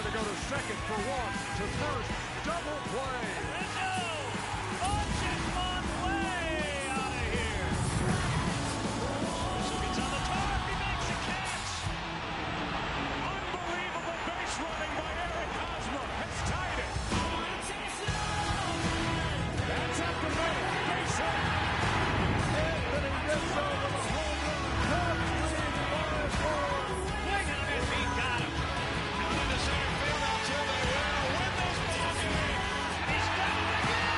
going to go to second for one, to first, double play. Rizzo punches one way out of here. Rizzo gets on the top. He makes a catch. Unbelievable base running by Eric Hosmer has tied it. That's at the middle. Base hit. Anthony Rizzo with a home run. Cubs lead 5-4. Swing on it. He got him. Out into center field until they will win this ball game. And he's got it again. Get out of here.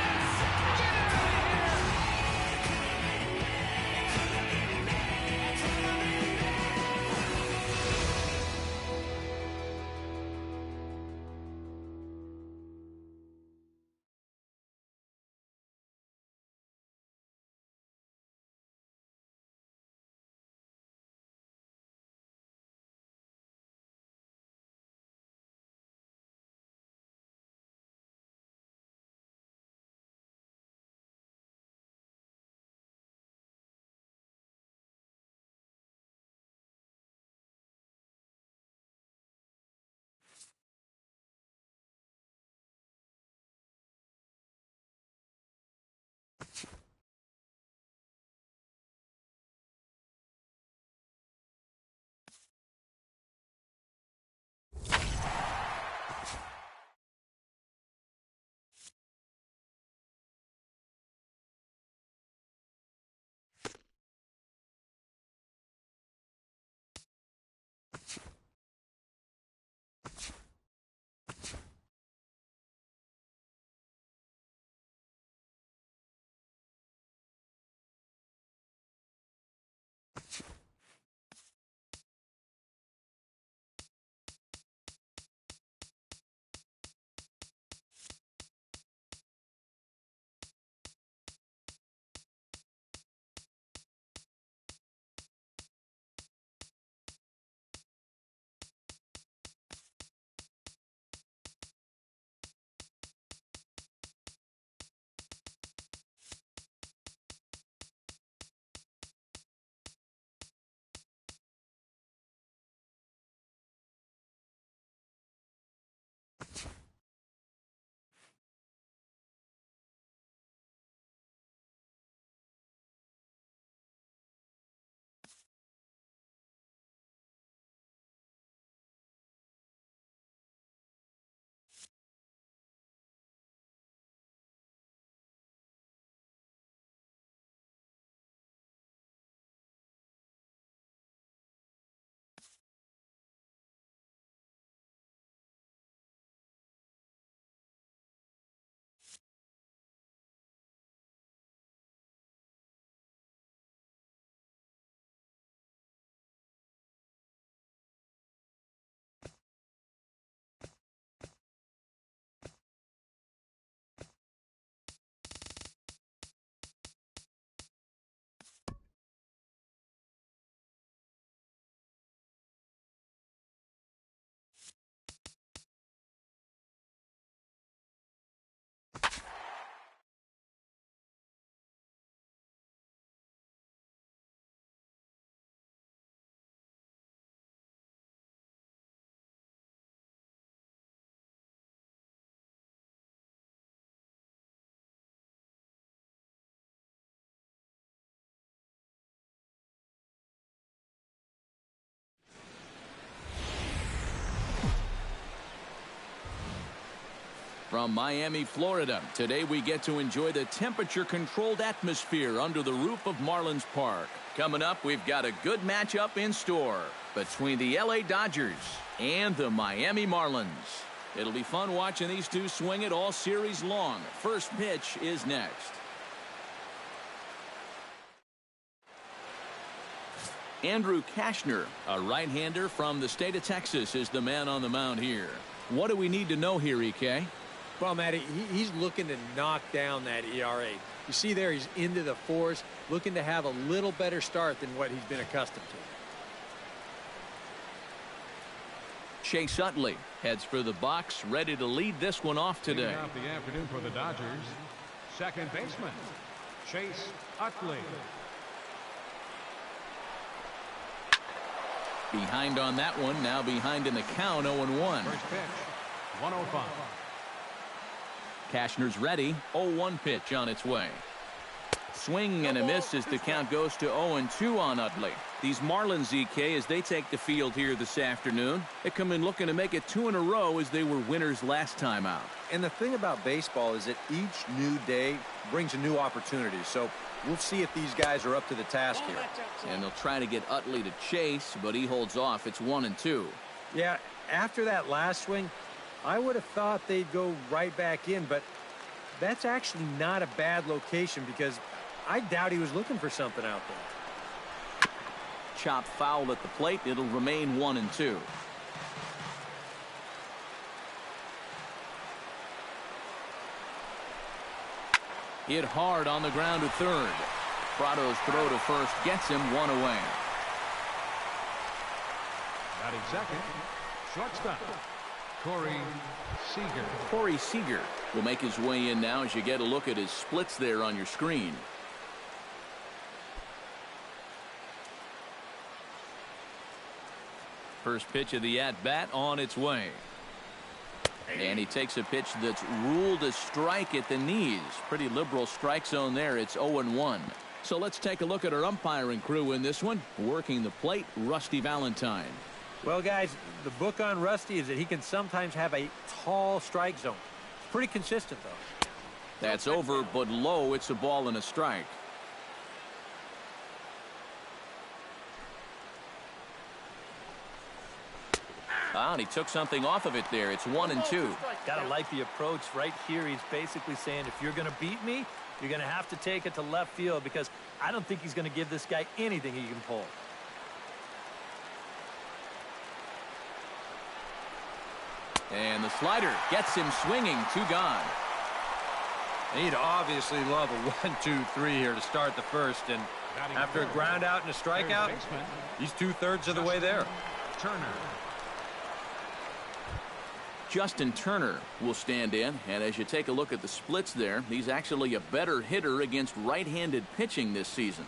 From Miami, Florida, today we get to enjoy the temperature-controlled atmosphere under the roof of Marlins Park. Coming up, we've got a good matchup in store between the LA Dodgers and the Miami Marlins. It'll be fun watching these two swing it all series long. First pitch is next. Andrew Kashner, a right-hander from the state of Texas, is the man on the mound here. What do we need to know here, EK? Well, Matty, he's looking to knock down that ERA. You see there, he's into the fours, looking to have a little better start than what he's been accustomed to. Chase Utley heads for the box, ready to lead this one off today. Leading off the afternoon for the Dodgers, second baseman, Chase Utley. Behind on that one, now behind in the count, 0-1. First pitch. 105. Cashner's ready. 0-1 pitch on its way. Swing and a miss as the count goes to 0-2 on Utley. These Marlins, ZK, as they take the field here this afternoon, they come in looking to make it 2 in a row as they were winners last time out. And the thing about baseball is that each new day brings a new opportunity. So we'll see if these guys are up to the task here. And they'll try to get Utley to chase, but he holds off. It's 1-2. Yeah, after that last swing, I would have thought they'd go right back in, but that's actually not a bad location because I doubt he was looking for something out there. Chop foul at the plate. It'll remain 1-2. Hit hard on the ground to third. Prado's throw to first gets him 1 away. Batting second, shortstop, Corey Seager. Corey Seager will make his way in now as you get a look at his splits there on your screen. First pitch of the at-bat on its way. And he takes a pitch that's ruled a strike at the knees. Pretty liberal strike zone there. It's 0-1. So let's take a look at our umpiring crew in this one. Working the plate, Rusty Valentine. Well, guys, the book on Rusty is that he can sometimes have a tall strike zone. Pretty consistent, though. That's over, but low. It's a ball and a strike. And he took something off of it there. It's 1-2. Gotta like the approach right here. He's basically saying, if you're gonna beat me, you're gonna have to take it to left field because I don't think he's gonna give this guy anything he can pull. And the slider gets him swinging. 2 gone. He'd obviously love a 1-2-3 here to start the first, and after a ground out and a strikeout, he's 2/3 of the way there. Turner. Justin Turner will stand in, and as you take a look at the splits there, he's actually a better hitter against right-handed pitching this season.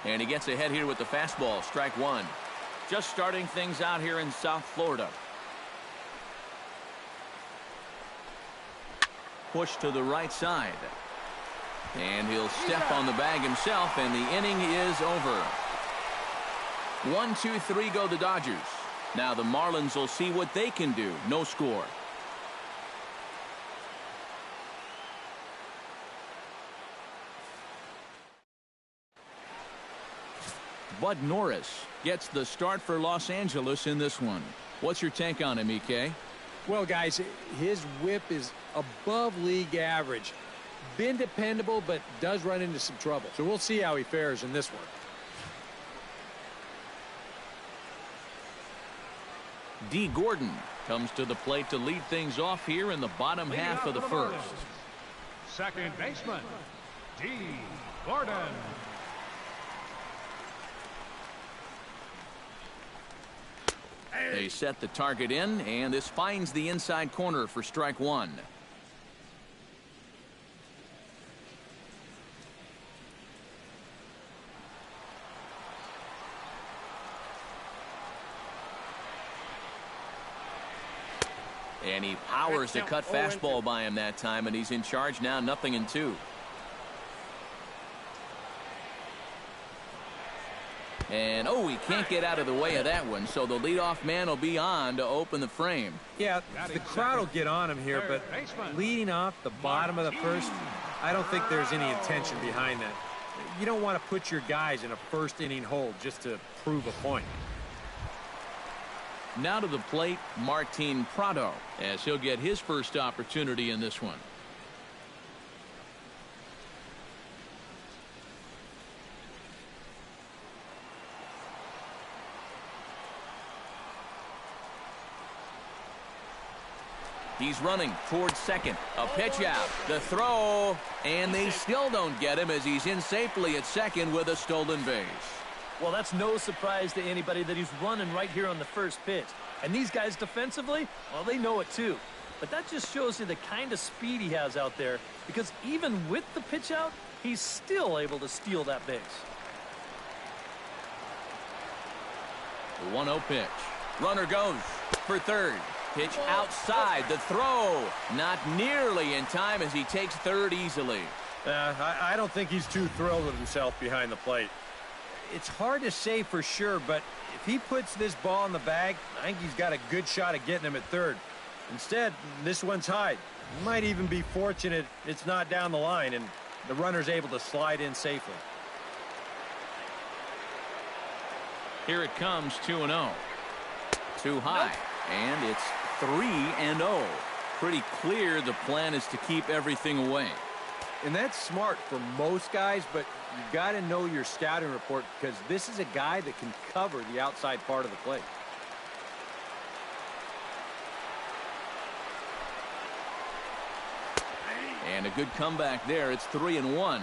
And he gets ahead here with the fastball. Strike 1. Just starting things out here in South Florida. Push to the right side. And he'll step on the bag himself, and the inning is over. 1-2-3 go the Dodgers. Now the Marlins will see what they can do. No score. Bud Norris gets the start for Los Angeles in this one. What's your take on him, EK? Well, guys, his whip is above league average. Been dependable, but does run into some trouble. So we'll see how he fares in this one. D. Gordon comes to the plate to lead things off here in the bottom half of the first. Second baseman, D. Gordon. They set the target in, and this finds the inside corner for strike 1. And he powers the cut fastball by him that time, and he's in charge now, 0-2. And, oh, he can't get out of the way of that one, so the leadoff man will be on to open the frame. Yeah, the crowd will get on him here, but leading off the bottom of the first, I don't think there's any intention behind that. You don't want to put your guys in a first-inning hold just to prove a point. Now to the plate, Martin Prado, as he'll get his first opportunity in this one. He's running towards second. A pitch out. The throw. And they still don't get him as he's in safely at second with a stolen base. Well, that's no surprise to anybody that he's running right here on the first pitch. And these guys defensively, well, they know it too. but that just shows you the kind of speed he has out there, because even with the pitch out, he's still able to steal that base. The 1-0 pitch. Runner goes for third. Pitch outside. The throw not nearly in time as he takes third easily. I don't think he's too thrilled with himself behind the plate. It's hard to say for sure, but if he puts this ball in the bag, I think he's got a good shot at getting him at third. Instead, this one's high. He might even be fortunate it's not down the line, and the runner's able to slide in safely. Here it comes, 2-0. Too high, and it's 3-0. Pretty clear the plan is to keep everything away. And that's smart for most guys, but you got to know your scouting report, because this is a guy that can cover the outside part of the plate. And a good comeback there. It's 3-1.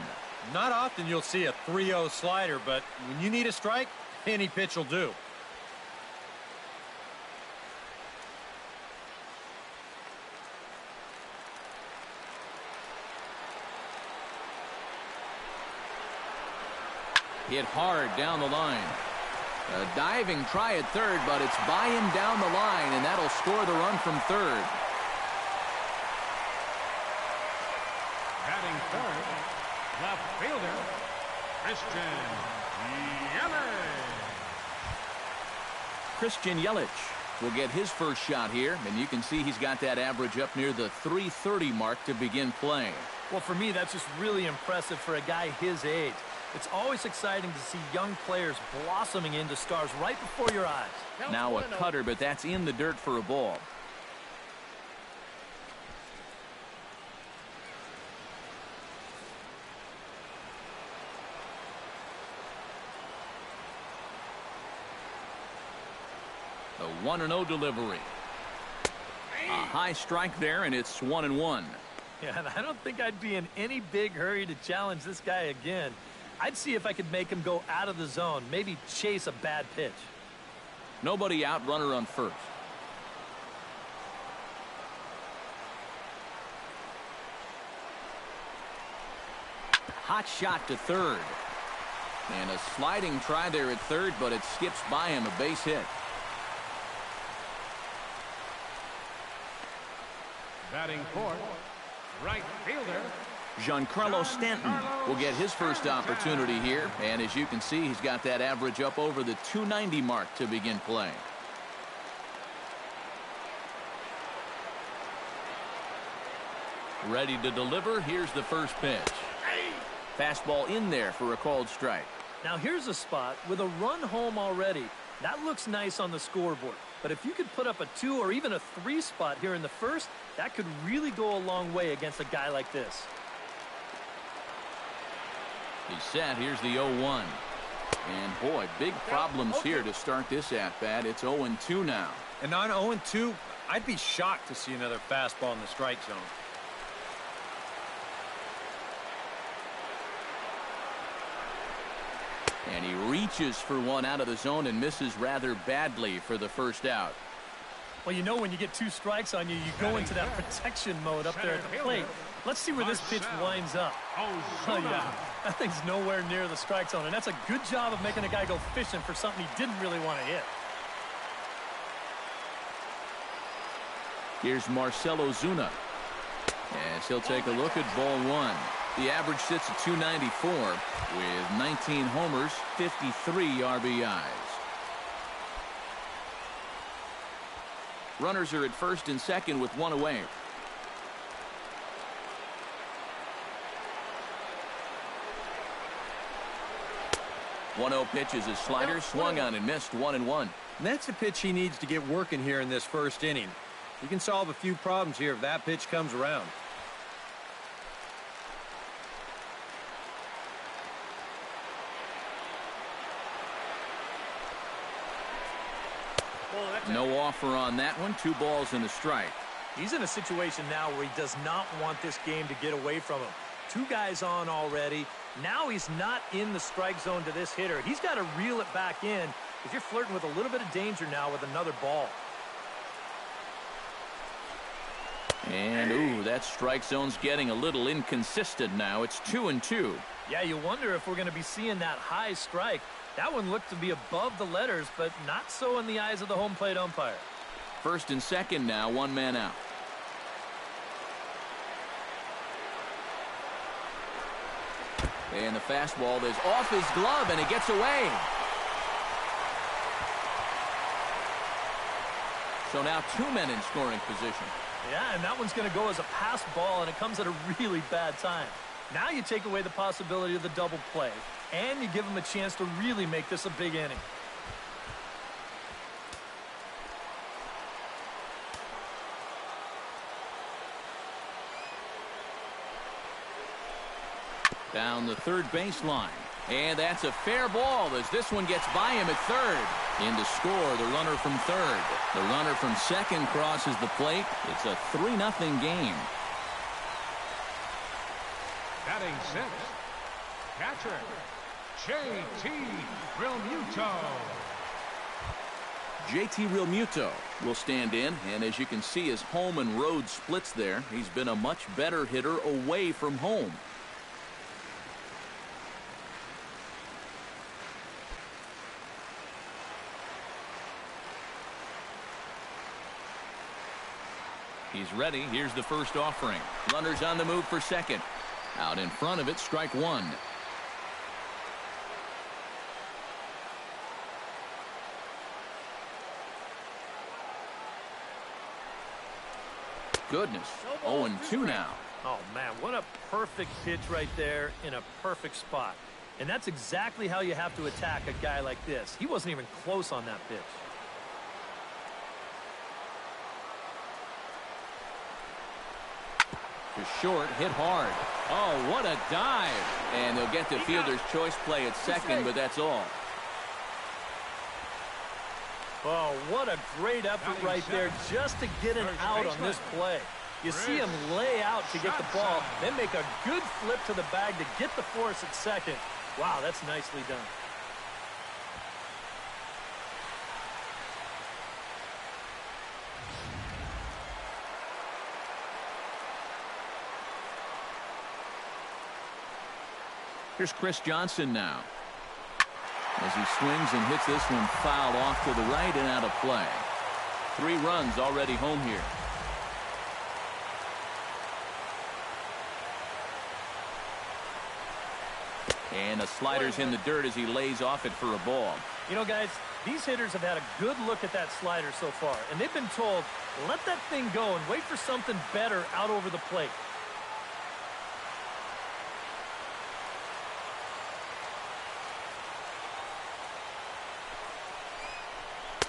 Not often you'll see a 3-0 slider, but when you need a strike, any pitch will do. Hit hard down the line. A diving try at third, but it's by him down the line, and that'll score the run from third. Batting third, left fielder, Christian Yelich. Christian Yelich will get his first shot here, and you can see he's got that average up near the .330 mark to begin play. Well, for me, that's just really impressive for a guy his age. It's always exciting to see young players blossoming into stars right before your eyes. Now a cutter, but that's in the dirt for a ball. The 1-0 delivery. A high strike there, and it's 1-1. Yeah, and I don't think I'd be in any big hurry to challenge this guy again. I'd see if I could make him go out of the zone, maybe chase a bad pitch. Nobody out, runner on first. Hot shot to third. And a sliding try there at third, but it skips by him, a base hit. Batting fourth, right fielder, Giancarlo Stanton will get his first opportunity here, and as you can see, he's got that average up over the .290 mark to begin play. Ready to deliver. Here's the first pitch. Fastball in there for a called strike. Now here's a spot with a run home already. That looks nice on the scoreboard. But if you could put up a 2 or even a 3 spot here in the first, that could really go a long way against a guy like this. He's set. Here's the 0-1. And boy, big problems here to start this at-bat. It's 0-2 now. And on 0-2, I'd be shocked to see another fastball in the strike zone. And he reaches for one out of the zone and misses rather badly for the first out. Well, you know, when you get 2 strikes on you, you go into that protection mode up there at the plate. Let's see where this pitch winds up. Oh, yeah. That thing's nowhere near the strike zone, and that's a good job of making a guy go fishing for something he didn't really want to hit. Here's Marcell Ozuna. As he'll take a look at ball 1. The average sits at .294 with 19 homers, 53 RBIs. Runners are at first and second with 1 away. .1-0 pitch is a slider, swung on and missed, 1-1. And that's a pitch he needs to get working here in this first inning. He can solve a few problems here if that pitch comes around. No offer on that one. 2 balls and a strike. He's in a situation now where he does not want this game to get away from him. 2 guys on already. Now he's not in the strike zone to this hitter. He's got to reel it back in if you're flirting with a little bit of danger now with another ball. And, ooh, that strike zone's getting a little inconsistent now. It's 2-2. Yeah, you wonder if we're going to be seeing that high strike. That one looked to be above the letters, but not so in the eyes of the home plate umpire. First and second now, one man out. And the fastball is off his glove, and it gets away. So now 2 men in scoring position. Yeah, and that one's going to go as a pass ball, and it comes at a really bad time. Now you take away the possibility of the double play, and you give him a chance to really make this a big inning. Down the third baseline. And that's a fair ball as this one gets by him at third. In to score, the runner from third. The runner from second crosses the plate. It's a 3-0 game. Batting sixth, catcher, J.T. Realmuto. J.T. Realmuto will stand in, and as you can see, his home and road splits there. He's been a much better hitter away from home. He's ready. Here's the first offering. Runners on the move for second. Out in front of it, strike one. Goodness. 0-2 now. Oh, man, what a perfect pitch right there in a perfect spot. And that's exactly how you have to attack a guy like this. He wasn't even close on that pitch. To short, hit hard. Oh, what a dive. And they'll get the fielder's choice play at second, but that's all. Oh, what a great effort right there just to get an out on this play. You see him lay out to get the ball, then make a good flip to the bag to get the force at second. Wow, that's nicely done. Here's Chris Johnson now. As he swings and hits this one fouled off to the right and out of play. 3 runs already home here. And the slider's in the dirt as he lays off it for a ball. You know, guys, these hitters have had a good look at that slider so far, and they've been told, let that thing go and wait for something better out over the plate.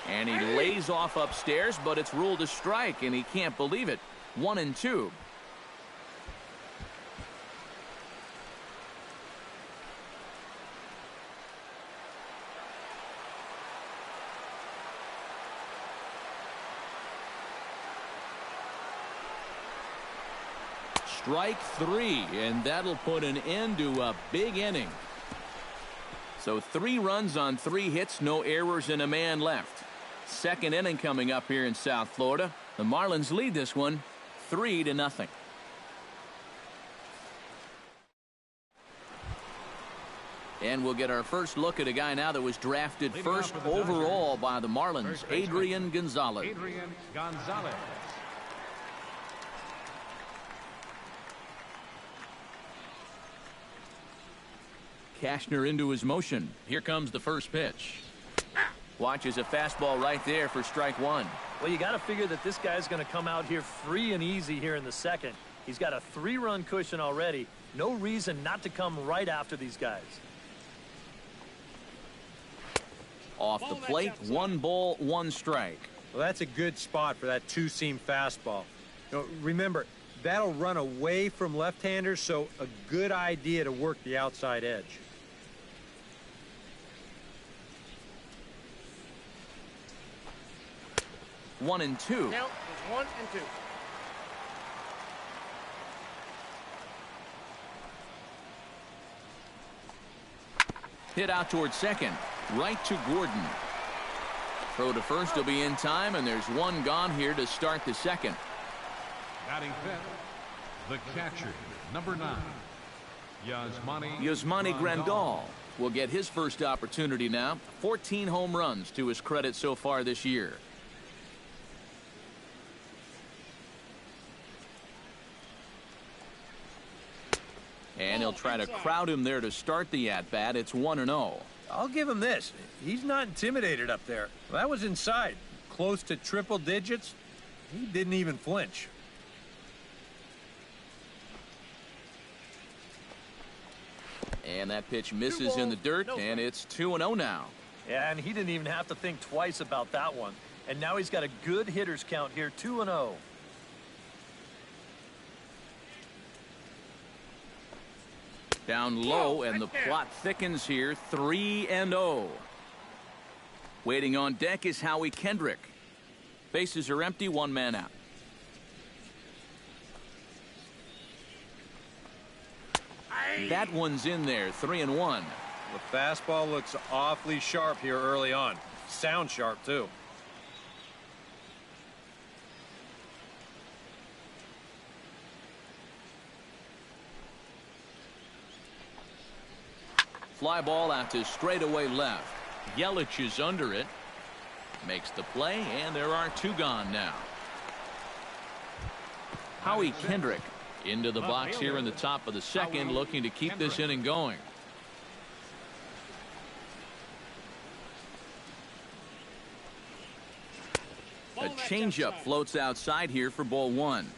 And he lays off upstairs, but it's ruled a strike, and he can't believe it. 1-2. Strike 3, and that'll put an end to a big inning. So 3 runs on 3 hits, no errors, and a man left. Second inning coming up here in South Florida. The Marlins lead this one 3-0. And we'll get our first look at a guy now that was drafted first overall by the Marlins, Adrian Gonzalez. Adrian Gonzalez. Cashner into his motion. Here comes the first pitch. Watches a fastball right there for strike 1. Well, you got to figure that this guy's going to come out here free and easy here in the second. He's got a 3-run cushion already. No reason not to come right after these guys. Off the plate, 1 ball, 1 strike. Well, that's a good spot for that 2-seam fastball. You know, remember, that'll run away from left-handers, so a good idea to work the outside edge. 1-2. Count is 1-2. Hit out towards second. Right to Gordon. Throw to first will be in time, and there's 1 gone here to start the second. Batting fifth, the catcher, number 9, Yasmani Grandal will get his first opportunity now. 14 home runs to his credit so far this year. And he'll try to crowd him there to start the at-bat. It's 1-0. I'll give him this. He's not intimidated up there. That was inside. Close to triple digits. He didn't even flinch. And that pitch misses in the dirt, and it's 2-0 now. Yeah, and he didn't even have to think twice about that one. And now he's got a good hitters count here, 2-0. Down low, and the plot thickens here, 3-0. Waiting on deck is Howie Kendrick. Bases are empty, one man out. That one's in there, 3-1. The fastball looks awfully sharp here early on. Sound sharp, too. Fly ball out to straightaway left. Yelich is under it. Makes the play, and there are 2 gone now. Howie Kendrick into the box here in the top of the second, looking to keep this inning going. A changeup floats outside here for ball 1.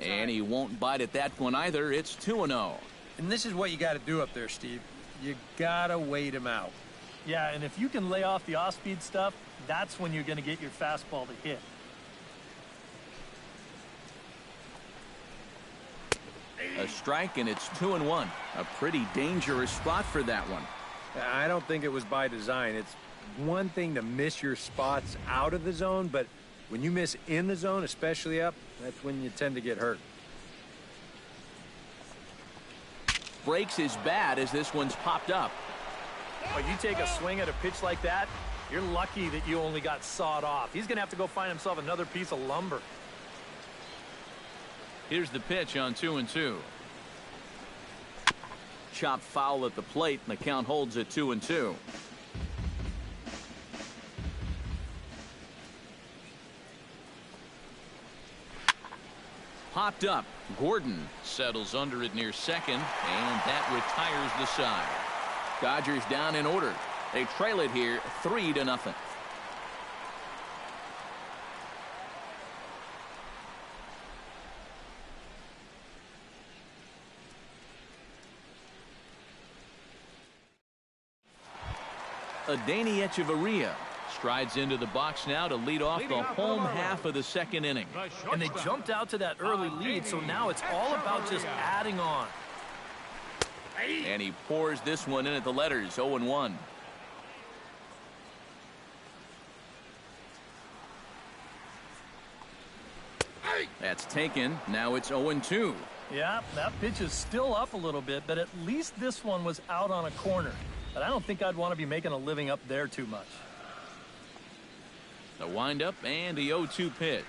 And he won't bite at that one either. It's 2-0. And this is what you got to do up there, Steve. You got to wait him out. Yeah, and if you can lay off the off-speed stuff, that's when you're going to get your fastball to hit. A strike, and it's 2-1. A pretty dangerous spot for that one. I don't think it was by design. It's one thing to miss your spots out of the zone, but when you miss in the zone, especially up, that's when you tend to get hurt. Breaks his bat as this one's popped up. When you take a swing at a pitch like that, you're lucky that you only got sawed off. He's going to have to go find himself another piece of lumber. Here's the pitch on 2-2. Chop foul at the plate, and the count holds at 2-2. Popped up. Gordon settles under it near second, and that retires the side. Dodgers down in order. They trail it here 3-0. Adeiny Echeverria strides into the box now to lead off the home half of the second inning. And they jumped out to that early lead, so now it's all about just adding on. And he pours this one in at the letters, 0-1. That's taken. Now it's 0-2. Yeah, that pitch is still up a little bit, but at least this one was out on a corner. But I don't think I'd want to be making a living up there too much. The windup and the 0-2 pitch.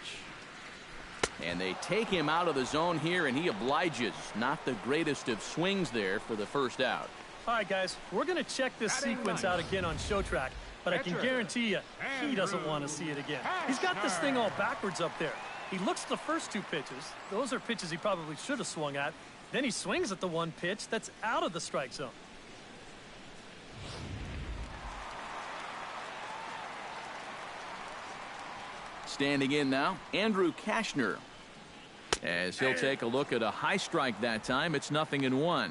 And they take him out of the zone here, and he obliges. Not the greatest of swings there for the first out. All right, guys, we're going to check this sequence out again on Show Track, but I can guarantee you he doesn't want to see it again. He's got this thing all backwards up there. He looks at the first 2 pitches. Those are pitches he probably should have swung at. Then he swings at the one pitch that's out of the strike zone. Standing in now, Andrew Kashner. As he'll take a look at a high strike that time, it's 0-1.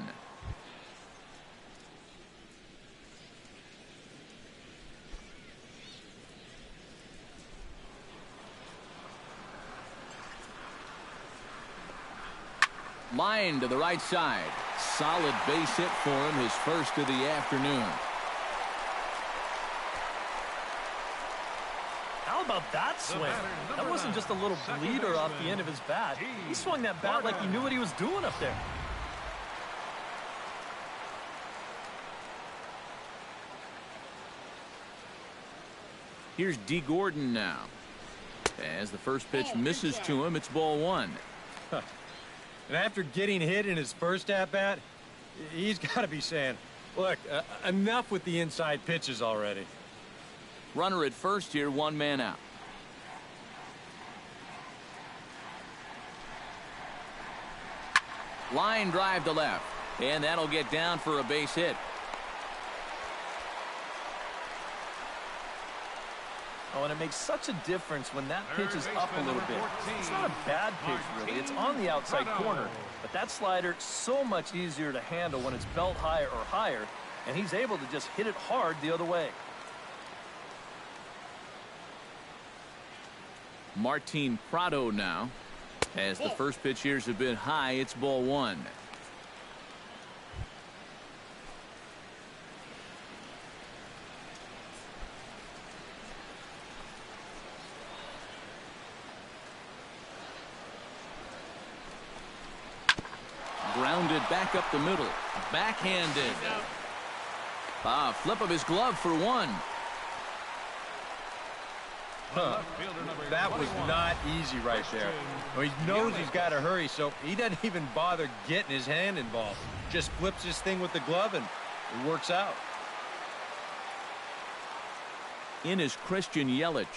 Line to the right side. Solid base hit for him, his first of the afternoon. How about that swing? That wasn't just a little bleeder off the end of his bat. He swung that bat like he knew what he was doing up there. Here's D. Gordon now. As the first pitch misses to him, it's ball one. And after getting hit in his first at-bat, he's got to be saying, look, enough with the inside pitches already. Runner at first here, one man out. Line drive to left, and that'll get down for a base hit. Oh, and it makes such a difference when that pitch is up a little bit. It's not a bad pitch, really. It's on the outside corner. But that slider, so much easier to handle when it's belt high or higher, and he's able to just hit it hard the other way. Martin Prado now. As the first pitch here is a bit high, it's ball one. Grounded back up the middle. Backhanded. Flip of his glove for one. That was not easy right there. Well, he knows he's got to hurry, so he doesn't even bother getting his hand involved. Just flips his thing with the glove, and it works out. In is Christian Yelich.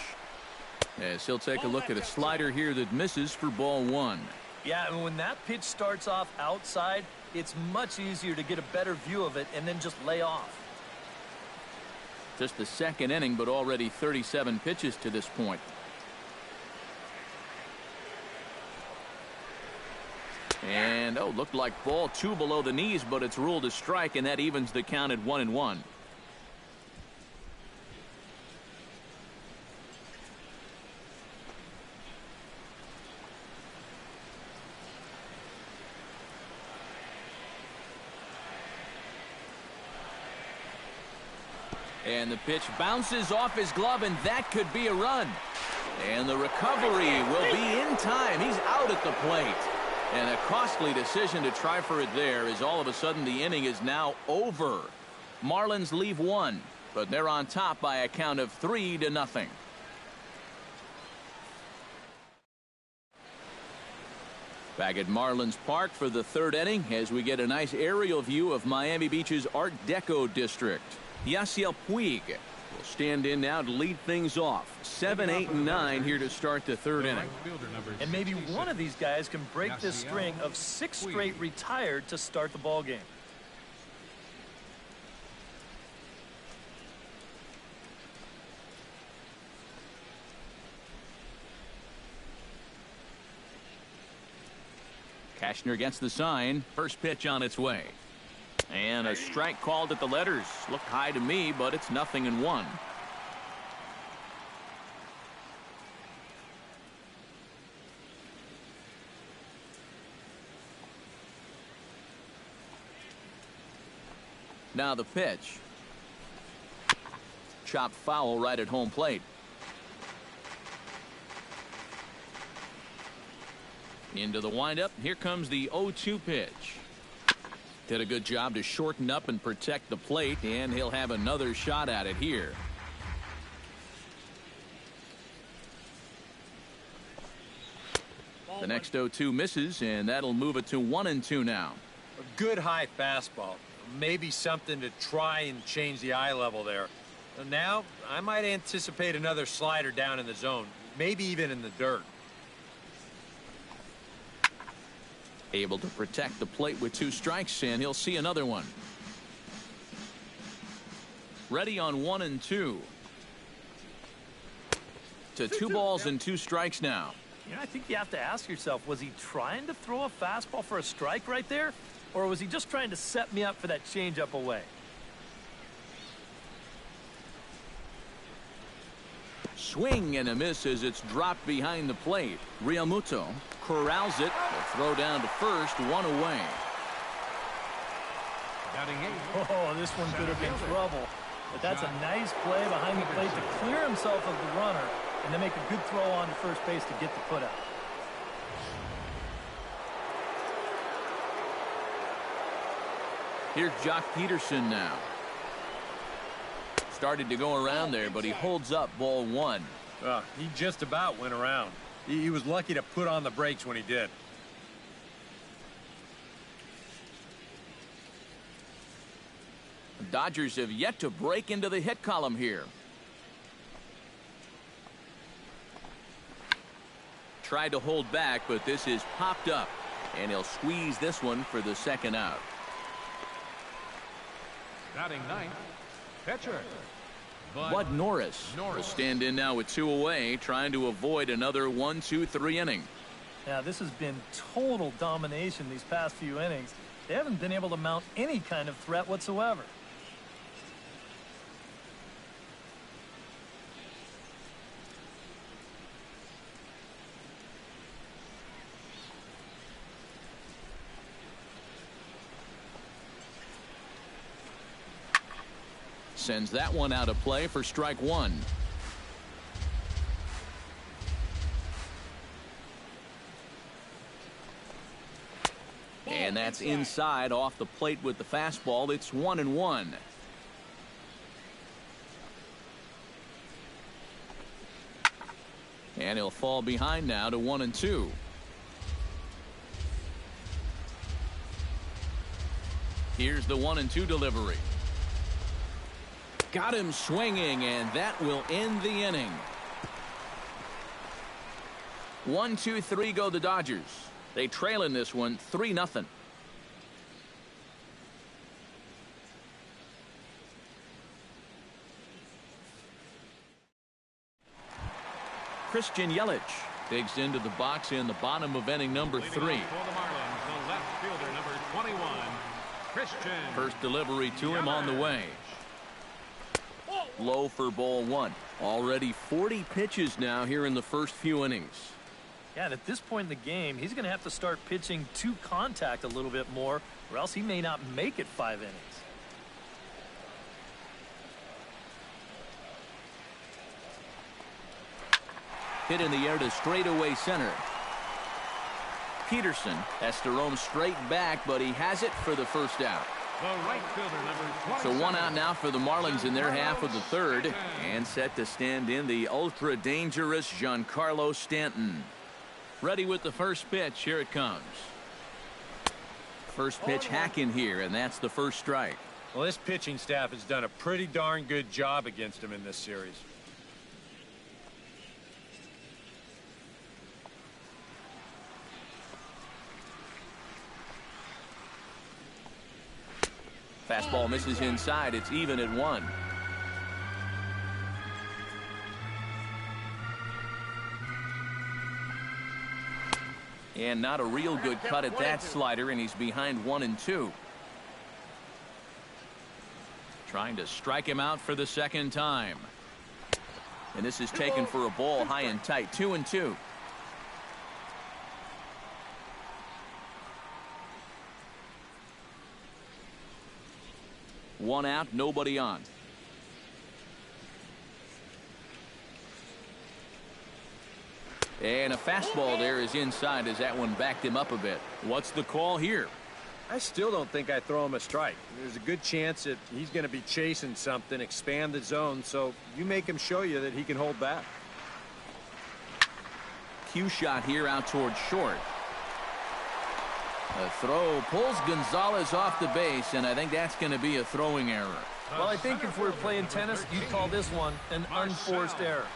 As he'll take a look at a slider here that misses for ball one. Yeah, and when that pitch starts off outside, it's much easier to get a better view of it and then just lay off. Just the second inning, but already 37 pitches to this point. And, looked like ball two below the knees, but it's ruled a strike, and that evens the count at 1-1. And the pitch bounces off his glove, and that could be a run. And the recovery will be in time. He's out at the plate. And a costly decision to try for it there, as all of a sudden the inning is now over. Marlins leave one, but they're on top by a count of 3-0. Back at Marlins Park for the third inning as we get a nice aerial view of Miami Beach's Art Deco district. Yasiel Puig will stand in now to lead things off. 7, 8, and 9 here to start the third inning. And maybe one of these guys can break this string of 6 straight retired to start the ball game. Cashner gets the sign. First pitch on its way. And a strike called at the letters. Looked high to me, but it's 0-1. Now the pitch. Chopped foul right at home plate. Into the windup. Here comes the 0-2 pitch. Did a good job to shorten up and protect the plate, and he'll have another shot at it here. The next 0-2 misses, and that'll move it to 1-2 now. A good high fastball. Maybe something to try and change the eye level there. And now, I might anticipate another slider down in the zone, maybe even in the dirt. Able to protect the plate with 2 strikes, and he'll see another one. Ready on 1-2. To 2 balls and 2 strikes now. You know, I think you have to ask yourself, was he trying to throw a fastball for a strike right there? Or was he just trying to set me up for that changeup away? Swing and a miss as it's dropped behind the plate. Realmuto corrals it. The throw down to first, 1 away. Oh, this one could have been trouble. But that's a nice play behind the plate to clear himself of the runner and then make a good throw on to first base to get the put out. Here's Jock Peterson now. started to go around there, but he holds up ball one. He just about went around. He was lucky to put on the brakes when he did. The Dodgers have yet to break into the hit column here. Tried to hold back, but this is popped up, and he'll squeeze this one for the second out. Batting ninth, pitcher Bud Norris will stand in now with 2 away, trying to avoid another 1-2-3 inning. Yeah, this has been total domination these past few innings. They haven't been able to mount any kind of threat whatsoever. Sends that one out of play for strike one. And that's inside off the plate with the fastball. It's 1-1. And he'll fall behind now to 1-2. Here's the 1-2 delivery. Got him swinging, and that will end the inning. 1-2-3 go the Dodgers. They trail in this one 3-0. Christian Yelich digs into the box in the bottom of inning number 3. For the Marlins, the left fielder, number 21, Christian. First delivery to him on the way. Low for ball one. Already 40 pitches now here in the first few innings. Yeah, and at this point in the game, he's going to have to start pitching to contact a little bit more, or else he may not make it 5 innings. Hit in the air to straightaway center. Peterson has to roam straight back, but he has it for the first out. The right fielder, number 27. So 1 out now for the Marlins in their half of the third, and set to stand in the ultra dangerous Giancarlo Stanton. Ready with the first pitch. Here it comes. First pitch hack in here, and that's the first strike. Well, this pitching staff has done a pretty darn good job against him in this series. Fastball misses inside. It's even at 1. And not a real good cut at that slider, and he's behind 1-2. Trying to strike him out for the second time. And this is taken for a ball high and tight. 2-2. One out, nobody on. And a fastball there is inside as that one backed him up a bit. What's the call here? I still don't think I throw him a strike. There's a good chance that he's going to be chasing something, expand the zone, so you make him show you that he can hold back. Cue shot here out towards short. A throw pulls Gonzalez off the base, and I think that's going to be a throwing error. Well, I think if we're playing tennis, you'd call this one an unforced error.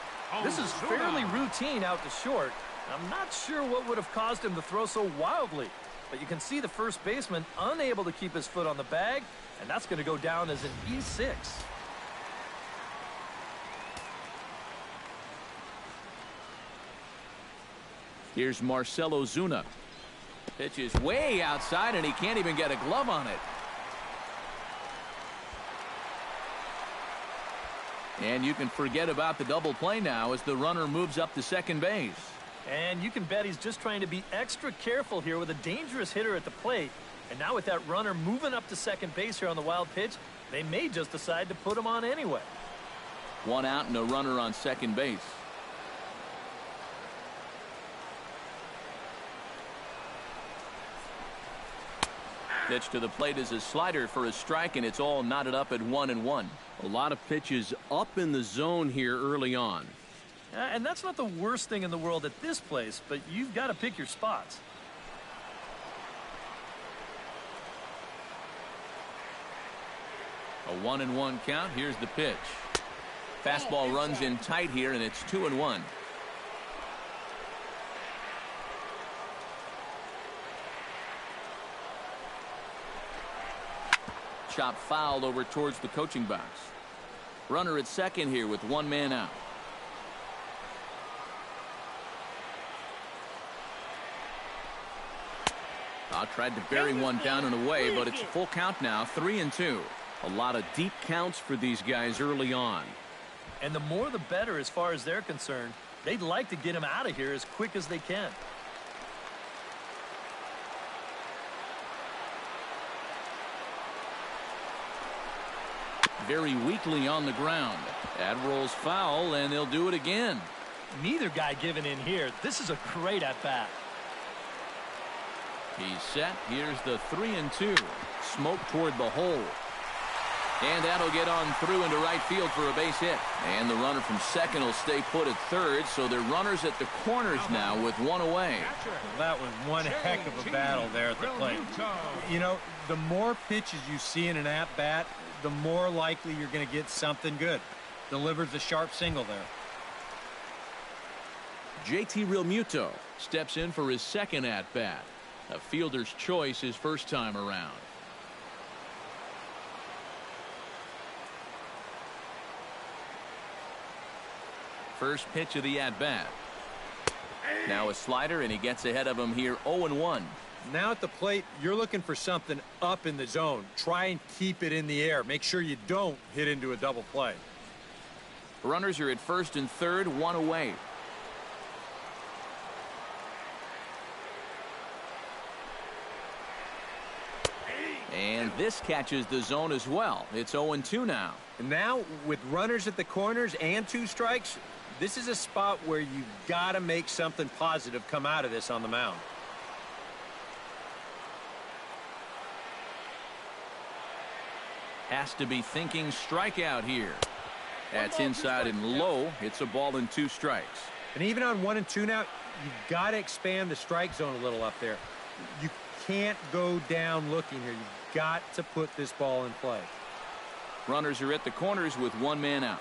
This is fairly routine out to short. I'm not sure what would have caused him to throw so wildly, but you can see the first baseman unable to keep his foot on the bag, and that's going to go down as an E6. Here's Marcell Ozuna. Pitch is way outside, and he can't even get a glove on it. And you can forget about the double play now as the runner moves up to second base. And you can bet he's just trying to be extra careful here with a dangerous hitter at the plate. And now with that runner moving up to second base here on the wild pitch, they may just decide to put him on anyway. 1 out and a runner on second base. Pitch to the plate is a slider for a strike, and it's all knotted up at 1-1. A lot of pitches up in the zone here early on. And that's not the worst thing in the world at this place, but you've got to pick your spots. A 1-1 count. Here's the pitch. Fastball runs in tight here, and it's 2-1. Chop fouled over towards the coaching box. Runner at second here with one man out. Tried to bury one down and away, but it's a full count now, 3-2. A lot of deep counts for these guys early on. And the more the better as far as they're concerned. They'd like to get him out of here as quick as they can. Very weakly on the ground. That rolls foul, and they'll do it again. Neither guy giving in here. This is a great at-bat. He's set. Here's the 3-2. Smoke toward the hole. And that'll get on through into right field for a base hit. And the runner from second will stay put at third, so they're runners at the corners now with one away. That was one heck of a battle there at the plate. You know, the more pitches you see in an at-bat, the more likely you're going to get something good. Delivers a sharp single there. JT Realmuto steps in for his second at-bat. A fielder's choice his first time around. First pitch of the at-bat. Now a slider, and he gets ahead of him here, 0-1. Now at the plate, you're looking for something up in the zone. Try and keep it in the air. Make sure you don't hit into a double play. Runners are at first and third, one away. And this catches the zone as well. It's 0-2 now. And now, with runners at the corners and two strikes, this is a spot where you've got to make something positive come out of this on the mound. Has to be thinking strikeout here. That's inside and low. It's a ball and two strikes. And even on 1-2 now, you've got to expand the strike zone a little up there. You can't go down looking here. You've got to put this ball in play. Runners are at the corners with one man out.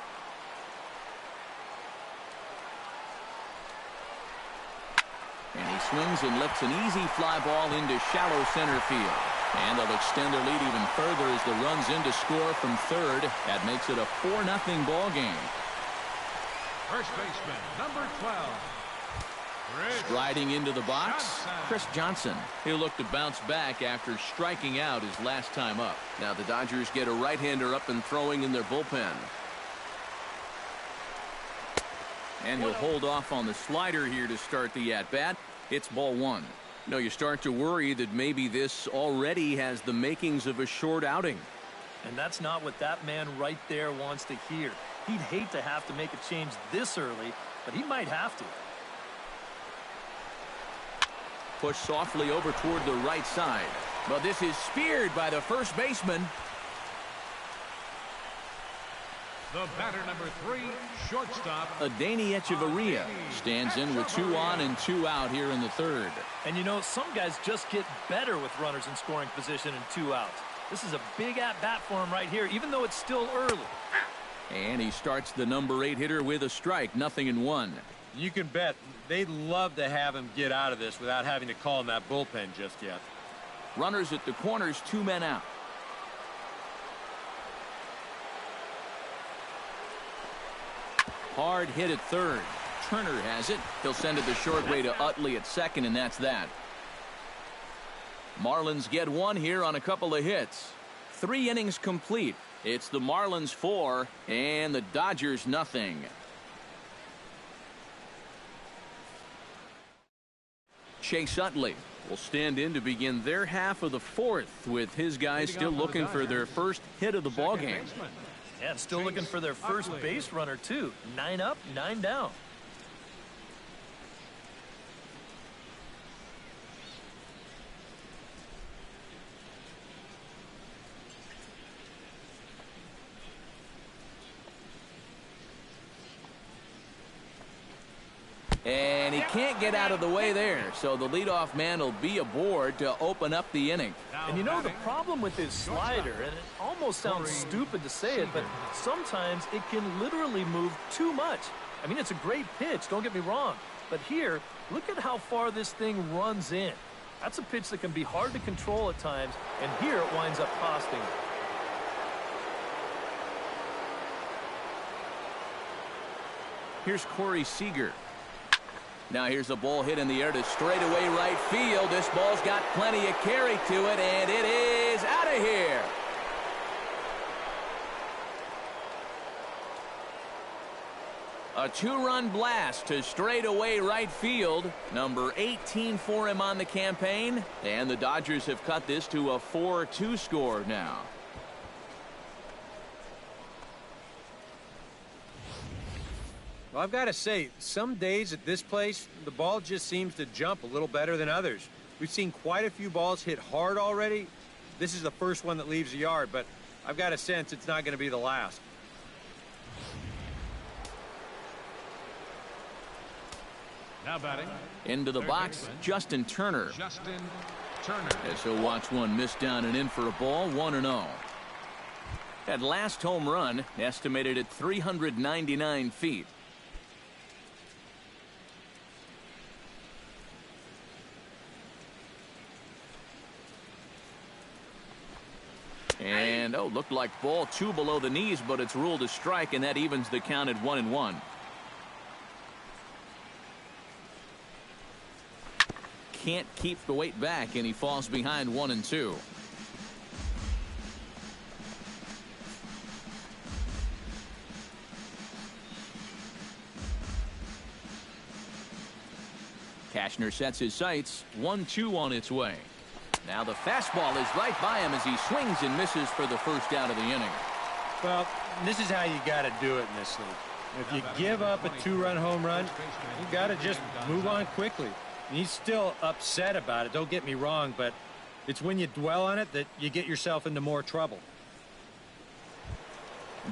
And he swings and lifts an easy fly ball into shallow center field. And they'll extend their lead even further as the run's in to score from third. That makes it a 4-0 ball game. First baseman, number 12. Striding into the box, Chris Johnson. He'll look to bounce back after striking out his last time up. Now the Dodgers get a right-hander up and throwing in their bullpen. And he'll hold off on the slider here to start the at-bat. It's ball one. No, you start to worry that maybe this already has the makings of a short outing. And that's not what that man right there wants to hear. He'd hate to have to make a change this early, but he might have to. Push softly over toward the right side. But this is speared by the first baseman. The batter, number 3, shortstop. Adeiny Echeverria stands in with 2 on and 2 out here in the third. And you know, some guys just get better with runners in scoring position and 2 outs. This is a big at-bat for him right here, even though it's still early. And he starts the number 8 hitter with a strike, 0-1. You can bet they'd love to have him get out of this without having to call in that bullpen just yet. Runners at the corners, 2 men out. Hard hit at third. Turner has it. He'll send it the short way to Utley at second, and that's that. Marlins get one here on a couple of hits. 3 innings complete. It's the Marlins 4 and the Dodgers nothing. Chase Utley will stand in to begin their half of the fourth, with his guys still looking for their first hit of the ballgame. Yeah, and still looking for their first base runner, too. 9 up, 9 down. can't get out of the way there, so the leadoff man will be aboard to open up the inning. And you know the problem with his slider, and it almost sounds stupid to say it, but sometimes it can literally move too much. I mean, it's a great pitch, don't get me wrong. But here, look at how far this thing runs in. That's a pitch that can be hard to control at times, and here it winds up costing him. Here's Corey Seager. Now here's a ball hit in the air to straightaway right field. This ball's got plenty of carry to it, and it is out of here. A two-run blast to straightaway right field. Number 18 for him on the campaign. And the Dodgers have cut this to a 4-2 score now. Well, I've got to say, some days at this place, the ball just seems to jump a little better than others. We've seen quite a few balls hit hard already. This is the first one that leaves the yard, but I've got a sense it's not going to be the last. Now batting. Into the box, Justin Turner. As he'll watch one miss down and in for a ball, 1-0. That last home run estimated at 399 feet. And, looked like ball 2 below the knees, but it's ruled a strike, and that evens the count at 1-1. Can't keep the weight back, and he falls behind 1-2. Cashner sets his sights. 1-2 on its way. Now the fastball is right by him as he swings and misses for the first out of the inning. Well, this is how you got to do it in this league. If you give up a 2-run home run, you got to just move on quickly. And he's still upset about it, don't get me wrong, but it's when you dwell on it that you get yourself into more trouble.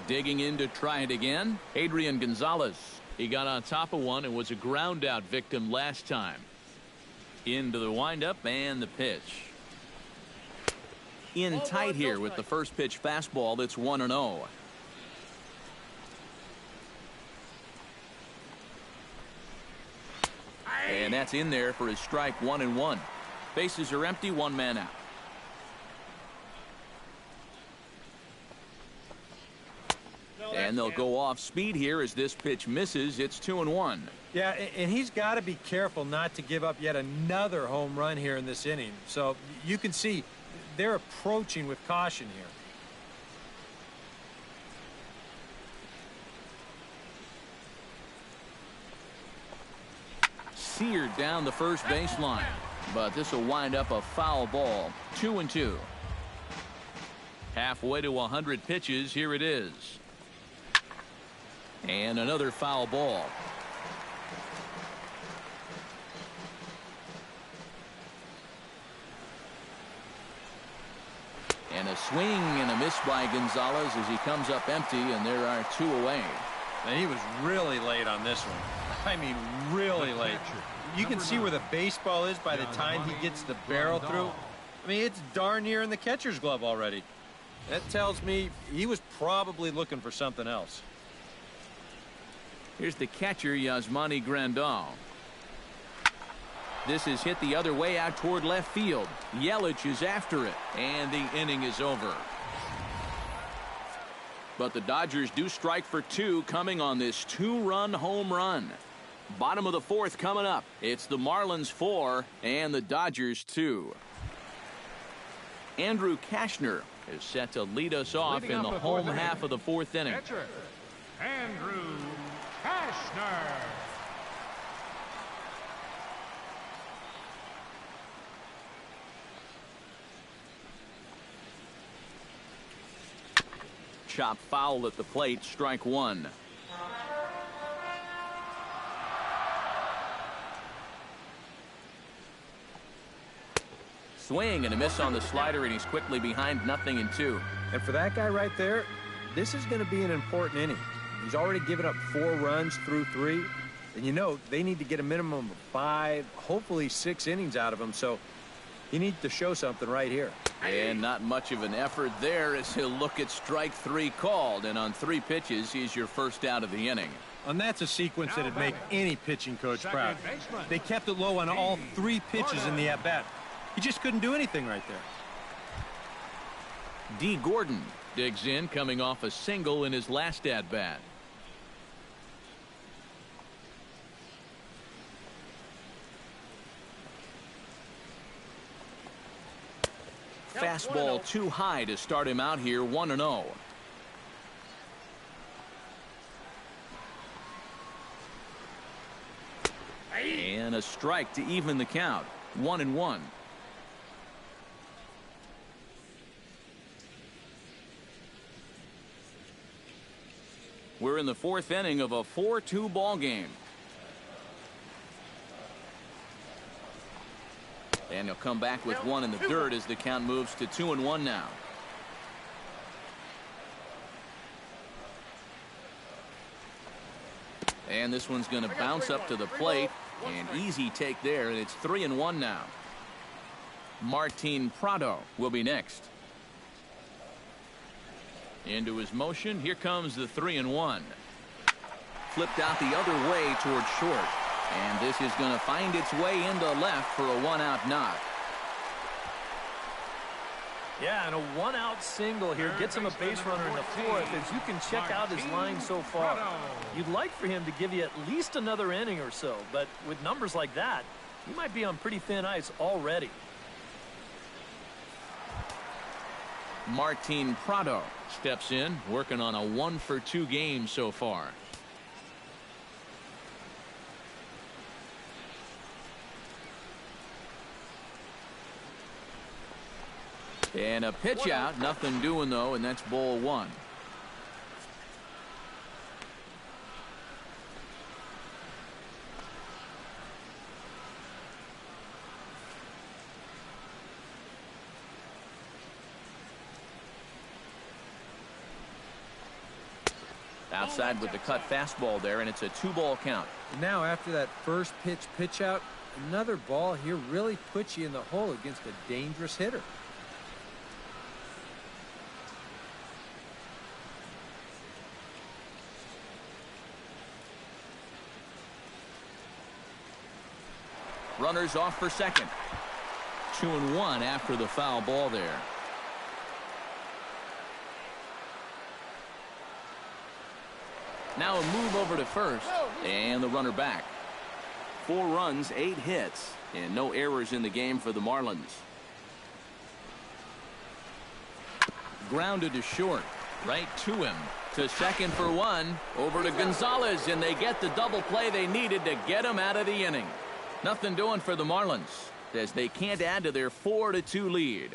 Digging in to try it again, Adrian Gonzalez. He got on top of one and was a ground out victim last time. Into the windup and the pitch. In tight here with the first pitch fastball. That's 1-0. And that's in there for his strike. 1-1. Bases are empty, one man out. And they'll go off speed here as this pitch misses. It's 2-1. Yeah, and he's got to be careful not to give up yet another home run here in this inning. So you can see they're approaching with caution here. Seared down the first baseline, but this will wind up a foul ball. 2-2. Halfway to 100 pitches. Here it is. And another foul ball. And a swing and a miss by Gonzalez as he comes up empty, and there are 2 away. And he was really late on this one. I mean, really late. You can see where the baseball is by the time he gets the barrel through. I mean, it's darn near in the catcher's glove already. That tells me he was probably looking for something else. Here's the catcher, Yasmani Grandal. This is hit the other way out toward left field. Yelich is after it, and the inning is over. But the Dodgers do strike for 2 coming on this 2-run home run. Bottom of the 4th coming up. It's the Marlins 4 and the Dodgers 2. Andrew Cashner is set to lead us off in the home half of the 4th inning. Catcher, Andrew Cashner. Chop foul at the plate, strike 1. Swing and a miss on the slider, and he's quickly behind 0-2. And for that guy right there, this is going to be an important inning. He's already given up 4 runs through 3. And they need to get a minimum of 5, hopefully 6 innings out of him. So he needs to show something right here. And not much of an effort there as he'll look at strike 3 called. And on 3 pitches, he's your first out of the inning. And that's a sequence that'd make any pitching coach proud. They kept it low on all 3 pitches in the at-bat. He just couldn't do anything right there. D. Gordon digs in, coming off a single in his last at-bat. Fastball too high to start him out here, 1-0. And a strike to even the count, 1-1. We're in the 4th inning of a 4-2 ball game. And he'll come back with 1 in the dirt as the count moves to 2-1 now. And this one's going to bounce up to the plate. An easy take there, and it's 3-1 now. Martin Prado will be next. Into his motion. Here comes the 3-1. Flipped out the other way towards short. And this is going to find its way into left for a 1-out knock. Yeah, and a 1-out single here gets him a base runner in the 4th. As you can check out his line so far, you'd like for him to give you at least another inning or so. But with numbers like that, he might be on pretty thin ice already. Martin Prado steps in, working on a 1-for-2 game so far. And a pitch out, nothing doing though, and that's ball 1. Outside with the cut fastball there, and it's a 2-ball count. Now after that first pitch out, another ball here really puts you in the hole against a dangerous hitter. Runners off for second. 2-1 after the foul ball there. Now a move over to first, and the runner back. 4 runs, 8 hits, and no errors in the game for the Marlins. Grounded to short, right to him. To second for 1, over to Gonzalez, and they get the double play they needed to get him out of the inning. Nothing doing for the Marlins as they can't add to their 4-2 lead.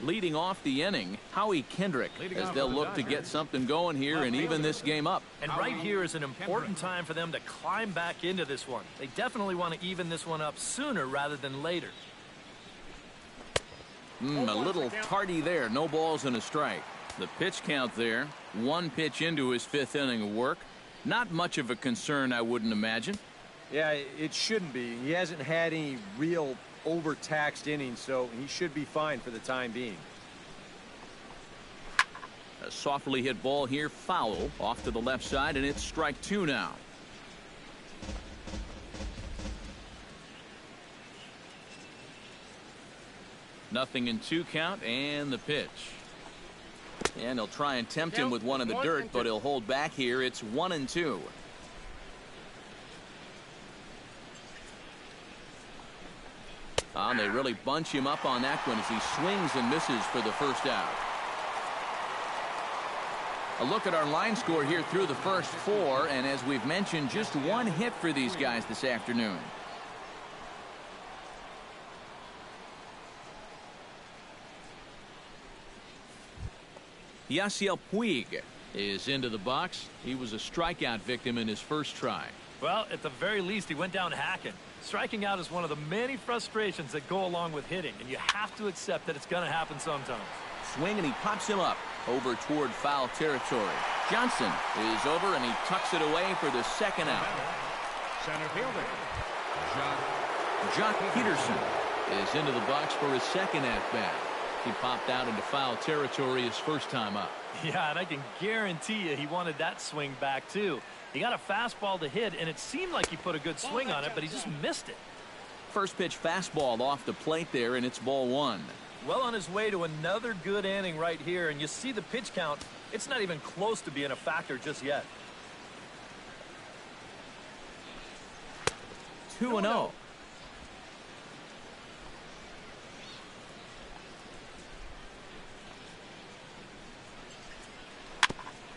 Leading off the inning, Howie Kendrick, as they'll look to get something going here and even this game up. And right here is an important time for them to climb back into this one. They definitely want to even this one up sooner rather than later. A little tardy there. No balls and a strike. The pitch count there. 1 pitch into his 5th inning of work. Not much of a concern, I wouldn't imagine. Yeah, it shouldn't be. He hasn't had any real overtaxed innings, so he should be fine for the time being. A softly hit ball here, foul, off to the left side, and it's strike 2 now. Nothing in 2 count, and the pitch. And he'll try and tempt him with 1 in the dirt, but he'll hold back here. It's 1-2. And they really bunch him up on that one as he swings and misses for the first out. A look at our line score here through the first 4, and as we've mentioned, just 1 hit for these guys this afternoon. Yasiel Puig is into the box. He was a strikeout victim in his first try. Well, at the very least, he went down hacking. Striking out is one of the many frustrations that go along with hitting, and you have to accept that it's going to happen sometimes. Swing, and he pops him up over toward foul territory. Johnson is over, and he tucks it away for the second out. Center fielder, Jock Peterson is into the box for his second at-bat. He popped out into foul territory his first time up. Yeah, and I can guarantee you he wanted that swing back, too. He got a fastball to hit, and it seemed like he put a good swing on it, but he just missed it. First pitch fastball off the plate there, and it's ball one. Well on his way to another good inning right here, and you see the pitch count. It's not even close to being a factor just yet. 2-0.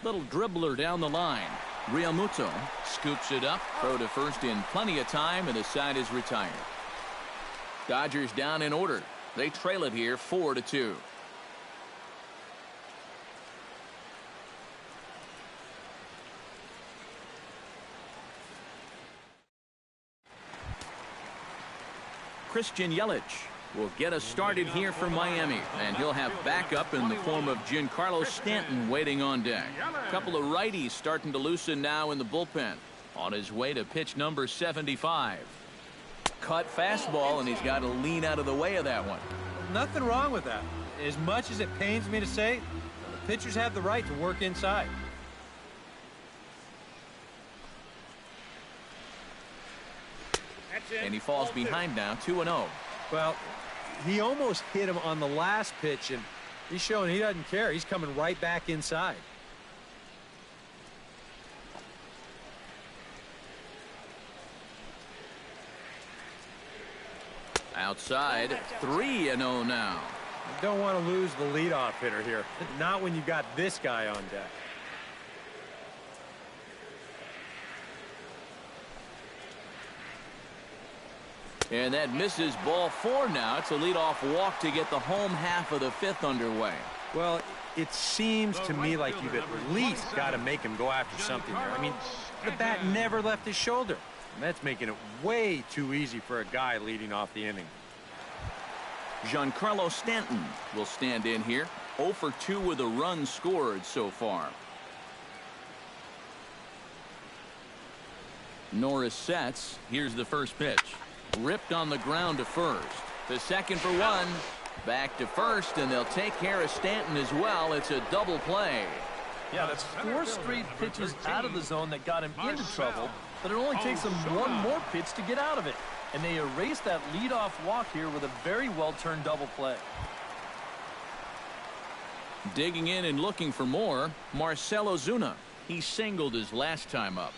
Little dribbler down the line. Realmuto scoops it up. Throw to first in plenty of time, and the side is retired. Dodgers down in order. They trail it here 4-2. Christian Yelich will get us started here for Miami, and he'll have backup in the form of Giancarlo Stanton waiting on deck. A couple of righties starting to loosen now in the bullpen. On his way to pitch number 75. Cut fastball, and he's got to lean out of the way of that one. Nothing wrong with that. As much as it pains me to say, the pitchers have the right to work inside. And he falls behind now, 2-0. Well, he almost hit him on the last pitch, and he's showing he doesn't care. He's coming right back inside. Outside, 3-0 now. You don't want to lose the leadoff hitter here. Not when you got this guy on deck. And that misses ball 4 now. It's a leadoff walk to get the home half of the fifth underway. Well, it seems to me like you've at least got to make him go after something there. I mean, the bat never left his shoulder. And that's making it way too easy for a guy leading off the inning. Giancarlo Stanton will stand in here. 0 for 2 with a run scored so far. Norris sets. Here's the first pitch. Ripped on the ground to first. The second for 1. Back to first, and they'll take care of Stanton as well. It's a double play. Yeah, that's 4 straight pitches out of the zone that got him into trouble, but it only takes him one more pitch to get out of it. And they erase that leadoff walk here with a very well-turned double play. Digging in and looking for more, Marcell Ozuna. He singled his last time up.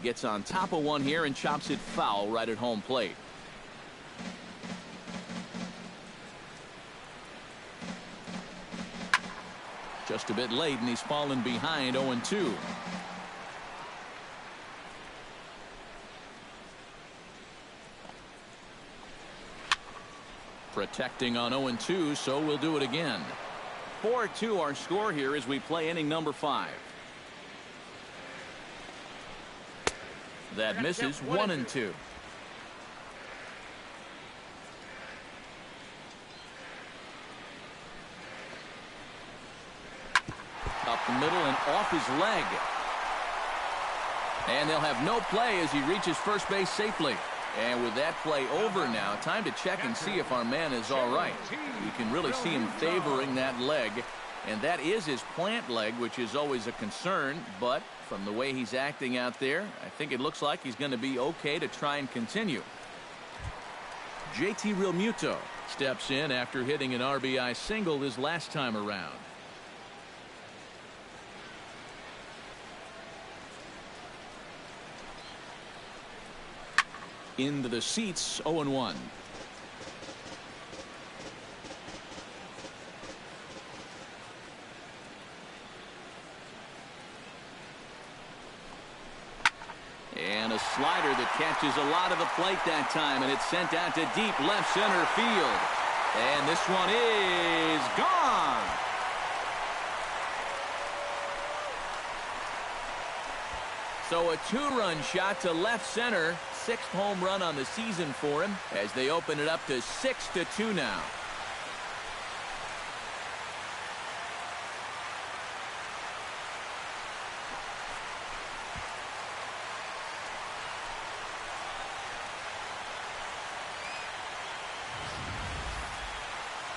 Gets on top of one here and chops it foul right at home plate. Just a bit late, and he's fallen behind 0-2. Protecting on 0-2, so we'll do it again. 4-2 our score here as we play inning number 5. That misses 1-2. Up the middle and off his leg. And they'll have no play as he reaches first base safely. And with that play over now, time to check and see if our man is all right. You can really see him favoring that leg. And that is his plant leg, which is always a concern. But from the way he's acting out there, I think it looks like he's going to be okay to try and continue. JT Realmuto steps in after hitting an RBI single his last time around. Into the seats, 0-1. And a slider that catches a lot of the plate that time, and it's sent out to deep left center field. And this one is gone. So a two-run shot to left center. 6th home run on the season for him as they open it up to 6-2 now.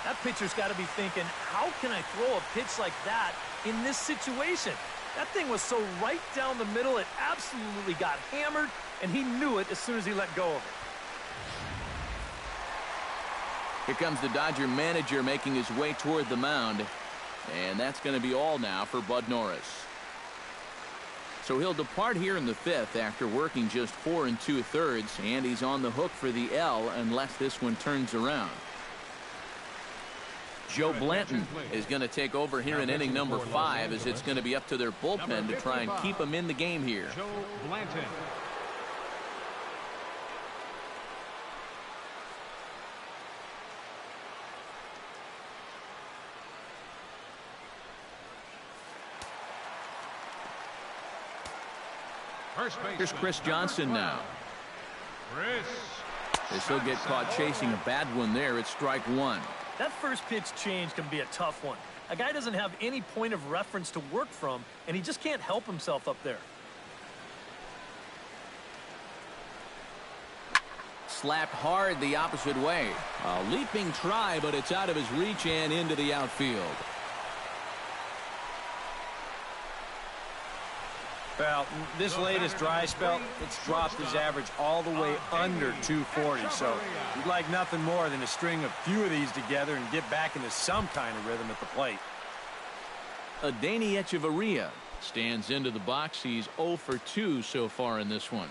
That pitcher's got to be thinking, how can I throw a pitch like that in this situation? That thing was so right down the middle, it absolutely got hammered, and he knew it as soon as he let go of it. Here comes the Dodger manager making his way toward the mound, and that's going to be all now for Bud Norris. So he'll depart here in the 5th after working just 4 2/3, and he's on the hook for the L unless this one turns around. Joe Blanton is going to take over here in inning number 5 as it's going to be up to their bullpen to try and keep him in the game here. Joe Blanton. Here's Chris Johnson now. As he'll get caught chasing a bad one there. It's strike 1. That first pitch change can be a tough one. A guy doesn't have any point of reference to work from, and he just can't help himself up there. Slapped hard the opposite way. A leaping try, but it's out of his reach and into the outfield. Well, this latest dry spell, it's dropped his average all the way under 240. So you'd like nothing more than to string a few of these together and get back into some kind of rhythm at the plate. Adeiny Echeverria stands into the box. He's 0 for 2 so far in this one.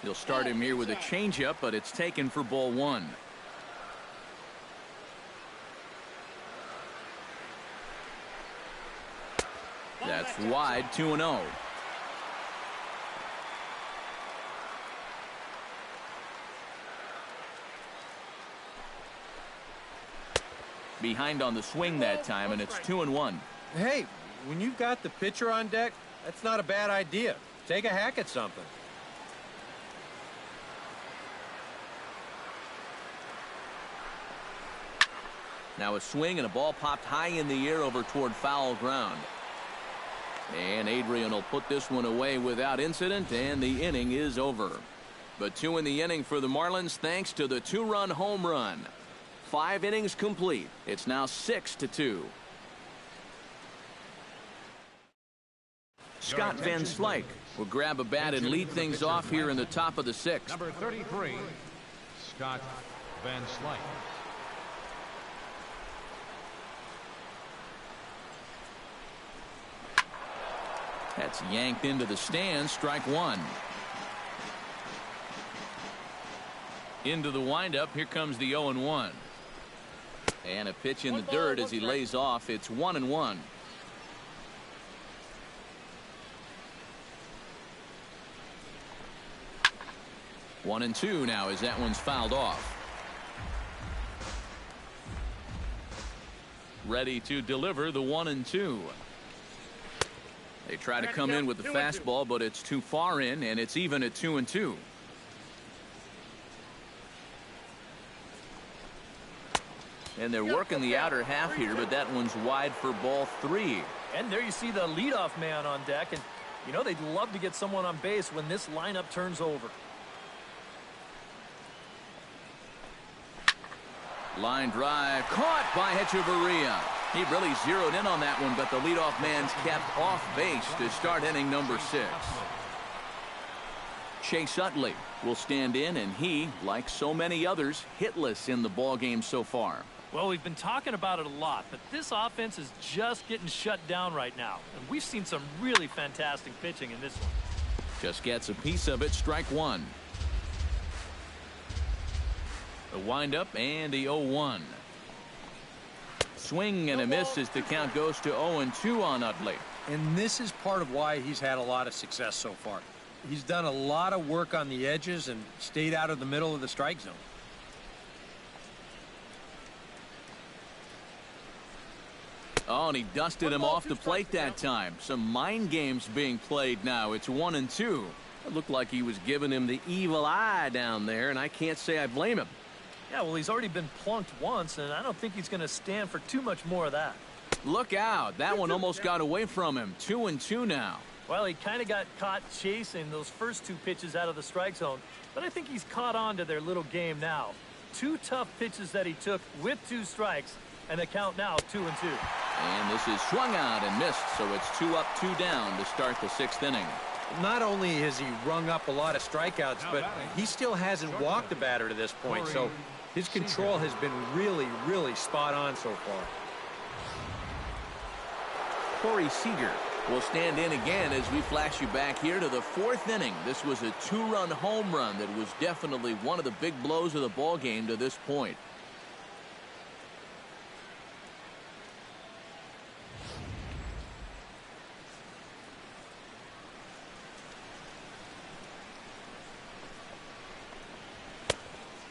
He'll start him here with a changeup, but it's taken for ball 1. That's wide, 2-0. Behind on the swing that time, and it's 2-1. Hey, when you've got the pitcher on deck, that's not a bad idea. Take a hack at something. Now a swing and a ball popped high in the air over toward foul ground. And Adrian will put this one away without incident, and the inning is over. But 2 in the inning for the Marlins thanks to the 2-run home run. 5 innings complete. It's now 6-2. Scott Van Slyke will grab a bat and lead things off here in the top of the 6th. Number 33, Scott Van Slyke. That's yanked into the stands. Strike 1. Into the windup. Here comes the 0-1. And a pitch in the dirt as he lays off. It's 1-1. One and 2 now as that one's fouled off. Ready to deliver the 1-2. They try to come in with the fastball, but it's too far in, and it's even at 2-2. And they're working the outer half here, but that one's wide for ball 3. And there you see the leadoff man on deck, and you know they'd love to get someone on base when this lineup turns over. Line drive caught by Echeverria. He really zeroed in on that one, but the leadoff man's kept off base to start inning number 6. Chase Utley will stand in, and he, like so many others, hitless in the ballgame so far. Well, we've been talking about it a lot, but this offense is just getting shut down right now. And we've seen some really fantastic pitching in this one. Just gets a piece of it. Strike 1. The windup and the 0-1. Swing and a miss as the count goes to 0-2 on Utley. And this is part of why he's had a lot of success so far. He's done a lot of work on the edges and stayed out of the middle of the strike zone. Oh, and he dusted him off the plate that time. Some mind games being played now. It's 1-2. It looked like he was giving him the evil eye down there, and I can't say I blame him. Yeah, well, he's already been plunked once, and I don't think he's going to stand for too much more of that. Look out. That one almost got away from him. 2-2 now. Well, he kind of got caught chasing those first two pitches out of the strike zone, but I think he's caught on to their little game now. Two tough pitches that he took with 2 strikes, and the count now 2-2. And this is swung out and missed, so it's 2 up, 2 down to start the 6th inning. Not only has he rung up a lot of strikeouts, but he still hasn't walked a batter to this point, so his control has been really, really spot on so far. Corey Seager will stand in again as we flash you back here to the 4th inning. This was a 2-run home run that was definitely one of the big blows of the ball game to this point.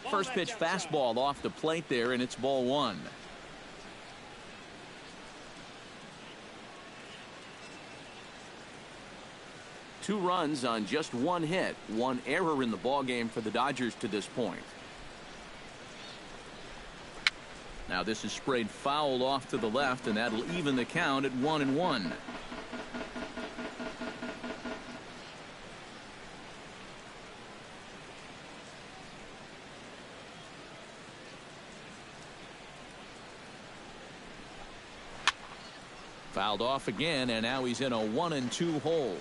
First pitch fastball off the plate there, and it's ball 1. Two runs on just 1 hit, 1 error in the ball game for the Dodgers to this point. Now this is sprayed foul off to the left, and that'll even the count at 1-1. Fouled off again, and now he's in a 1-2 hole.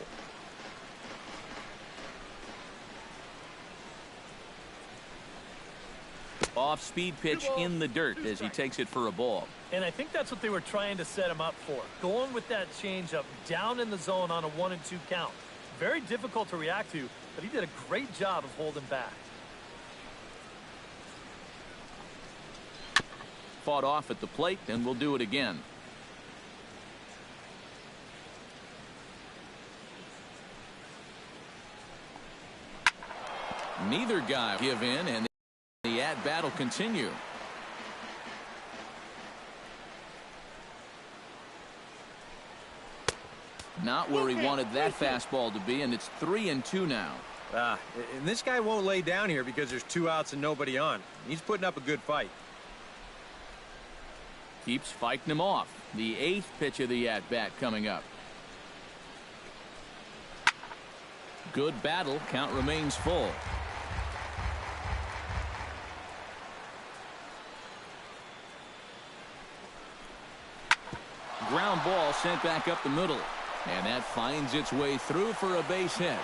Off-speed pitch in the dirt as he takes it for a ball. And I think that's what they were trying to set him up for. Going with that changeup down in the zone on a 1-2 count. Very difficult to react to, but he did a great job of holding back. Fought off at the plate, and we'll do it again. Neither guy give in, and the at-bat will continue. Not where he wanted that fastball to be, and it's 3-2 now. And this guy won't lay down here because there's 2 outs and nobody on. He's putting up a good fight. Keeps fighting him off. The 8th pitch of the at-bat coming up. Good battle. Count remains full. Ground ball sent back up the middle, and that finds its way through for a base hit.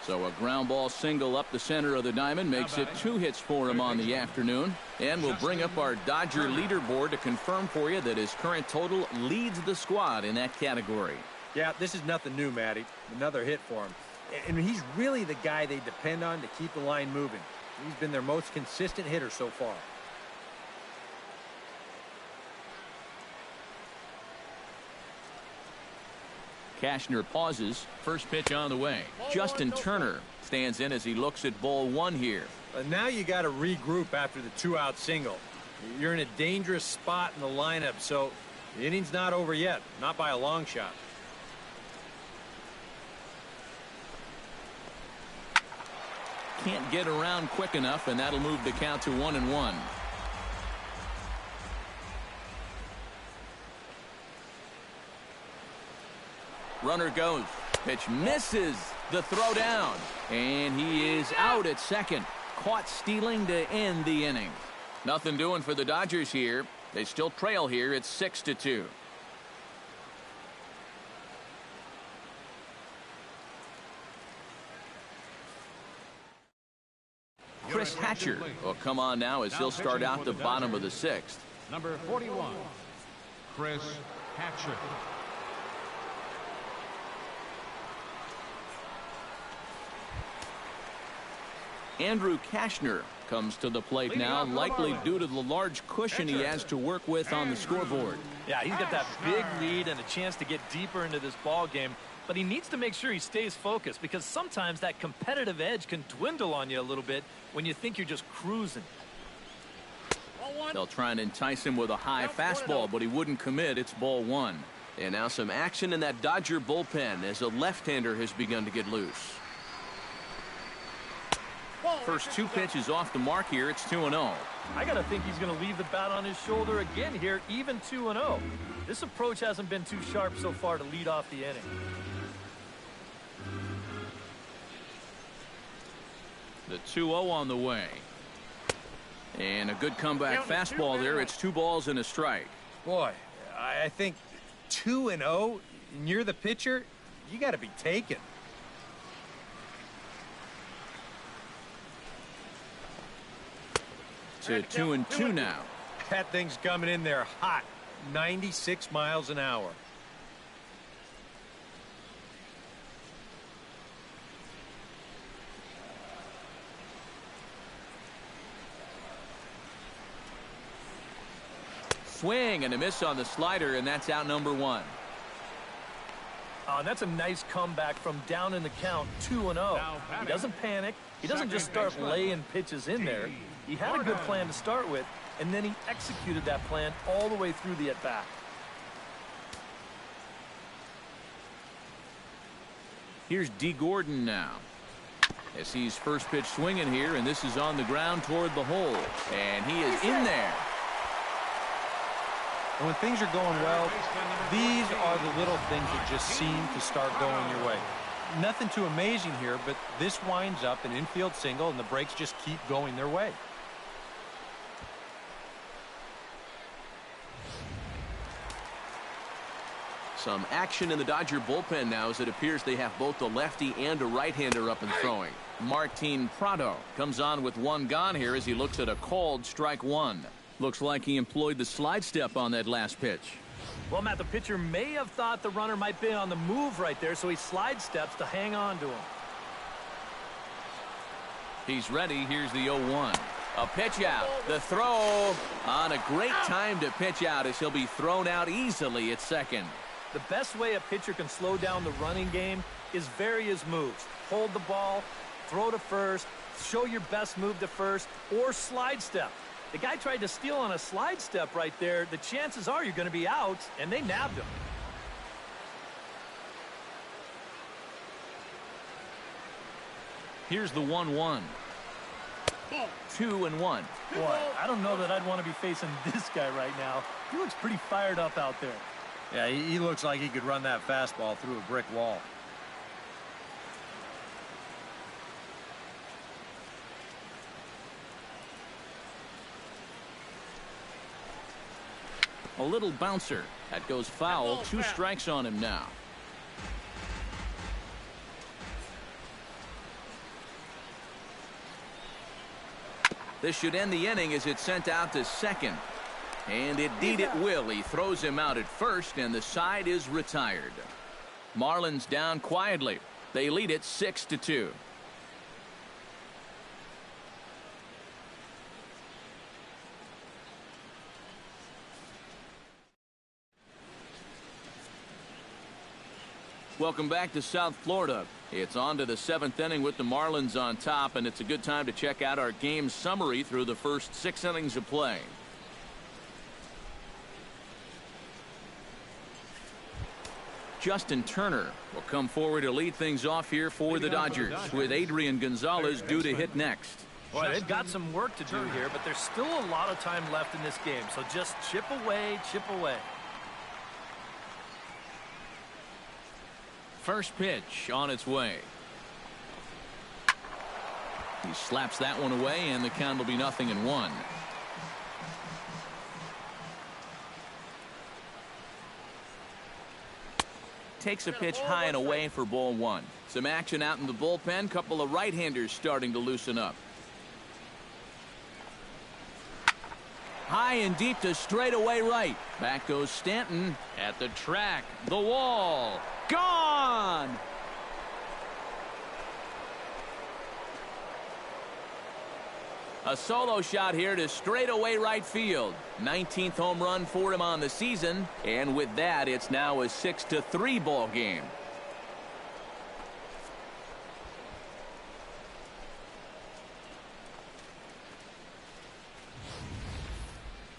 So a ground ball single up the center of the diamond makes it 2 hits for him on the afternoon. And we'll bring up our Dodger leaderboard to confirm for you that his current total leads the squad in that category. Yeah, this is nothing new, Matty. Another hit for him. And he's really the guy they depend on to keep the line moving. He's been their most consistent hitter so far. Cashner pauses. First pitch on the way. Justin Turner stands in as he looks at ball 1 here. Now you got to regroup after the 2-out single. You're in a dangerous spot in the lineup, so the inning's not over yet. Not by a long shot. Can't get around quick enough, and that'll move the count to 1-1. Runner goes. Pitch misses. The throw down. And he is out at second. Caught stealing to end the inning. Nothing doing for the Dodgers here. They still trail here. It's 6-2. Chris Hatcher will come on now as he'll start out the bottom of the 6th. Number 41, Chris Hatcher. Andrew Cashner comes to the plate now, likely due to the large cushion he has to work with on the scoreboard. Yeah, he's got that big lead and a chance to get deeper into this ball game, but he needs to make sure he stays focused because sometimes that competitive edge can dwindle on you a little bit when you think you're just cruising. They'll try and entice him with a high fastball, but he wouldn't commit. It's ball one. And now some action in that Dodger bullpen as a left-hander has begun to get loose. First two pitches off the mark here. It's 2-0. I got to think he's going to leave the bat on his shoulder again here, even 2-0. This approach hasn't been too sharp so far to lead off the inning. The 2-0 on the way. And a good comeback fastball there. It's 2 balls and a strike. Boy, I think 2-0, and you're the pitcher, you got to be taken. To 2-2 now. That thing's coming in there hot, 96 miles an hour. Swing and a miss on the slider, and that's out number 1. And that's a nice comeback from down in the count, 2-0. He doesn't panic. He doesn't just start laying pitches in there. He had a good plan to start with, and then he executed that plan all the way through the at-bat. Here's D. Gordon now. As he's first pitch swinging here, and this is on the ground toward the hole. And he is in there. And when things are going well, these are the little things that just seem to start going your way. Nothing too amazing here, but this winds up an infield single, and the breaks just keep going their way. Some action in the Dodger bullpen now as it appears they have both a lefty and a right-hander up and throwing. Martin Prado comes on with 1 gone here as he looks at a called strike 1. Looks like he employed the slide step on that last pitch. Well, Matt, the pitcher may have thought the runner might be on the move right there, so he slide steps to hang on to him. He's ready. Here's the 0-1. A pitch out. The throw on a great time to pitch out as he'll be thrown out easily at second. The best way a pitcher can slow down the running game is vary his moves. Hold the ball, throw to first, show your best move to first, or slide step. The guy tried to steal on a slide step right there. The chances are you're going to be out, and they nabbed him. Here's the 1-1. 2-1. Boy, I don't know that I'd want to be facing this guy right now. He looks pretty fired up out there. Yeah, he looks like he could run that fastball through a brick wall. A little bouncer. That goes foul. 2 strikes on him now. This should end the inning as it's sent out to second. And indeed it will. He throws him out at first, and the side is retired. Marlins down quietly. They lead it 6-2. Welcome back to South Florida. It's on to the 7th inning with the Marlins on top, and it's a good time to check out our game summary through the first 6 innings of play. Justin Turner will come forward to lead things off here for the Dodgers, with Adrian Gonzalez due to hit next. Boy, they've got some work to do here, but there's still a lot of time left in this game, so just chip away, chip away. First pitch on its way. He slaps that one away, and the count will be 0-1. Takes a pitch high and away for ball 1. Some action out in the bullpen. Couple of right-handers starting to loosen up. High and deep to straightaway right. Back goes Stanton at the track. The wall. Gone! A solo shot here to straightaway right field. 19th home run for him on the season. And with that, it's now a 6-3 ball game.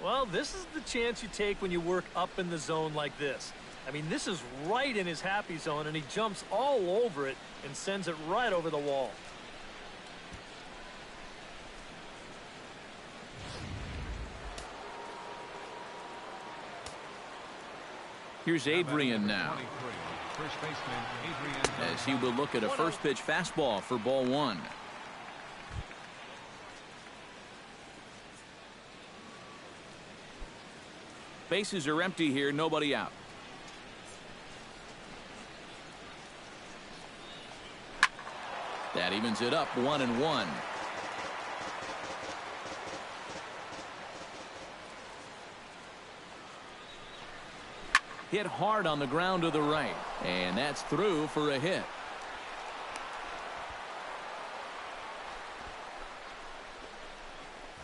Well, this is the chance you take when you work up in the zone like this. I mean, this is right in his happy zone, and he jumps all over it and sends it right over the wall. Here's Adrian now, First baseman Adrian. as he will look at a first pitch fastball for ball one. Bases are empty here, nobody out. That evens it up 1-1. Hit hard on the ground to the right, and that's through for a hit.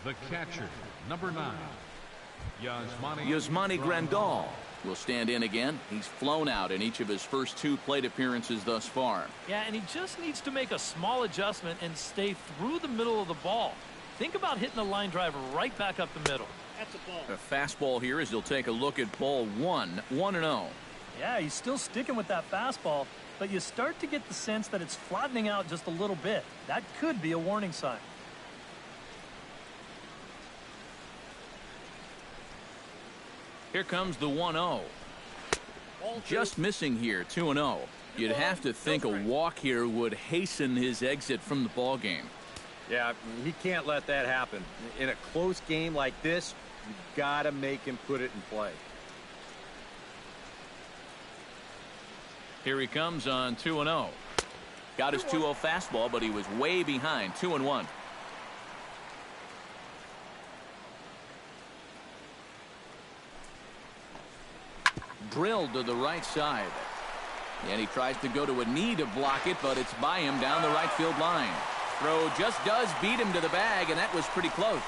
The catcher, number 9. Yasmani Grandal will stand in again. He's flown out in each of his first 2 plate appearances thus far. Yeah, and he just needs to make a small adjustment and stay through the middle of the ball. Think about hitting a line drive right back up the middle. That's a ball. A fastball here as he'll take a look at ball 1, 1-0. Yeah, he's still sticking with that fastball, but you start to get the sense that it's flattening out just a little bit. That could be a warning sign. Here comes the 1-0. Just missing here, 2-0. You'd have to think a walk here would hasten his exit from the ball game. Yeah, he can't let that happen. In a close game like this, you've got to make him put it in play. Here he comes on 2-0. Got his 2-0 fastball, but he was way behind, 2-1. Drilled to the right side. And he tries to go to a knee to block it, but it's by him down the right field line. Throw just does beat him to the bag, and that was pretty close.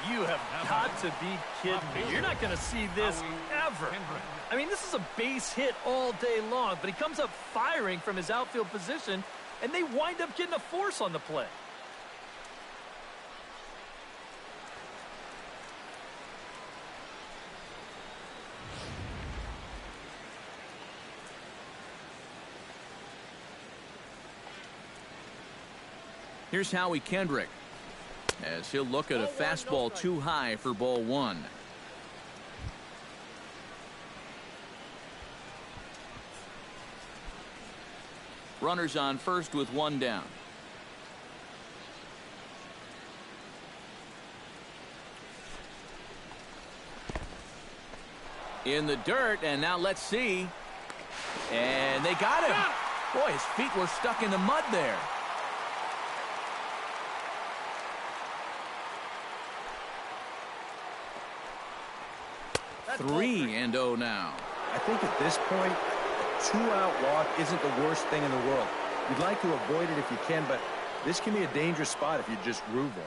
You have got to be kidding me. You're not going to see this ever. I mean, this is a base hit all day long, but he comes up firing from his outfield position, and they wind up getting a force on the play. Here's Howie Kendrick, as he'll look at a fastball too high for ball 1. Runners on first with 1 down. In the dirt, and now let's see. And they got him. Boy, his feet were stuck in the mud there. That's 3-0 now. I think at this point, a 2-out walk isn't the worst thing in the world. You'd like to avoid it if you can, but this can be a dangerous spot if you just groove one.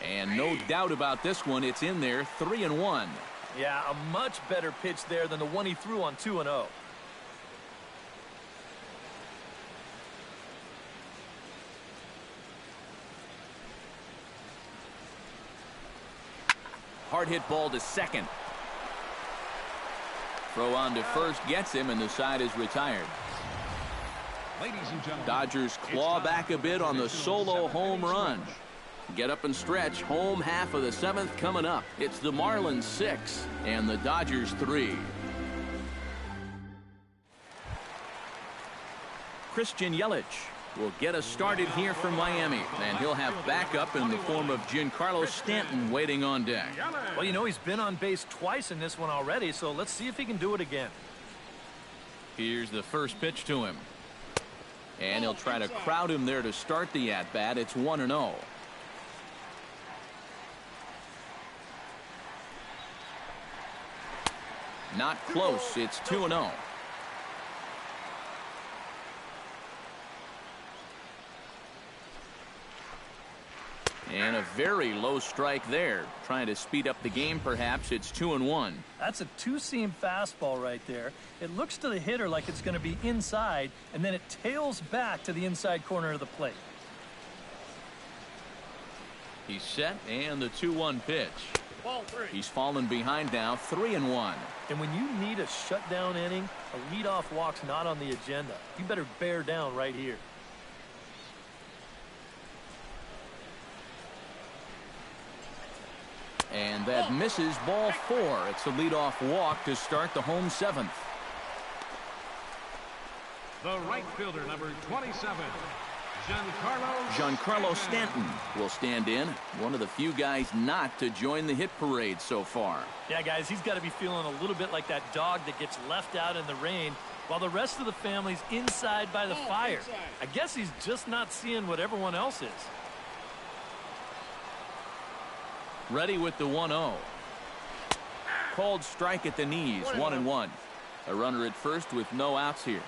And no doubt about this one, it's in there, 3-1. Yeah, a much better pitch there than the one he threw on 2-0. Hard hit ball to second. Throw on to first gets him, and the side is retired. Ladies and gentlemen, Dodgers claw back a bit on the solo home run. Get up and stretch. Home half of the 7th coming up. It's the Marlins 6 and the Dodgers 3. Christian Yelich will get us started here from Miami, and he'll have backup in the form of Giancarlo Stanton waiting on deck. Well, you know, he's been on base twice in this one already, so let's see if he can do it again. Here's the first pitch to him. And he'll try to crowd him there to start the at-bat. It's 1-0. Not close. It's 2-0. And a very low strike there. Trying to speed up the game, perhaps. It's 2-1. That's a two-seam fastball right there. It looks to the hitter like it's going to be inside, and then it tails back to the inside corner of the plate. He's set, and the 2-1 pitch. Ball 3. He's fallen behind now, 3-1. And when you need a shutdown inning, a leadoff walk's not on the agenda. You better bear down right here. And that misses, ball 4. It's a leadoff walk to start the home 7th. The right fielder, number 27, Giancarlo Stanton will stand in. One of the few guys not to join the hit parade so far. Yeah, guys, he's got to be feeling a little bit like that dog that gets left out in the rain while the rest of the family's inside by the fire. I guess he's just not seeing what everyone else is. Ready with the 1-0. Called strike at the knees, 1-1. A runner at first with no outs here.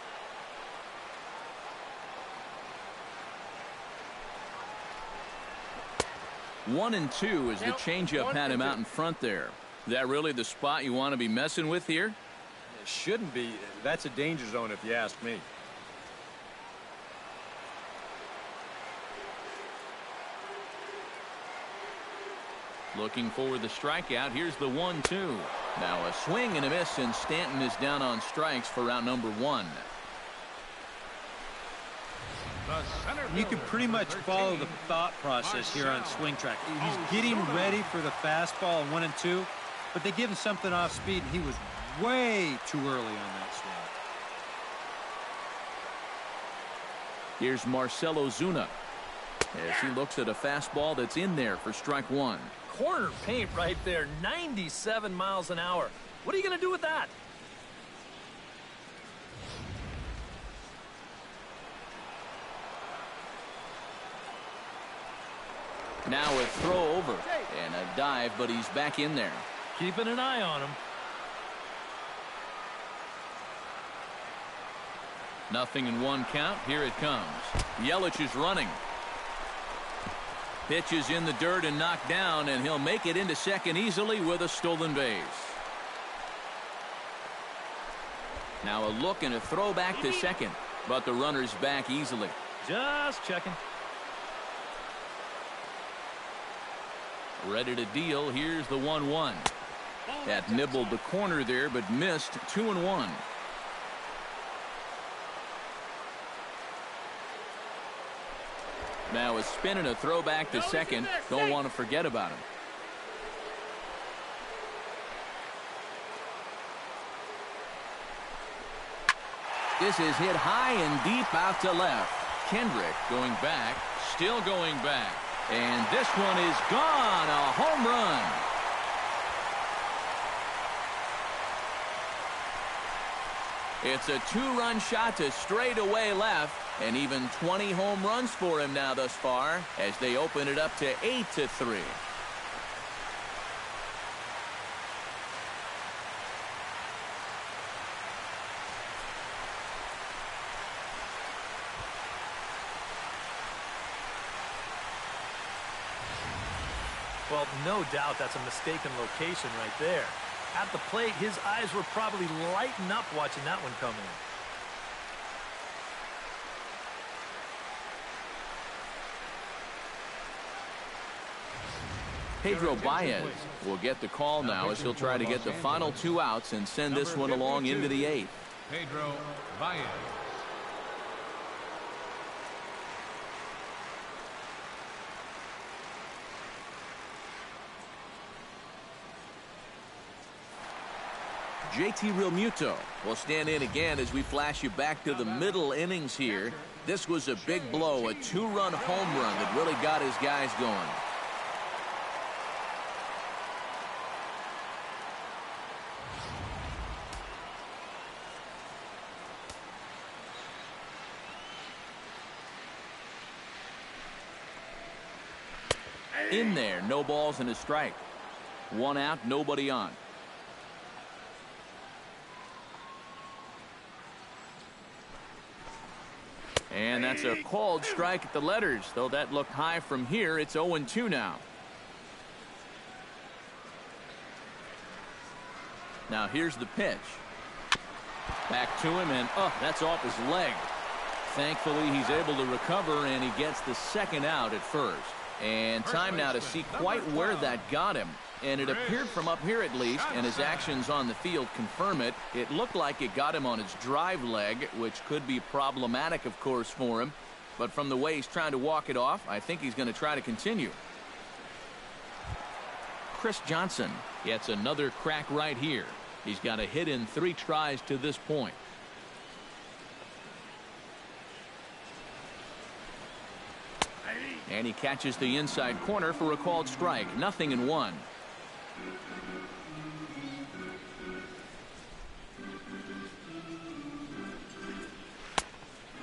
One and two as the changeup had him out in front there. Is that really the spot you want to be messing with here? It shouldn't be. That's a danger zone if you ask me. Looking for the strikeout. Here's the 1-2. Now a swing and a miss, and Stanton is down on strikes for round number 1. You can pretty much follow the thought process here on swing track. He's getting ready for the fastball in 1 and 2, but they give him something off speed, and he was way too early on that swing. Here's Marcelo Zuna as he looks at a fastball that's in there for strike 1. Corner paint right there, 97 miles an hour. What are you going to do with that? Now a throw over and a dive, but he's back in there. Keeping an eye on him. Nothing in 1 count. Here it comes. Yelich is running. Pitch is in the dirt and knocked down, and he'll make it into second easily with a stolen base. Now a look and a throw back to second, but the runner's back easily. Just checking. Ready to deal. Here's the 1-1. That nibbled the corner there, but missed. 2-1. Now a spin and a throw back to second. Don't want to forget about him. This is hit high and deep out to left. Kendrick going back, still going back. And this one is gone. A home run. It's a 2-run shot to straightaway left, and even 20 home runs for him now thus far as they open it up to 8-3. Well, no doubt that's a mistaken location right there. At the plate, his eyes were probably lighting up watching that one come in. Pedro Baez will get the call now as he'll try to get the final 2 outs and send this one along into the 8th. Pedro Baez. JT Realmuto will stand in again as we flash you back to the middle innings here. This was a big blow, a 2-run home run that really got his guys going. In there, no balls and a strike. 1 out, nobody on. And that's a called strike at the letters. Though that looked high from here, it's 0-2 now. Now here's the pitch. Back to him, and that's off his leg. Thankfully, he's able to recover, and he gets the second out at first. And time now to see quite where that got him. And it appeared from up here at least, and his actions on the field confirm it. It looked like it got him on his drive leg, which could be problematic, of course, for him. But from the way he's trying to walk it off, I think he's going to try to continue. Chris Johnson gets another crack right here. He's got a hit in 3 tries to this point. And he catches the inside corner for a called strike. 0-1.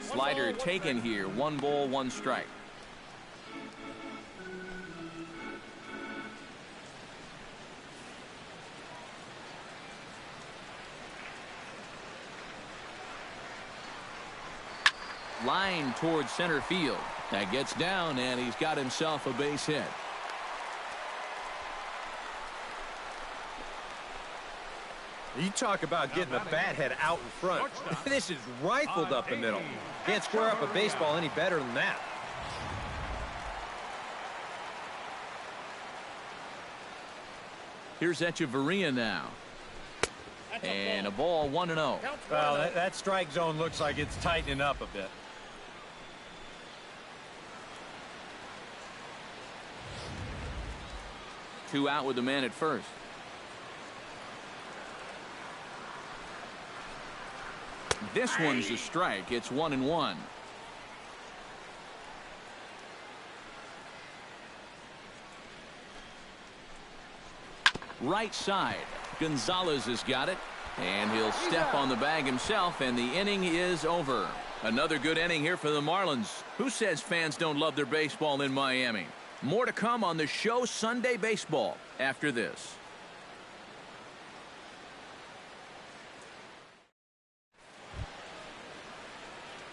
Slider taken here. 1 ball, 1 strike. Line towards center field. That gets down, and he's got himself a base hit. You talk about getting the bat head out in front. This is rifled up the middle. Can't square up a baseball any better than that. Here's Echeverria now. And a ball, 1-0. Well, that strike zone looks like it's tightening up a bit. Two out with the man at first. This one's a strike. It's 1-1. Right side. Gonzalez has got it. And he'll step on the bag himself, and the inning is over. Another good inning here for the Marlins. Who says fans don't love their baseball in Miami? More to come on the show Sunday Baseball after this.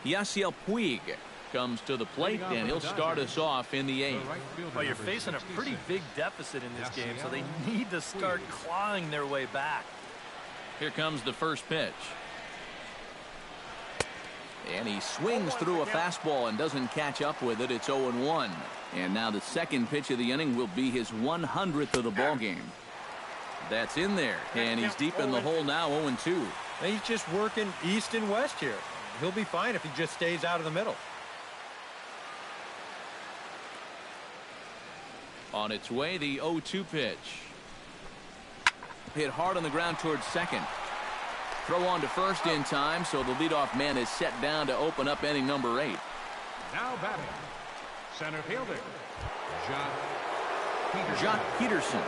Yasiel Puig comes to the plate, and he'll start us off in the 8th. Well, you're facing a pretty big deficit in this game, so they need to start clawing their way back. Here comes the first pitch. And he swings through a fastball and doesn't catch up with it. It's 0-1. And now the second pitch of the inning will be his 100th of the ball game. That's in there, and he's deep in the hole now, 0-2. He's just working east and west here. He'll be fine if he just stays out of the middle. On its way, the 0-2 pitch. Hit hard on the ground towards second. Throw on to first in time, so the leadoff man is set down to open up inning number 8. Now batting, center fielder, Jock Peterson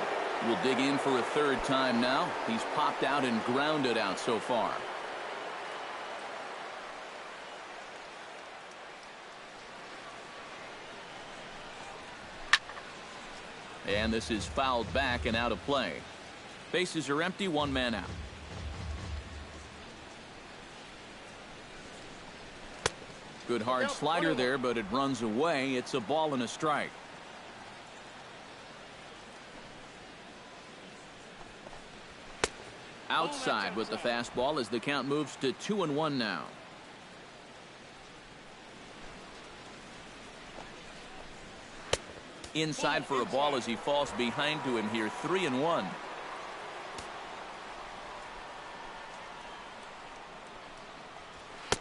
will dig in for a third time now. He's popped out and grounded out so far. And this is fouled back and out of play. Bases are empty, 1 man out. Good hard slider there, but it runs away. It's a ball and a strike. Outside with the fastball as the count moves to 2-1 now. Inside for a ball as he falls behind to him here. 3-1.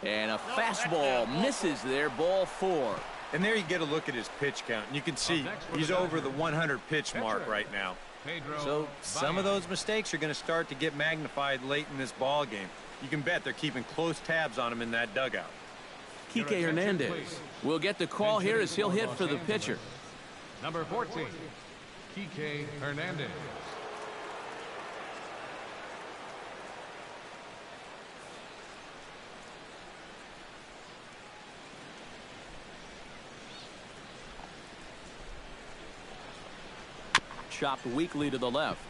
And a fastball misses there. Ball 4. And there you get a look at his pitch count. And you can see he's over the 100 pitch mark right now. So some of those mistakes are going to start to get magnified late in this ball game. You can bet they're keeping close tabs on him in that dugout. Kike Hernandez will get the call here as he'll hit for the pitcher. number 14, Kike Hernandez. Chopped weakly to the left.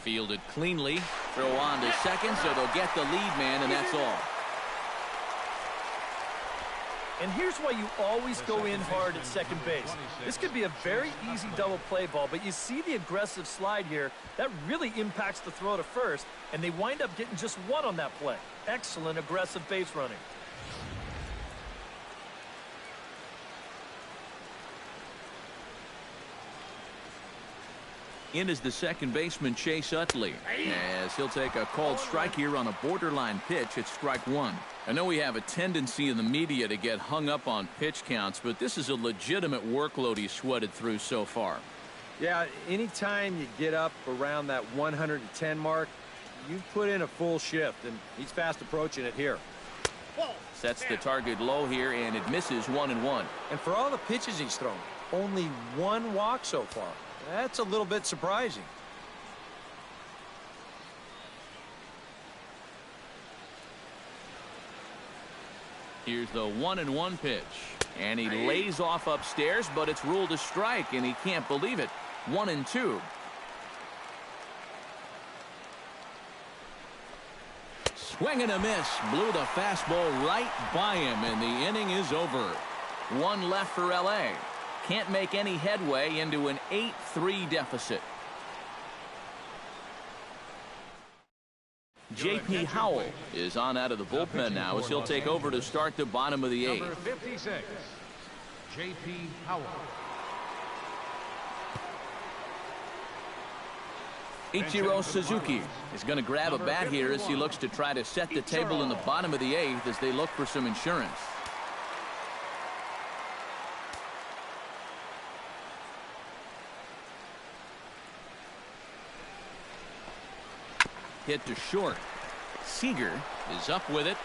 Fielded cleanly. Throw on to second, so they'll get the lead man, and that's all. And here's why you always go in hard at second base. This could be a very easy double play ball, but you see the aggressive slide here. That really impacts the throw to first, and they wind up getting just one on that play. Excellent aggressive base running. In is the second baseman, Chase Utley, as he'll take a called strike here on a borderline pitch at strike one. I know we have a tendency in the media to get hung up on pitch counts, but this is a legitimate workload he's sweated through so far. Yeah, anytime you get up around that 110 mark, you put in a full shift, and he's fast approaching it here. Sets the target low here, and it misses 1-1. And for all the pitches he's thrown, only one walk so far. That's a little bit surprising. Here's the 1-1 pitch. And he lays off upstairs, but it's ruled a strike, and he can't believe it. 1-2. Swing and a miss. Blew the fastball right by him, and the inning is over. One left for L.A. Can't make any headway into an 8-3 deficit. J.P. Howell is on out of the bullpen now as he'll take over to start the bottom of the eighth. Number 56, J.P. Howell. Ichiro Suzuki is going to grab a bat here as he looks to try to set the table in the bottom of the eighth as they look for some insurance. Hit to short. Seager is up with it,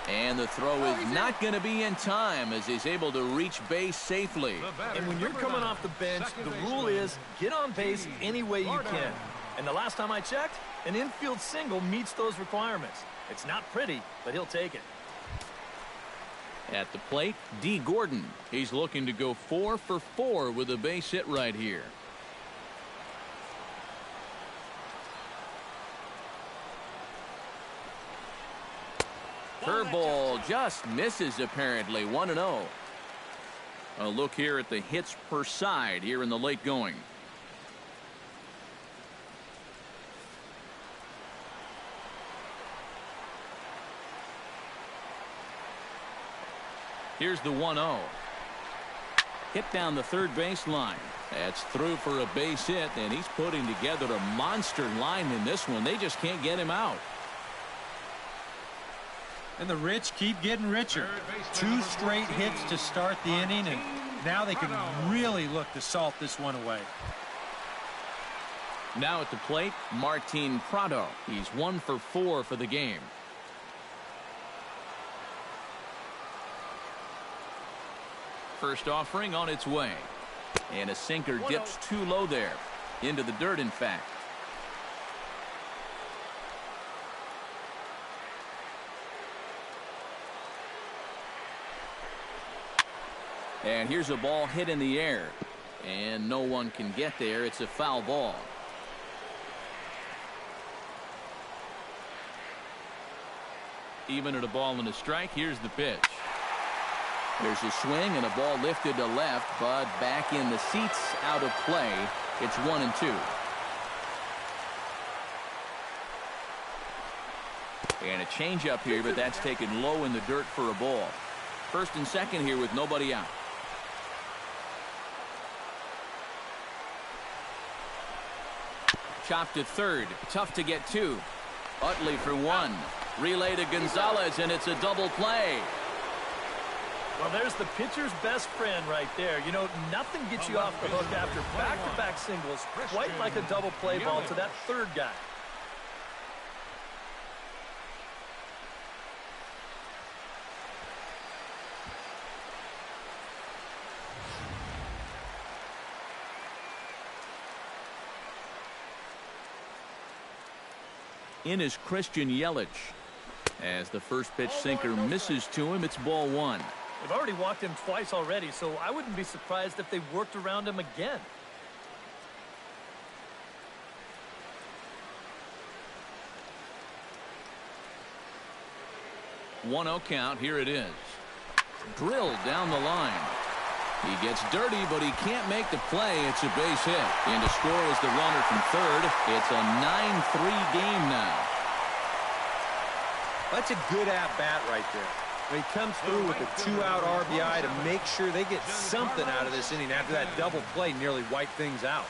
and the throw is not going to be in time as he's able to reach base safely. And when you're coming off the bench, the rule is get on base any way you can. And the last time I checked, an infield single meets those requirements. It's not pretty, but he'll take it. At the plate, D. Gordon. He's looking to go 4 for 4 with a base hit right here. Curveball just misses apparently. 1-0. A look here at the hits per side here in the late going. Here's the 1-0. Hit down the third baseline. That's through for a base hit, and he's putting together a monster line in this one. They just can't get him out. And the rich keep getting richer. 2 straight hits to start the inning, and now they can really look to salt this one away. Now at the plate, Martin Prado. He's 1 for 4 for the game. First offering on its way. And a sinker dips too low there. Into the dirt, in fact. And here's a ball hit in the air. And no one can get there. It's a foul ball. Even at a ball and a strike, here's the pitch. There's a swing and a ball lifted to left, but back in the seats, out of play. It's 1-2. And a changeup here, but that's taken low in the dirt for a ball. First and second here with nobody out. Chopped to third. Tough to get to. Utley for 1. Relay to Gonzalez, and it's a double play. Well, there's the pitcher's best friend right there. You know, nothing gets you off the hook after back-to-back singles, quite like a double play ball to that third guy. In is Christian Yelich. As the first pitch sinker misses to him, it's ball 1. They've already walked him twice already, so I wouldn't be surprised if they worked around him again. One 1-0 count. Here it is. Drilled down the line. He gets dirty, but he can't make the play. It's a base hit. And to score is the runner from third. It's a 9-3 game now. That's a good at-bat right there. When he comes through with a 2-out RBI to make sure they get something out of this inning after that double play nearly wiped things out.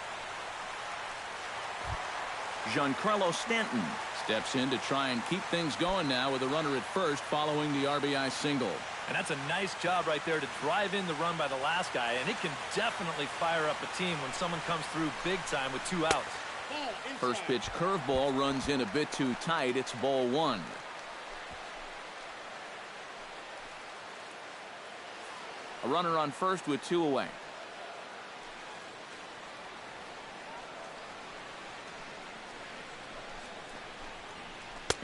Giancarlo Stanton steps in to try and keep things going now with a runner at first following the RBI single. And that's a nice job right there to drive in the run by the last guy, and it can definitely fire up a team when someone comes through big time with 2 outs. First pitch curveball runs in a bit too tight. It's ball 1. A runner on first with 2 away.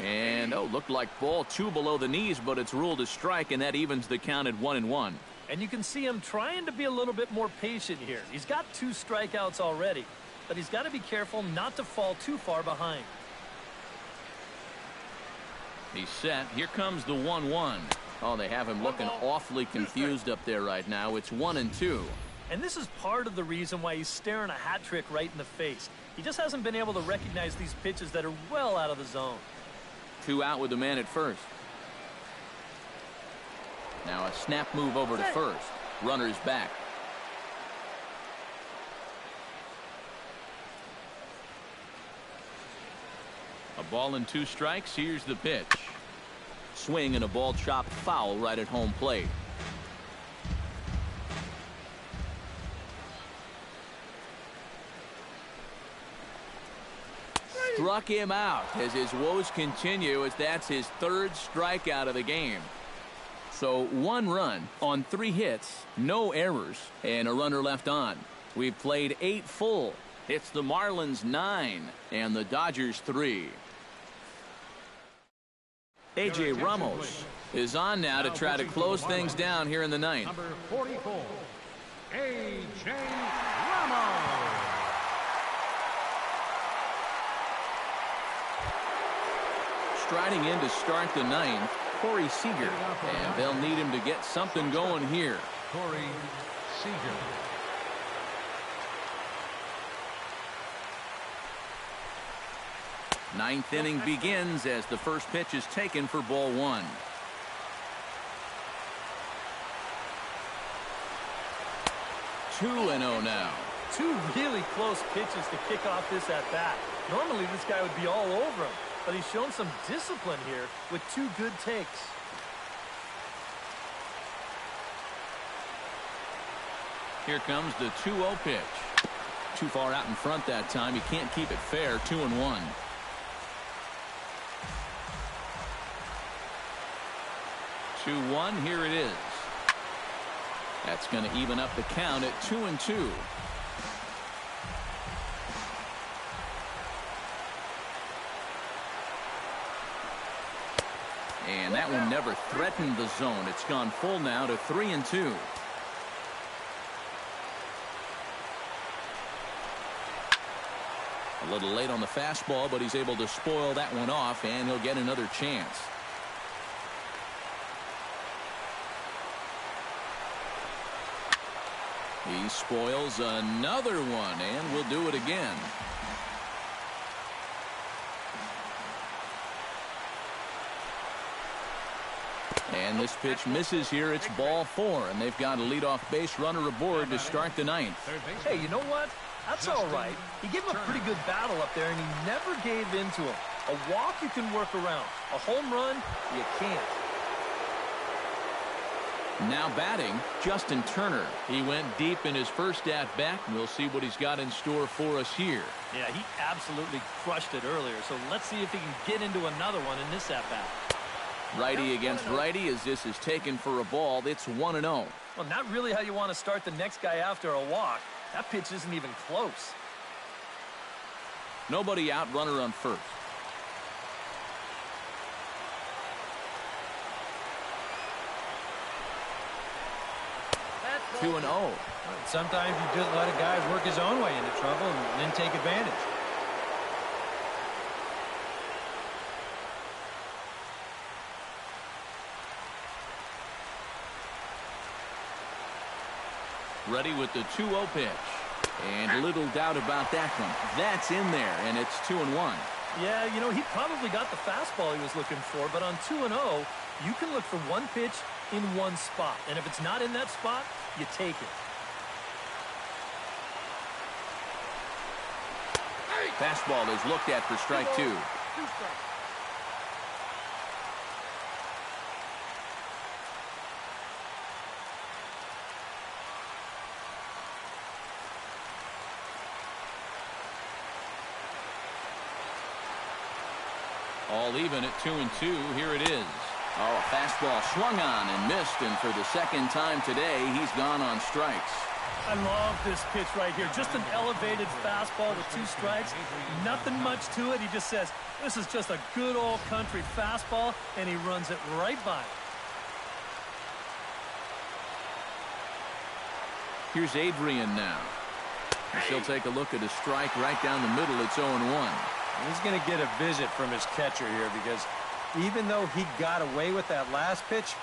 And, looked like ball 2 below the knees, but it's ruled a strike, and that evens the count at 1-1. And you can see him trying to be a little bit more patient here. He's got 2 strikeouts already, but he's got to be careful not to fall too far behind. He's set. Here comes the 1-1. Oh, they have him looking awfully confused up there right now. It's 1-2. And this is part of the reason why he's staring a hat trick right in the face. He just hasn't been able to recognize these pitches that are well out of the zone. 2 out with the man at first. Now a snap move over to first. Runner's back. A ball and 2 strikes. Here's the pitch. Swing and a ball chopped foul right at home plate. Struck him out as his woes continue, as that's his 3rd strikeout of the game. So 1 run on 3 hits, no errors, and a runner left on. We've played 8 full. It's the Marlins 9 and the Dodgers 3. A.J. Ramos is on now to try to close things down here in the 9th. Number 44, A.J. Ramos. Striding in to start the 9th, Corey Seager, and they'll need him to get something going here. Corey Seager. Ninth inning begins as the first pitch is taken for ball 1. Two and 0 now. 2 really close pitches to kick off this at-bat. Normally this guy would be all over him, but he's shown some discipline here with 2 good takes. Here comes the 2-0 pitch. Too far out in front that time. You can't keep it fair. 2-1. Here it is. That's going to even up the count at 2-2. And that one never threatened the zone. It's gone full now to 3-2. A little late on the fastball, but he's able to spoil that one off, and he'll get another chance. He spoils another one, and will do it again. And this pitch misses here. It's ball 4, and they've got a leadoff base runner aboard to start the 9th. Hey, you know what? That's all right. He gave him a pretty good battle up there, and he never gave in to him. A walk you can work around. A home run, you can't. Now batting, Justin Turner. He went deep in his first at-bat, and we'll see what he's got in store for us here. Yeah, he absolutely crushed it earlier, so let's see if he can get into another one in this at-bat. Righty against righty as this is taken for a ball. It's 1-0. Well, not really how you want to start the next guy after a walk. That pitch isn't even close. Nobody out, runner on first. 2-0. Sometimes you just let a guy work his own way into trouble and then take advantage. Ready with the 2-0 pitch. And little doubt about that one. That's in there, and it's 2-1. Yeah, you know, he probably got the fastball he was looking for, but on 2-0, you can look for one pitch in one spot. And if it's not in that spot, you take it. Fastball is looked at for strike 2. All even at 2-2. Here it is. Oh, a fastball swung on and missed, and for the second time today, he's gone on strikes. I love this pitch right here. Just an elevated fastball with 2 strikes. Nothing much to it. He just says, this is just a good old country fastball, and he runs it right by it. Here's Adrian now. She'll take a look at a strike right down the middle. It's 0-1. He's going to get a visit from his catcher here because even though he got away with that last pitch,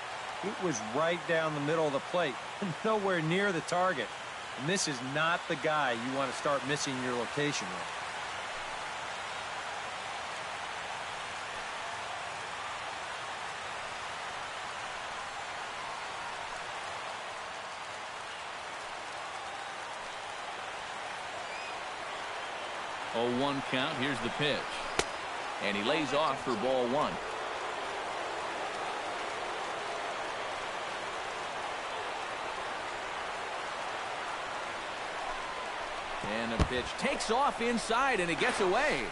it was right down the middle of the plate, nowhere near the target. And this is not the guy you want to start missing your location with. Oh, 1 count. Here's the pitch. And he lays off for ball 1. And a pitch takes off inside, and it gets away.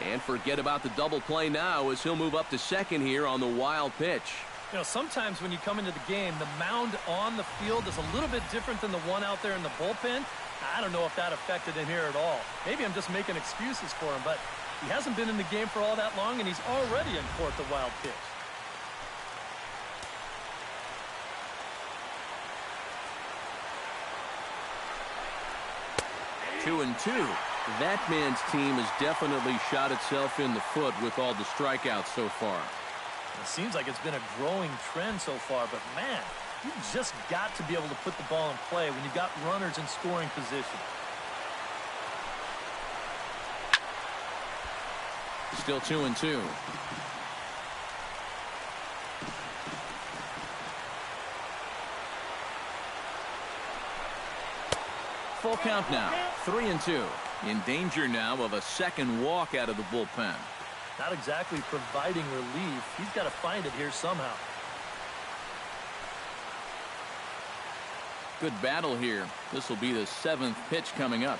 And forget about the double play now as he'll move up to second here on the wild pitch. You know, sometimes when you come into the game, the mound on the field is a little bit different than the one out there in the bullpen. I don't know if that affected him here at all. Maybe I'm just making excuses for him, but he hasn't been in the game for all that long, and he's already in court the wild pitch. 2-2. That man's team has definitely shot itself in the foot with all the strikeouts so far. It seems like it's been a growing trend so far, but man, you just got to be able to put the ball in play when you've got runners in scoring position. Still 2-2. Full count now. 3-2. In danger now of a second walk out of the bullpen. Not exactly providing relief. He's got to find it here somehow. Good battle here. This will be the 7th pitch coming up.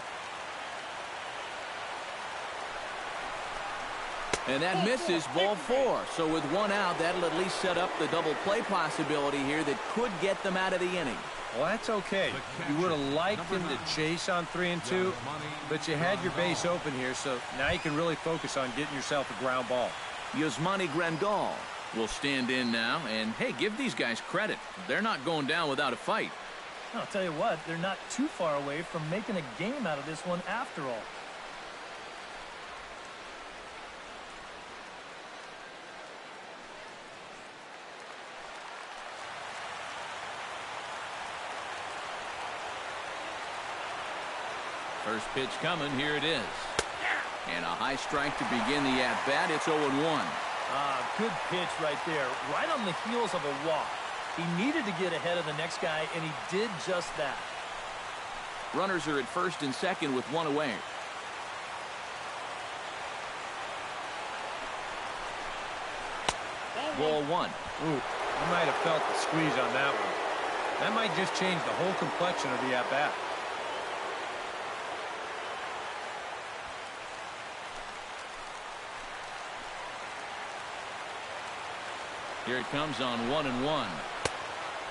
And that misses ball 4. So with 1 out, that'll at least set up the double play possibility here that could get them out of the inning. Well, that's okay. You would have liked him to chase on 3-2, but you had your base open here, so now you can really focus on getting yourself a ground ball. Yasmani Grandal will stand in now, and hey, give these guys credit. They're not going down without a fight. I'll tell you what, they're not too far away from making a game out of this one after all. First pitch coming. Here it is. And a high strike to begin the at-bat. It's 0-1. Good pitch right there. Right on the heels of a walk. He needed to get ahead of the next guy, and he did just that. Runners are at first and second with 1 away. Ball 1. Ooh, you might have felt the squeeze on that one. That might just change the whole complexion of the at-bat. Here it comes on 1-1.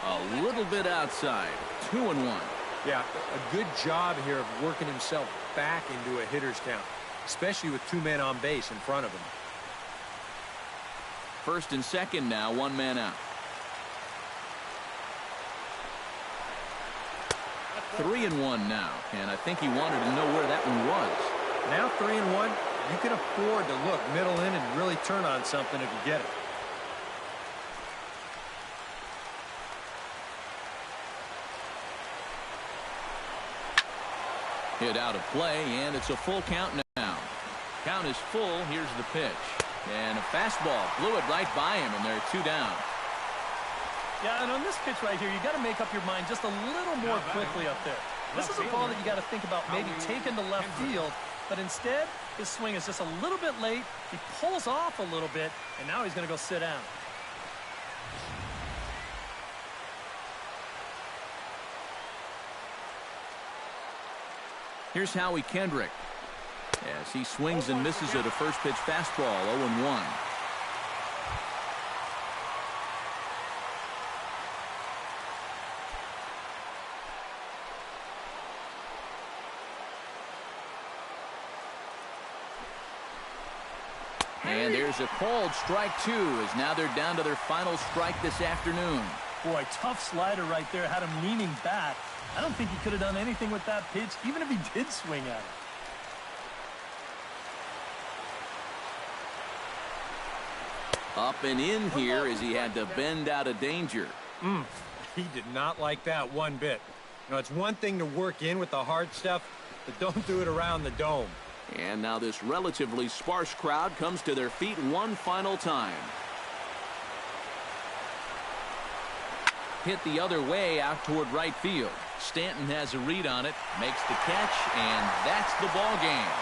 A little bit outside. 2-1. Yeah, a good job here of working himself back into a hitter's count, especially with 2 men on base in front of him. First and second now, 1 man out. 3-1 now, and I think he wanted to know where that one was. Now 3-1, you can afford to look middle in and really turn on something if you get it. Hit out of play, and it's a full count now. Count is full. Here's the pitch. And a fastball blew it right by him, and they're 2 down. Yeah, and on this pitch right here, you got to make up your mind just a little more quickly up there. This is a ball that you got to think about maybe taking to left field, but instead, his swing is just a little bit late. He pulls off a little bit, and now he's going to go sit down. Here's Howie Kendrick as he swings and misses at a first pitch fastball, 0-1. And there's a called strike 2 as now they're down to their final strike this afternoon. Boy, tough slider right there. Had him leaning back. I don't think he could have done anything with that pitch, even if he did swing at it. Up and in here as he had to bend out of danger. He did not like that one bit. You know, it's one thing to work in with the hard stuff, but don't do it around the dome. And now this relatively sparse crowd comes to their feet one final time. Hit the other way out toward right field. Stanton has a read on it, makes the catch, and that's the ball game.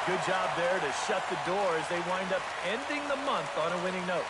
Good job there to shut the door as they wind up ending the month on a winning note.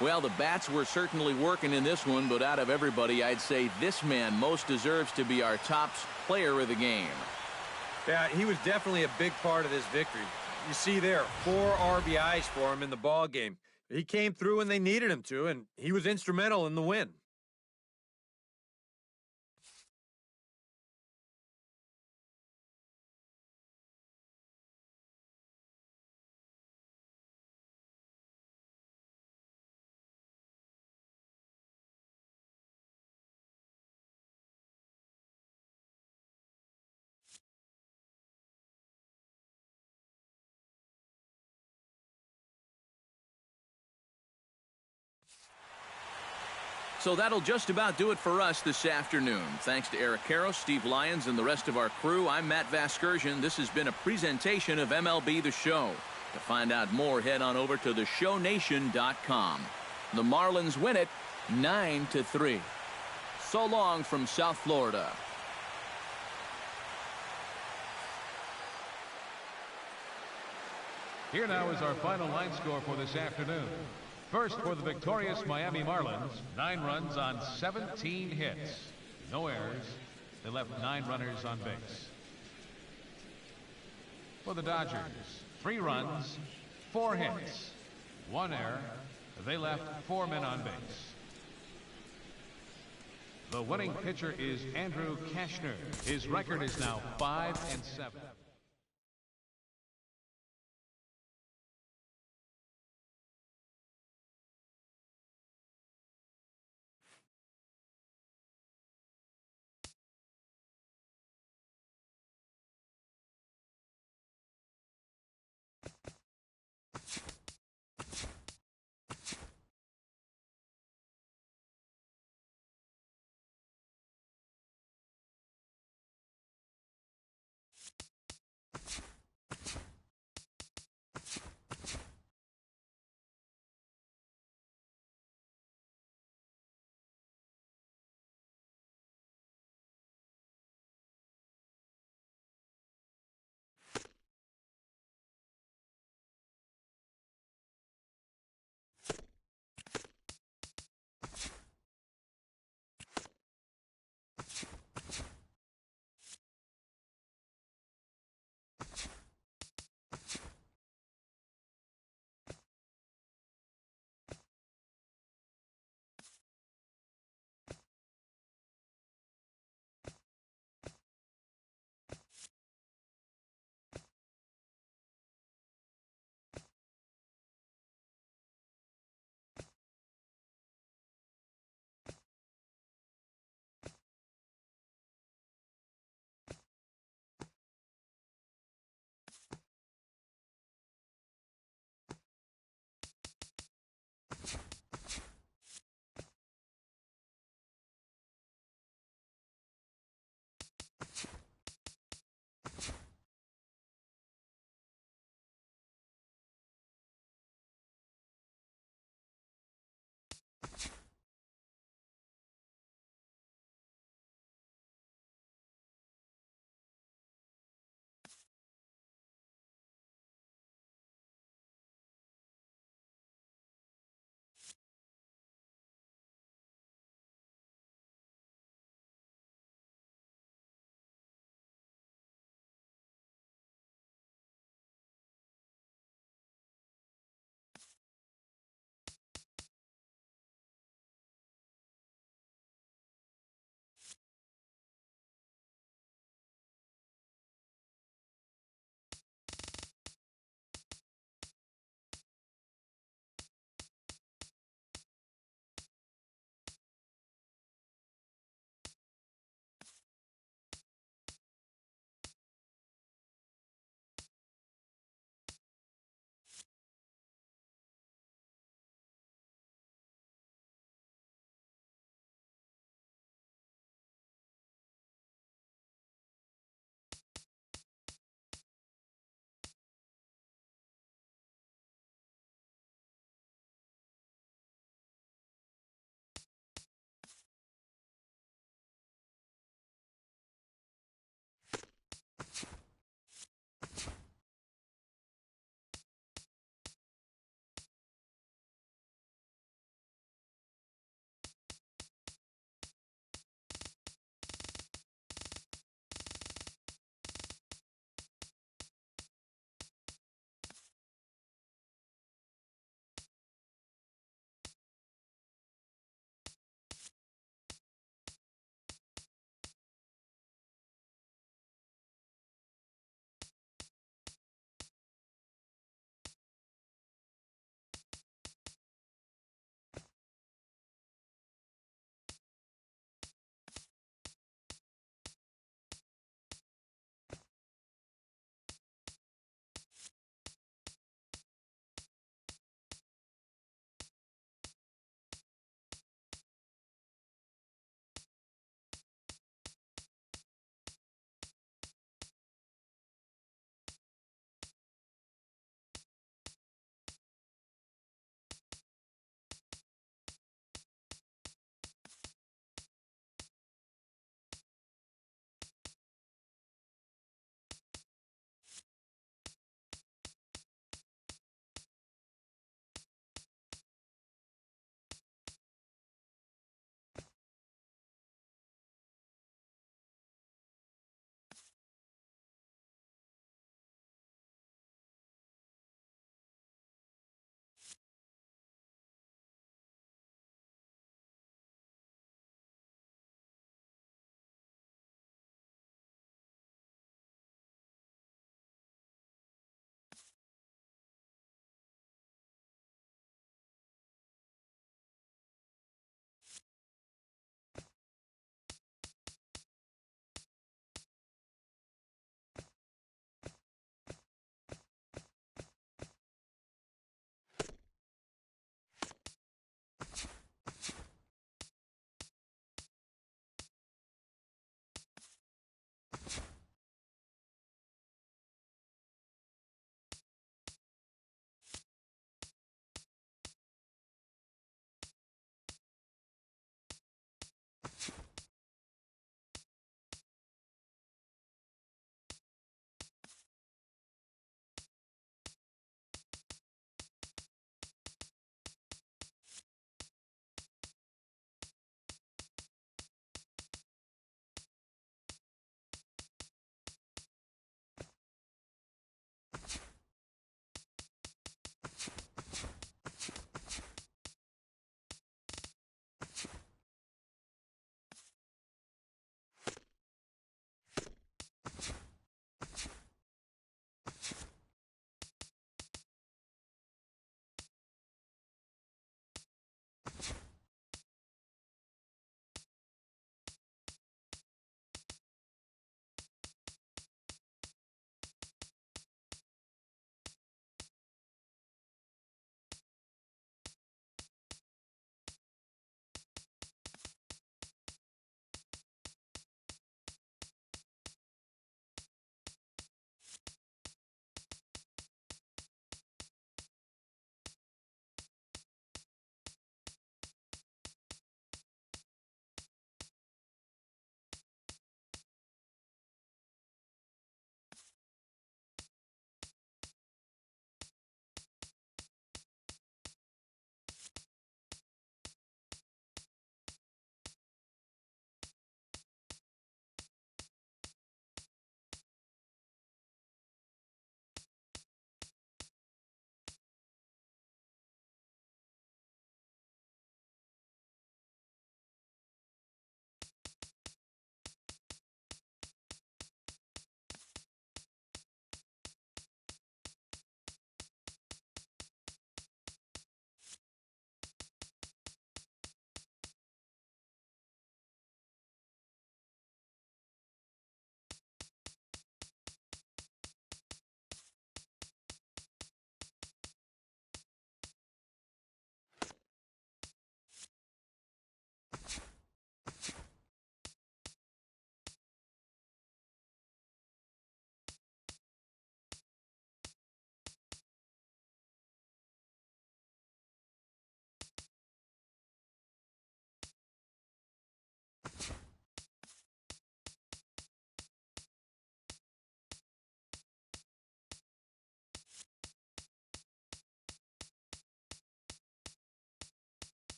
Well, the bats were certainly working in this one, but out of everybody, I'd say this man most deserves to be our top player of the game. Yeah, he was definitely a big part of this victory. You see there, 4 RBIs for him in the ball game. He came through when they needed him to, and he was instrumental in the win. So that'll just about do it for us this afternoon. Thanks to Eric Karros, Steve Lyons, and the rest of our crew. I'm Matt Vasgersian. This has been a presentation of MLB The Show. To find out more, head on over to theshownation.com. The Marlins win it 9-3. So long from South Florida. Here now is our final line score for this afternoon. First, for the victorious Miami Marlins, 9 runs on 17 hits. No errors. They left 9 runners on base. For the Dodgers, 3 runs, 4 hits, 1 error. They left 4 men on base. The winning pitcher is Andrew Cashner. His record is now 5-7.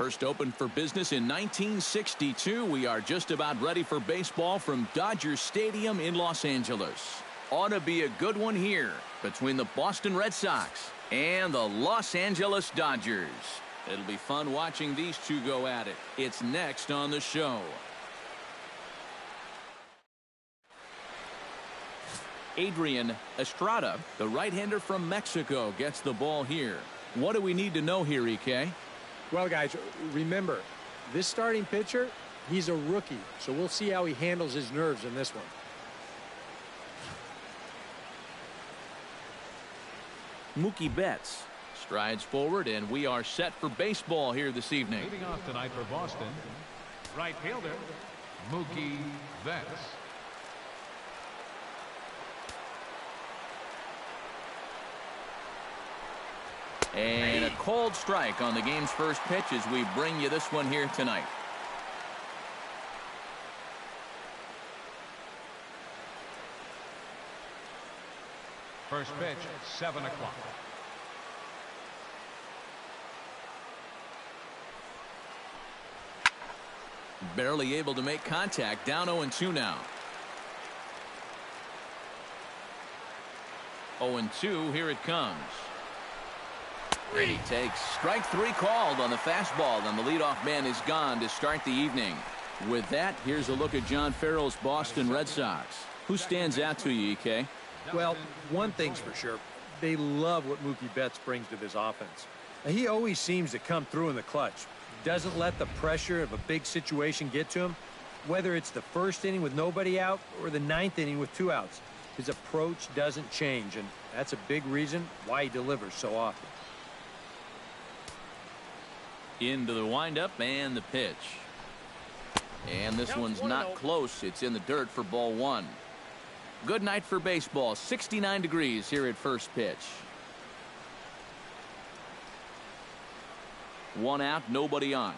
First opened for business in 1962. We are just about ready for baseball from Dodger Stadium in Los Angeles. Ought to be a good one here between the Boston Red Sox and the Los Angeles Dodgers. It'll be fun watching these two go at it. It's next on the show. Adrian Estrada, the right-hander from Mexico, gets the ball here. What do we need to know here, EK? Well, guys, remember, this starting pitcher, he's a rookie, so we'll see how he handles his nerves in this one. Mookie Betts strides forward, and we are set for baseball here this evening. Leading off tonight for Boston, right fielder, Mookie Betts. And a cold strike on the game's first pitch as we bring you this one here tonight. First pitch, 7 o'clock. Barely able to make contact. Down 0-2 now. 0-2. Here it comes. And he takes strike 3 called on the fastball, and the leadoff man is gone to start the evening. With that, here's a look at John Farrell's Boston Red Sox. Who stands out to you, EK? Well, one thing's for sure. They love what Mookie Betts brings to this offense. He always seems to come through in the clutch. Doesn't let the pressure of a big situation get to him. Whether it's the first inning with nobody out or the 9th inning with 2 outs, his approach doesn't change, and that's a big reason why he delivers so often. Into the windup and the pitch. And this one's not close. It's in the dirt for ball 1. Good night for baseball. 69 degrees here at first pitch. 1 out, nobody on.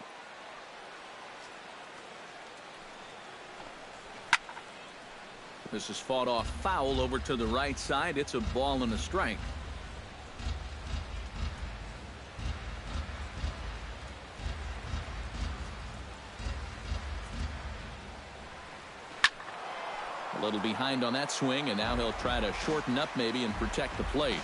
This is fought off foul over to the right side. It's a ball and a strike. A little behind on that swing, and now he'll try to shorten up maybe and protect the plate.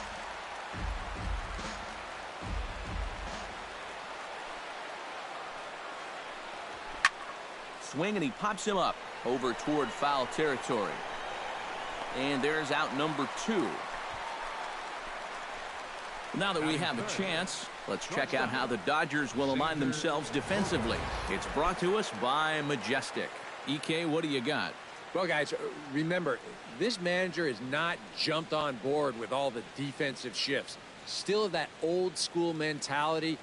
Swing, and he pops him up over toward foul territory. And there's out number 2. Now that we have a chance, let's check out how the Dodgers will align themselves defensively. It's brought to us by Majestic. EK, what do you got? Well, guys, remember, this manager has not jumped on board with all the defensive shifts. Still that old school mentality,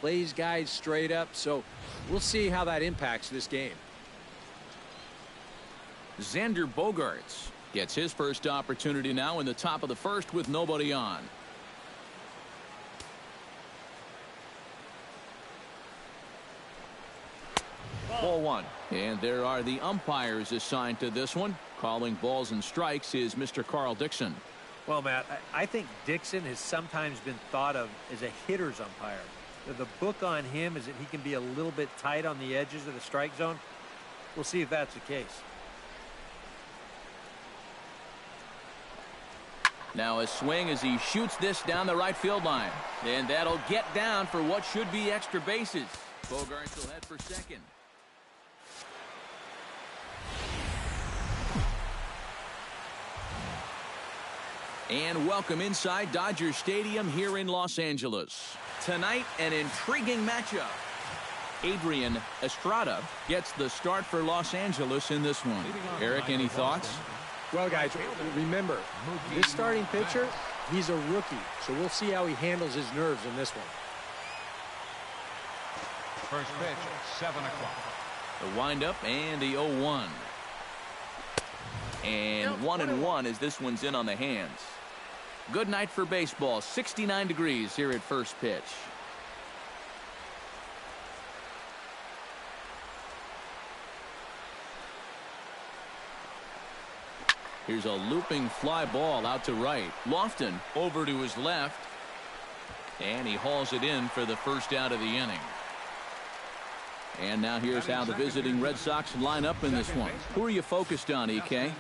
plays guys straight up, so we'll see how that impacts this game. Xander Bogaerts gets his first opportunity now in the top of the first with nobody on. Ball 1. And there are the umpires assigned to this one. Calling balls and strikes is Mr. Carl Dixon. Well, Matt, I think Dixon has sometimes been thought of as a hitter's umpire. The book on him is that he can be a little bit tight on the edges of the strike zone. We'll see if that's the case. Now a swing as he shoots this down the right field line. And that'll get down for what should be extra bases. Bogaerts will head for second. And welcome inside Dodger Stadium here in Los Angeles. Tonight, an intriguing matchup. Adrian Estrada gets the start for Los Angeles in this one. Eric, any thoughts? Well, guys, remember, this starting pitcher, he's a rookie, so we'll see how he handles his nerves in this one. First pitch, 7 o'clock. The windup and the 0-1. And 1-1 as this one's in on the hands. Good night for baseball. 69 degrees here at first pitch. Here's a looping fly ball out to right. Lofton over to his left. And he hauls it in for the first out of the inning. And now here's how the visiting Red Sox line up in this one. Who are you focused on, EK?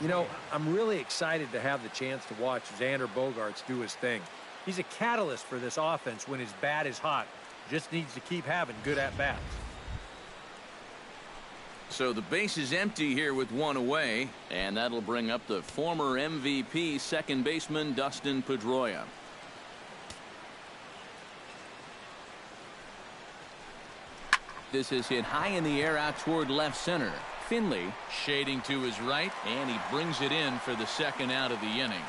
You know, I'm really excited to have the chance to watch Xander Bogaerts do his thing. He's a catalyst for this offense when his bat is hot. Just needs to keep having good at-bats. So the base is empty here with one away, and that'll bring up the former MVP second baseman Dustin Pedroia. This is hit high in the air out toward left center. Finley shading to his right, and he brings it in for the second out of the inning.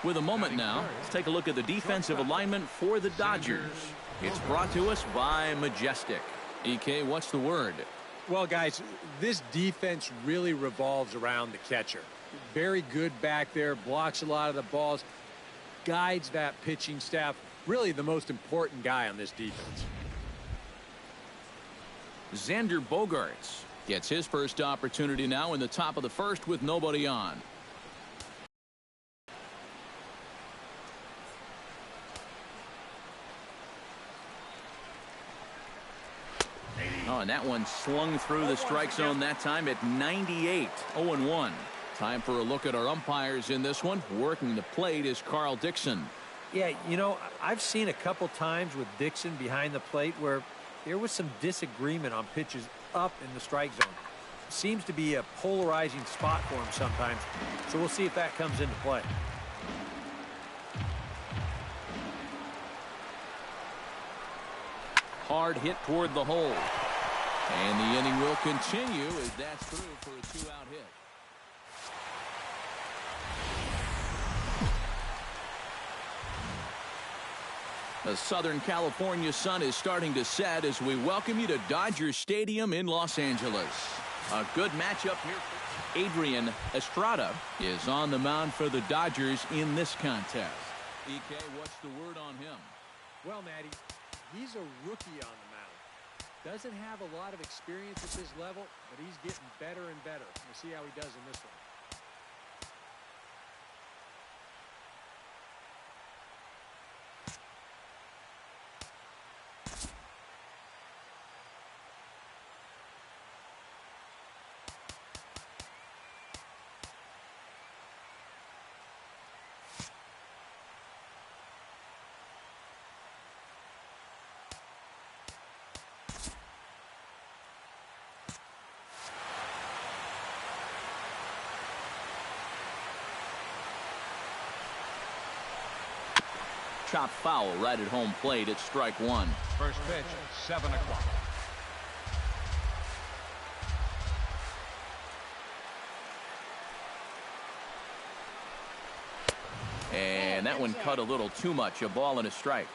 With a moment now, let's take a look at the defensive alignment for the Dodgers. It's brought to us by Majestic. EK, what's the word? Well, guys, this defense really revolves around the catcher. Very good back there, blocks a lot of the balls, guides that pitching staff. Really the most important guy on this defense. Xander Bogaerts gets his first opportunity now in the top of the first with nobody on. Oh, and that one slung through the strike zone that time at 98. 0-1. Time for a look at our umpires in this one. Working the plate is Carl Dixon. Yeah, you know, I've seen a couple times with Dixon behind the plate where there was some disagreement on pitches up in the strike zone. Seems to be a polarizing spot for him sometimes, so we'll see if that comes into play. Hard hit toward the hole. And the inning will continue as that's through for a two-out hit. The Southern California sun is starting to set as we welcome you to Dodger Stadium in Los Angeles. A good matchup here. Adrian Estrada is on the mound for the Dodgers in this contest. EK, what's the word on him? Well, Matty, he's a rookie on the mound. Doesn't have a lot of experience at this level, but he's getting better and better. We'll see how he does in this one. Chopped foul right at home plate at strike one. First pitch, 7 o'clock. And that one cut a little too much. A ball and a strike.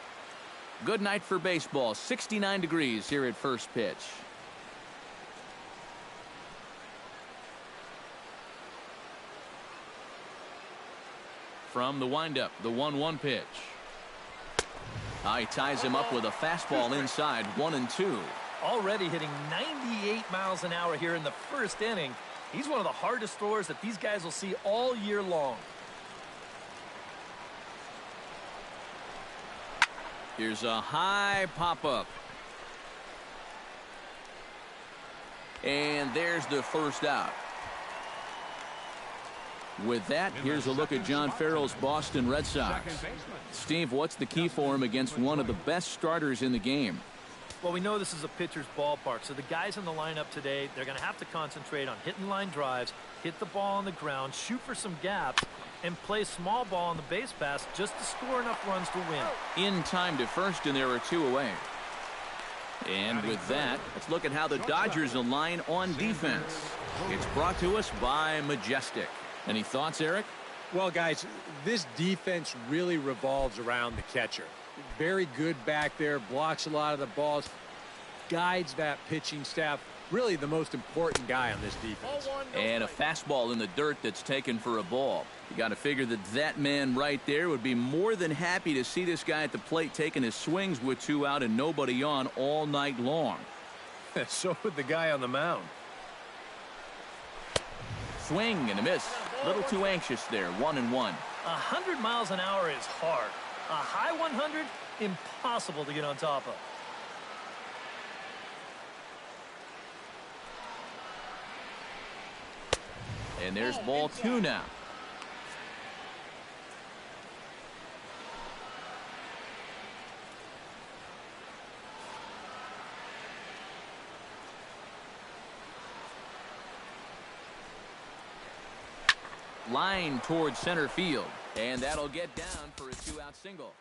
Good night for baseball. 69 degrees here at first pitch. From the windup, the 1-1 pitch. He ties him up with a fastball inside, 1-2. Already hitting 98 miles an hour here in the first inning. He's one of the hardest throwers that these guys will see all year long. Here's a high pop-up. And there's the first out. With that, here's a look at John Farrell's Boston Red Sox. Steve, what's the key for him against one of the best starters in the game? Well, we know this is a pitcher's ballpark, so the guys in the lineup today, they're going to have to concentrate on hitting line drives, hit the ball on the ground, shoot for some gaps, and play small ball on the base pass just to score enough runs to win. In time to first, and there are two away. And with that, let's look at how the Dodgers align on defense. It's brought to us by Majestic. Any thoughts, Eric? Well, guys, this defense really revolves around the catcher. Very good back there, blocks a lot of the balls, guides that pitching staff. Really the most important guy on this defense. And a fastball in the dirt that's taken for a ball. You got to figure that that man right there would be more than happy to see this guy at the plate taking his swings with two out and nobody on all night long. So would the guy on the mound. Swing and a miss. A little too anxious there. 1-1. 100 miles an hour is hard. A high 100, impossible to get on top of. And there's ball 2 now. Line towards center field, and that'll get down for a 2-out single.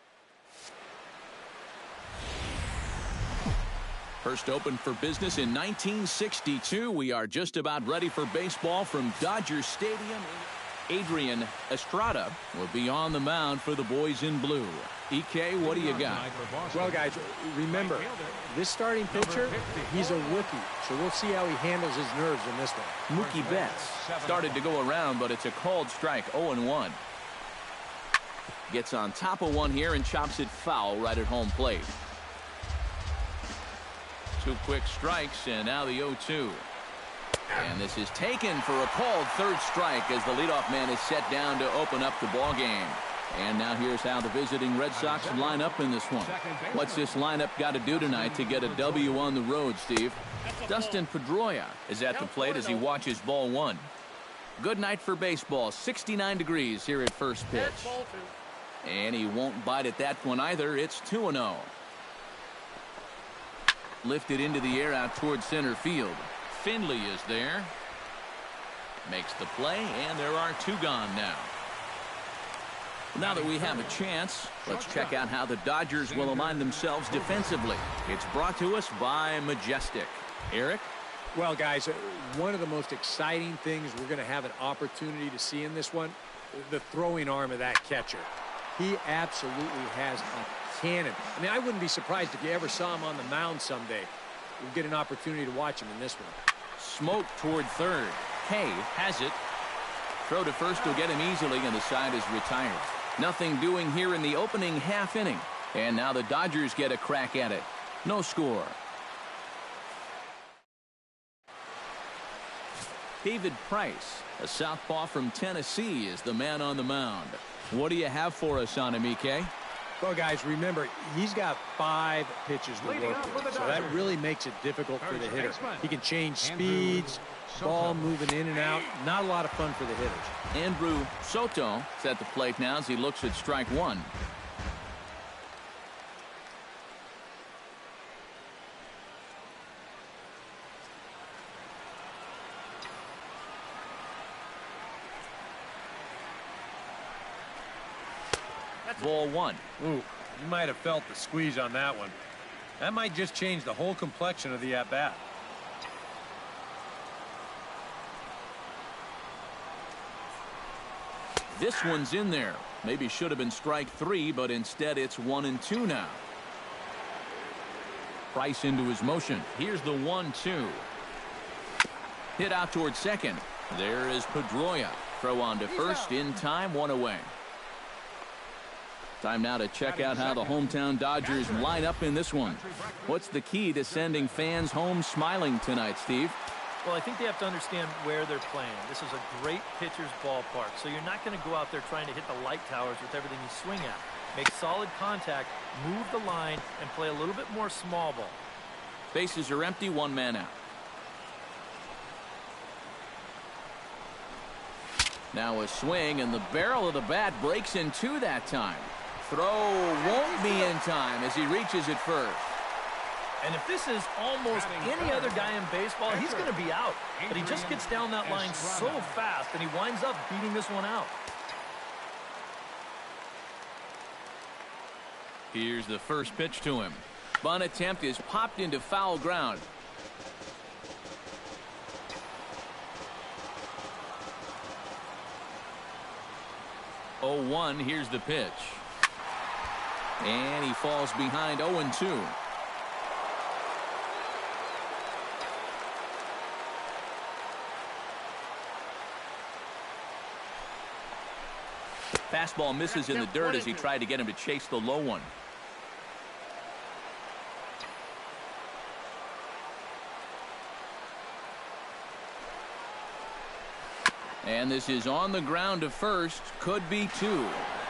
First opened for business in 1962. We are just about ready for baseball from Dodger Stadium. Adrian Estrada will be on the mound for the boys in blue. EK, what do you got? Well, guys, remember, this starting pitcher, he's a rookie, so we'll see how he handles his nerves in this one. Mookie Betts started to go around, but it's a called strike, 0-1. Gets on top of one here and chops it foul right at home plate. 2 quick strikes, and now the 0-2. And this is taken for a called third strike as the leadoff man is set down to open up the ball game. And now here's how the visiting Red Sox line up in this one. What's this lineup got to do tonight to get a W on the road, Steve? Dustin Pedroia is at the plate as he watches ball 1. Good night for baseball. 69 degrees here at first pitch. And he won't bite at that one either. It's 2-0. Lifted into the air out towards center field. Finley is there. Makes the play, and there are 2 gone now. Now that we have a chance, let's check out how the Dodgers will align themselves defensively. It's brought to us by Majestic. Eric? Well, guys, one of the most exciting things we're going to have an opportunity to see in this one, the throwing arm of that catcher. He absolutely has a cannon. I mean, I wouldn't be surprised if you ever saw him on the mound someday. We'll get an opportunity to watch him in this one. Smoke toward third. Hay has it. Throw to first will get him easily, and the side is retired. Nothing doing here in the opening half inning. And now the Dodgers get a crack at it. No score. David Price, a southpaw from Tennessee, is the man on the mound. What do you have for us on him, EK? Well, guys, remember, he's got 5 pitches to work with, so that really makes it difficult for the hitter. He can change speeds, ball moving in and out. Not a lot of fun for the hitters. Andrew Soto is at the plate now as he looks at strike 1. Ball 1. Ooh, you might have felt the squeeze on that one. That might just change the whole complexion of the at-bat. This one's in there. Maybe should have been strike 3, but instead it's 1-2 now. Price into his motion. Here's the 1-2. Hit out towards second. There is Pedroia. Throw on to first in time, 1 away. Time now to check out how the hometown Dodgers line up in this one. What's the key to sending fans home smiling tonight, Steve? Well, I think they have to understand where they're playing. This is a great pitcher's ballpark, so you're not going to go out there trying to hit the light towers with everything you swing at. Make solid contact, move the line, and play a little bit more small ball. Bases are empty, 1 man out. Now a swing, and the barrel of the bat breaks in 2 that time. Throw won't be in time as he reaches it first. And if this is almost any other guy in baseball, he's going to be out. But he just gets down that line so fast, and he winds up beating this one out. Here's the first pitch to him. Bunt attempt is popped into foul ground. Oh, 1, here's the pitch. And he falls behind 0-2. Fastball misses in the dirt as he tried to get him to chase the low one. And this is on the ground to first. Could be 2.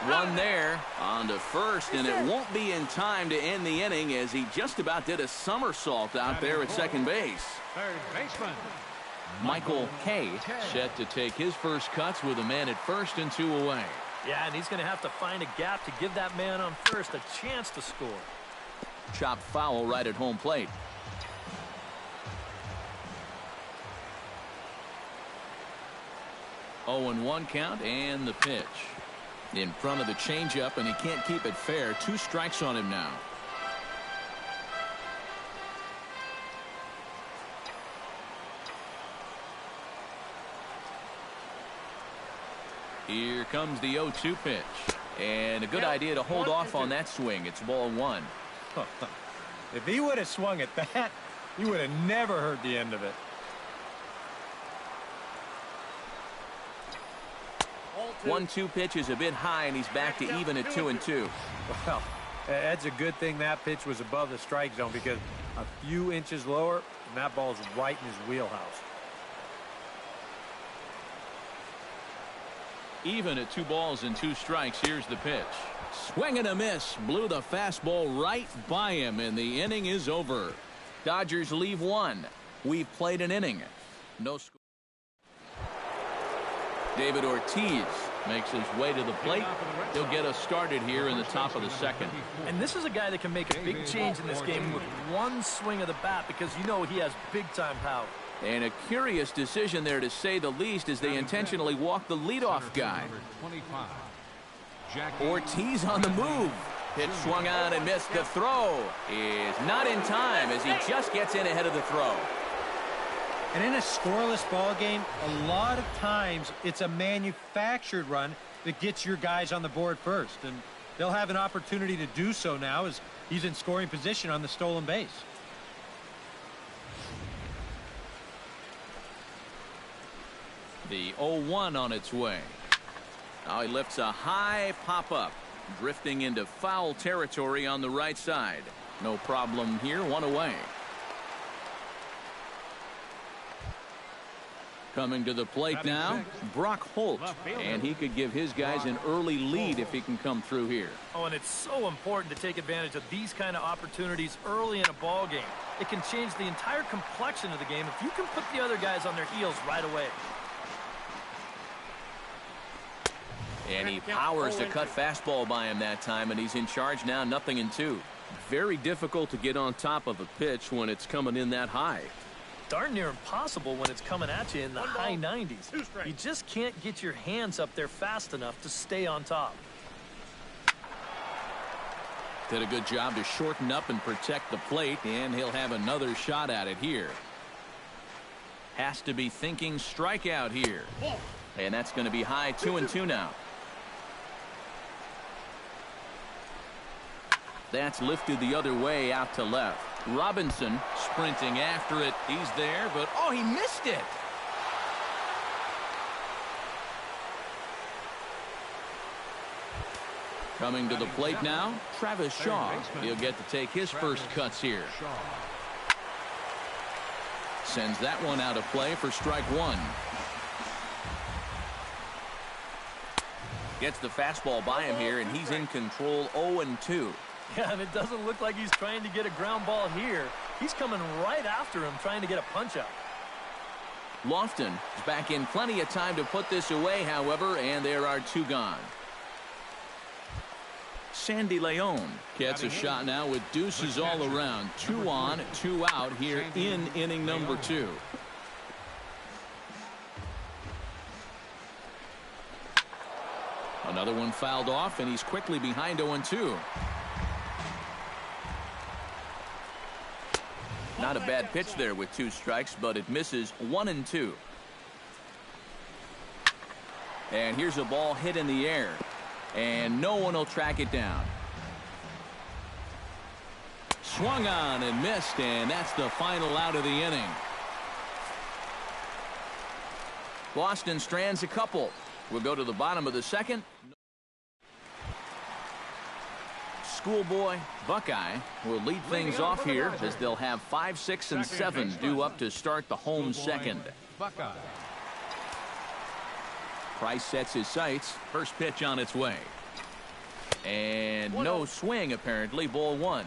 1 there on to first, and it won't be in time to end the inning as he just about did a somersault out there at second base. Third baseman. Michael Kay set to take his first cuts with a man at first and 2 away. Yeah, and he's going to have to find a gap to give that man on first a chance to score. Chopped foul right at home plate. Oh, and 1 count and the pitch. In front of the changeup, and he can't keep it fair. 2 strikes on him now. Here comes the 0-2 pitch. And a good idea to hold off on that swing. It's ball 1. If he would have swung at that, you would have never heard the end of it. 1-2 pitch is a bit high, and he's back to even at 2-2. Well, that's a good thing that pitch was above the strike zone, because a few inches lower, and that ball's right in his wheelhouse. Even at 2 balls and 2 strikes. Here's the pitch. Swing and a miss. Blew the fastball right by him, and the inning is over. Dodgers leave 1. We've played an inning. No score. David Ortiz makes his way to the plate. He'll get us started here in the top of the second. And this is a guy that can make a big change in this game with 1 swing of the bat, because you know he has big-time power. And a curious decision there, to say the least, as they intentionally walk the leadoff guy. Ortiz on the move. Pitch swung on and missed. The throw is not in time, as he just gets in ahead of the throw. And in a scoreless ball game, a lot of times it's a manufactured run that gets your guys on the board first. And they'll have an opportunity to do so now, as he's in scoring position on the stolen base. The 0-1 on its way. Now he lifts a high pop-up, drifting into foul territory on the right side. No problem here. 1 away. Coming to the plate now, Brock Holt, and he could give his guys an early lead if he can come through here. Oh, and it's so important to take advantage of these kind of opportunities early in a ball game. It can change the entire complexion of the game if you can put the other guys on their heels right away. And he powers the cut fastball by him that time, and he's in charge now, 0-2. Very difficult to get on top of a pitch when it's coming in that high. Darn near impossible when it's coming at you in the high 90s. You just can't get your hands up there fast enough to stay on top. Did a good job to shorten up and protect the plate, and he'll have another shot at it here. Has to be thinking strikeout here. And that's going to be high. 2-2 now. That's lifted the other way out to left. Robinson sprinting after it. He's there, but oh, he missed it. Coming to the plate now, Travis Shaw. He'll get to take his first cuts here. Sends that one out of play for strike 1. Gets the fastball by him here, and he's in control. 0-2. Yeah, and it doesn't look like he's trying to get a ground ball here. He's coming right after him, trying to get a punch out. Lofton is back in plenty of time to put this away, however, and there are 2 gone. Sandy Leon gets a shot now with deuces all around. 2 on, 2 out here in inning number 2. Another one fouled off, and he's quickly behind 0-2. Not a bad pitch there with 2 strikes, but it misses. 1-2. And here's a ball hit in the air, and no one will track it down. Swung on and missed, and that's the final out of the inning. Boston strands a couple. We'll go to the bottom of the second. Schoolboy Buckeye will lead things off here, as they'll have 5, 6, and 7 due up to start the home second. Price sets his sights. First pitch on its way. And no swing, apparently. Ball 1.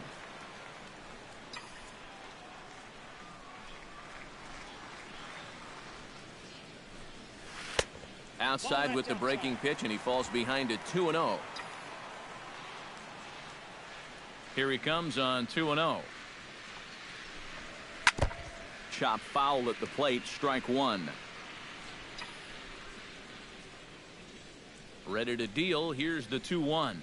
Outside with the breaking pitch, and he falls behind at 2-0. Here he comes on 2-0. Chop foul at the plate, strike one. Ready to deal. Here's the 2-1.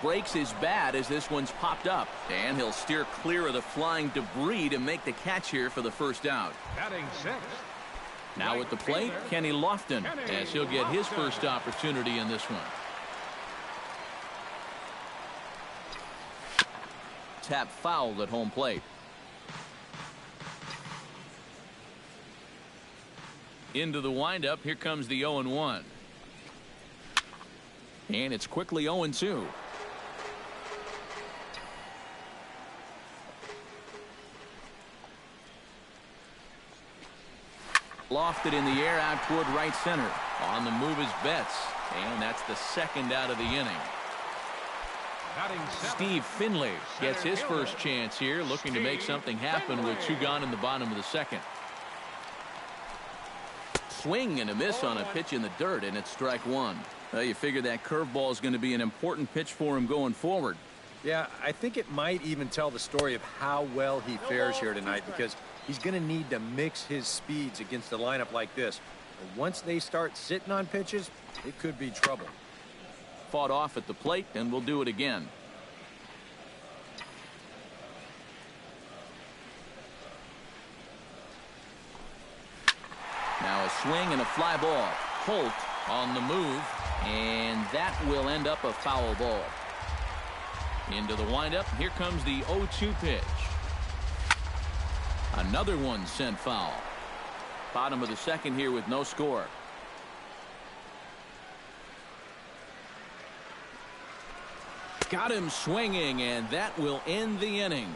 Breaks his bat as this one's popped up, and he'll steer clear of the flying debris to make the catch here for the first out. Batting sixth. Now at the plate, Kenny Lofton, as he'll get his first opportunity in this one. Tap foul at home plate. Into the windup, here comes the 0-1. And it's quickly 0-2. Lofted in the air out toward right center. On the move is Betts. And that's the second out of the inning. Steve Finley gets his first chance here, looking to make something happen with 2 gone in the bottom of the second. Swing and a miss on a pitch in the dirt, and it's strike one. Well, you figure that curveball is going to be an important pitch for him going forward. Yeah, I think it might even tell the story of how well he fares here tonight, because he's going to need to mix his speeds against a lineup like this. But once they start sitting on pitches, it could be trouble. Fought off at the plate, and we'll do it again. Now a swing and a fly ball. Holt on the move, and that will end up a foul ball. Into the windup, here comes the 0-2 pitch. Another one sent foul. Bottom of the second here with no score. Got him swinging, and that will end the inning.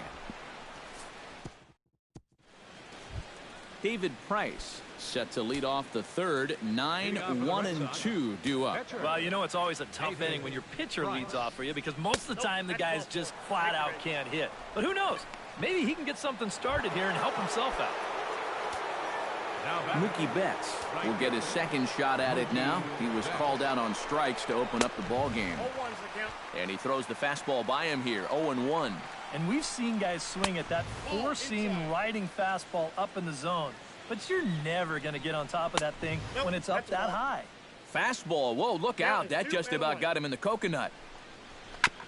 David Price set to lead off the third. 9-1-2 due up. Well, you know it's always a tough inning when your pitcher leads off for you, because most of the time the guys just flat out can't hit. But who knows? Maybe he can get something started here and help himself out. Mookie Betts will get his second shot at it now. He was called out on strikes to open up the ball game. And he throws the fastball by him here. 0-1. And we've seen guys swing at that four-seam riding fastball up in the zone. But you're never going to get on top of that thing when it's up that high. Fastball. Whoa, look out. That just about got him in the coconut.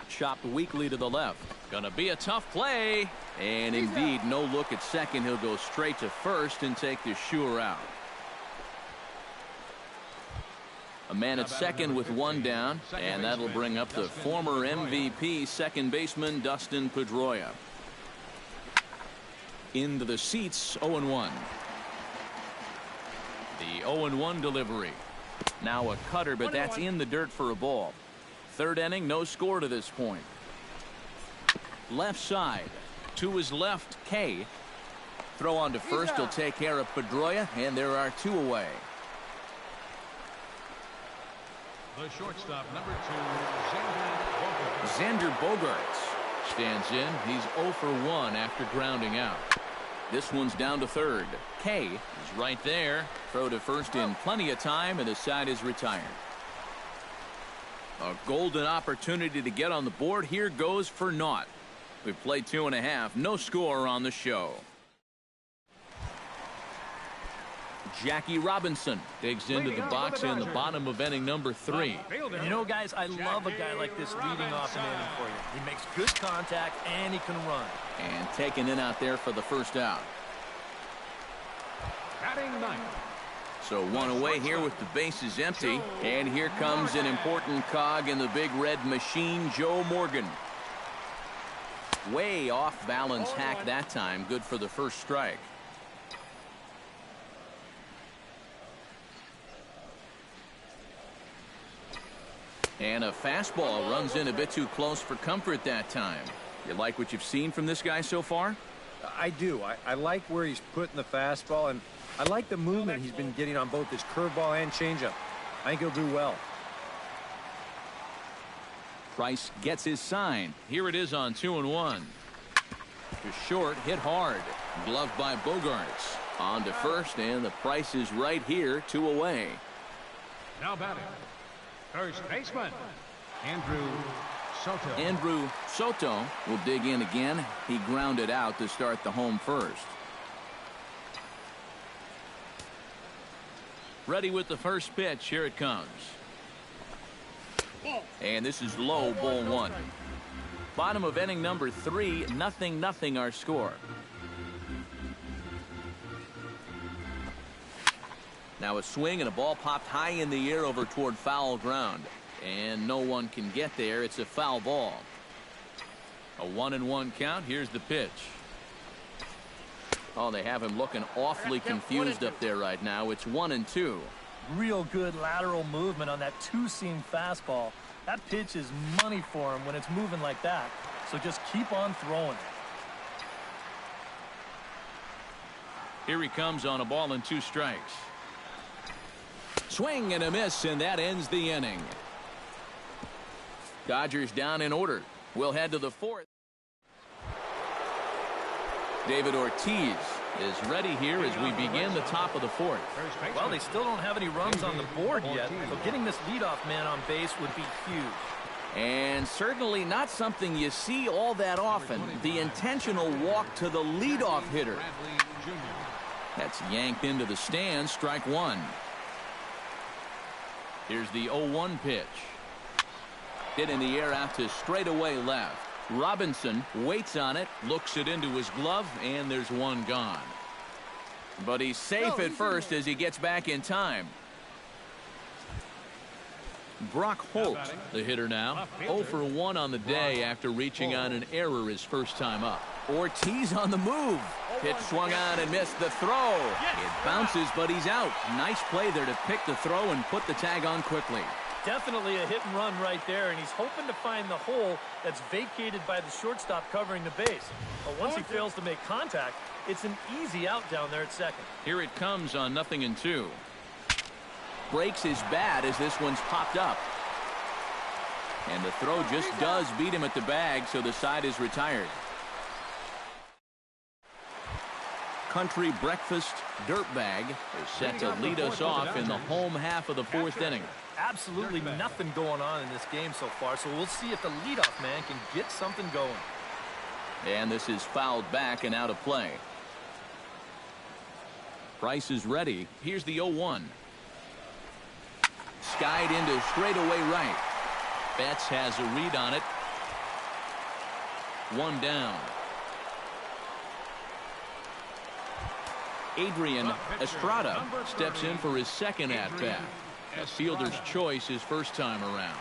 Chopped weakly to the left. Gonna be a tough play. And indeed, no look at second. He'll go straight to first and take the sure out. A man at second with one down, and that'll bring up the former MVP second baseman Dustin Pedroia. Into the seats, 0-1. The 0-1 delivery. Now a cutter, but that's in the dirt for a ball. Third inning, no score to this point. Left side. To his left, Kay. Throw on to first. He'll take care of Pedroia, and there are 2 away. The shortstop, number 2, Xander Bogaerts stands in. He's 0 for 1 after grounding out. This one's down to third. Kay is right there. Throw to first in plenty of time, and the side is retired. A golden opportunity to get on the board. Here goes for naught. We played 2.5. No score on the show. Jackie Robinson digs into the box in the bottom of inning number 3. You know, guys, I love a guy like this leading off an inning for you. He makes good contact, and he can run. And taken in out there for the first out. batting 9th. So one away here with the bases empty. And here comes an important cog in the big red machine, Joe Morgan. Way off balance hack that time. Good for the first strike. And a fastball runs in a bit too close for comfort that time. You like what you've seen from this guy so far? I do. I like where he's putting the fastball, and I like the movement he's been getting on both his curveball and changeup. I think he'll do well. Price gets his sign. Here it is on 2-1. To short, hit hard. Gloved by Bogaerts. On to first, and the price is right here, 2 away. Now batting, first baseman, Andrew Soto. Andrew Soto will dig in again. He grounded out to start the home first. Ready with the first pitch. Here it comes. And this is low, ball 1. Bottom of inning number 3, 0-0 our score. Now a swing and a ball popped high in the air over toward foul ground. And no one can get there. It's a foul ball. A 1-1 count. Here's the pitch. Oh, they have him looking awfully confused up there right now. It's 1-2. Real good lateral movement on that two-seam fastball. That pitch is money for him when it's moving like that. So just keep on throwing. Here he comes on a ball and 2 strikes. Swing and a miss, and that ends the inning. Dodgers down in order. We'll head to the 4th. David Ortiz is ready here as we begin the top of the 4th. Well, they still don't have any runs on the board yet, so getting this leadoff man on base would be huge. And certainly not something you see all that often. The intentional walk to the leadoff hitter. That's yanked into the stands. Strike 1. Here's the 0-1 pitch. Hit in the air out to straightaway left. Robinson waits on it, looks it into his glove, and there's one gone. But he's safe at first as he gets back in time. Brock Holt, the hitter now, 0 for 1 on the day after reaching on an error his first time up. Ortiz on the move. Pitch swung on and missed the throw. It bounces, but he's out. Nice play there to pick the throw and put the tag on quickly. Definitely a hit and run right there, and he's hoping to find the hole that's vacated by the shortstop covering the base. But once he fails to make contact, it's an easy out down there at second. Here it comes on 0-2. Breaks his bat as this one's popped up. And the throw just does beat him at the bag, so the side is retired. Country Breakfast Dirtbag is set to lead us off in the home half of the 4th inning. Absolutely nothing going on in this game so far, so we'll see if the leadoff man can get something going. And this is fouled back and out of play. Price is ready. Here's the 0-1. Skied into straightaway right. Betts has a read on it. 1 down. Adrian Estrada steps in for his second at-bat. A fielder's choice his first time around.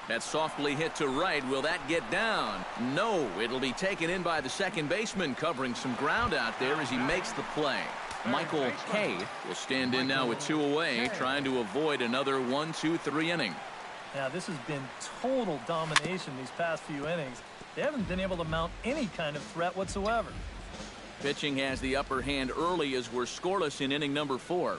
That's softly hit to right. Will that get down? No, it'll be taken in by the second baseman, covering some ground out there as he makes the play. Michael Kay will stand in now with 2 away, trying to avoid another 1-2-3 inning. Now, this has been total domination these past few innings. They haven't been able to mount any kind of threat whatsoever. Pitching has the upper hand early as we're scoreless in inning number 4.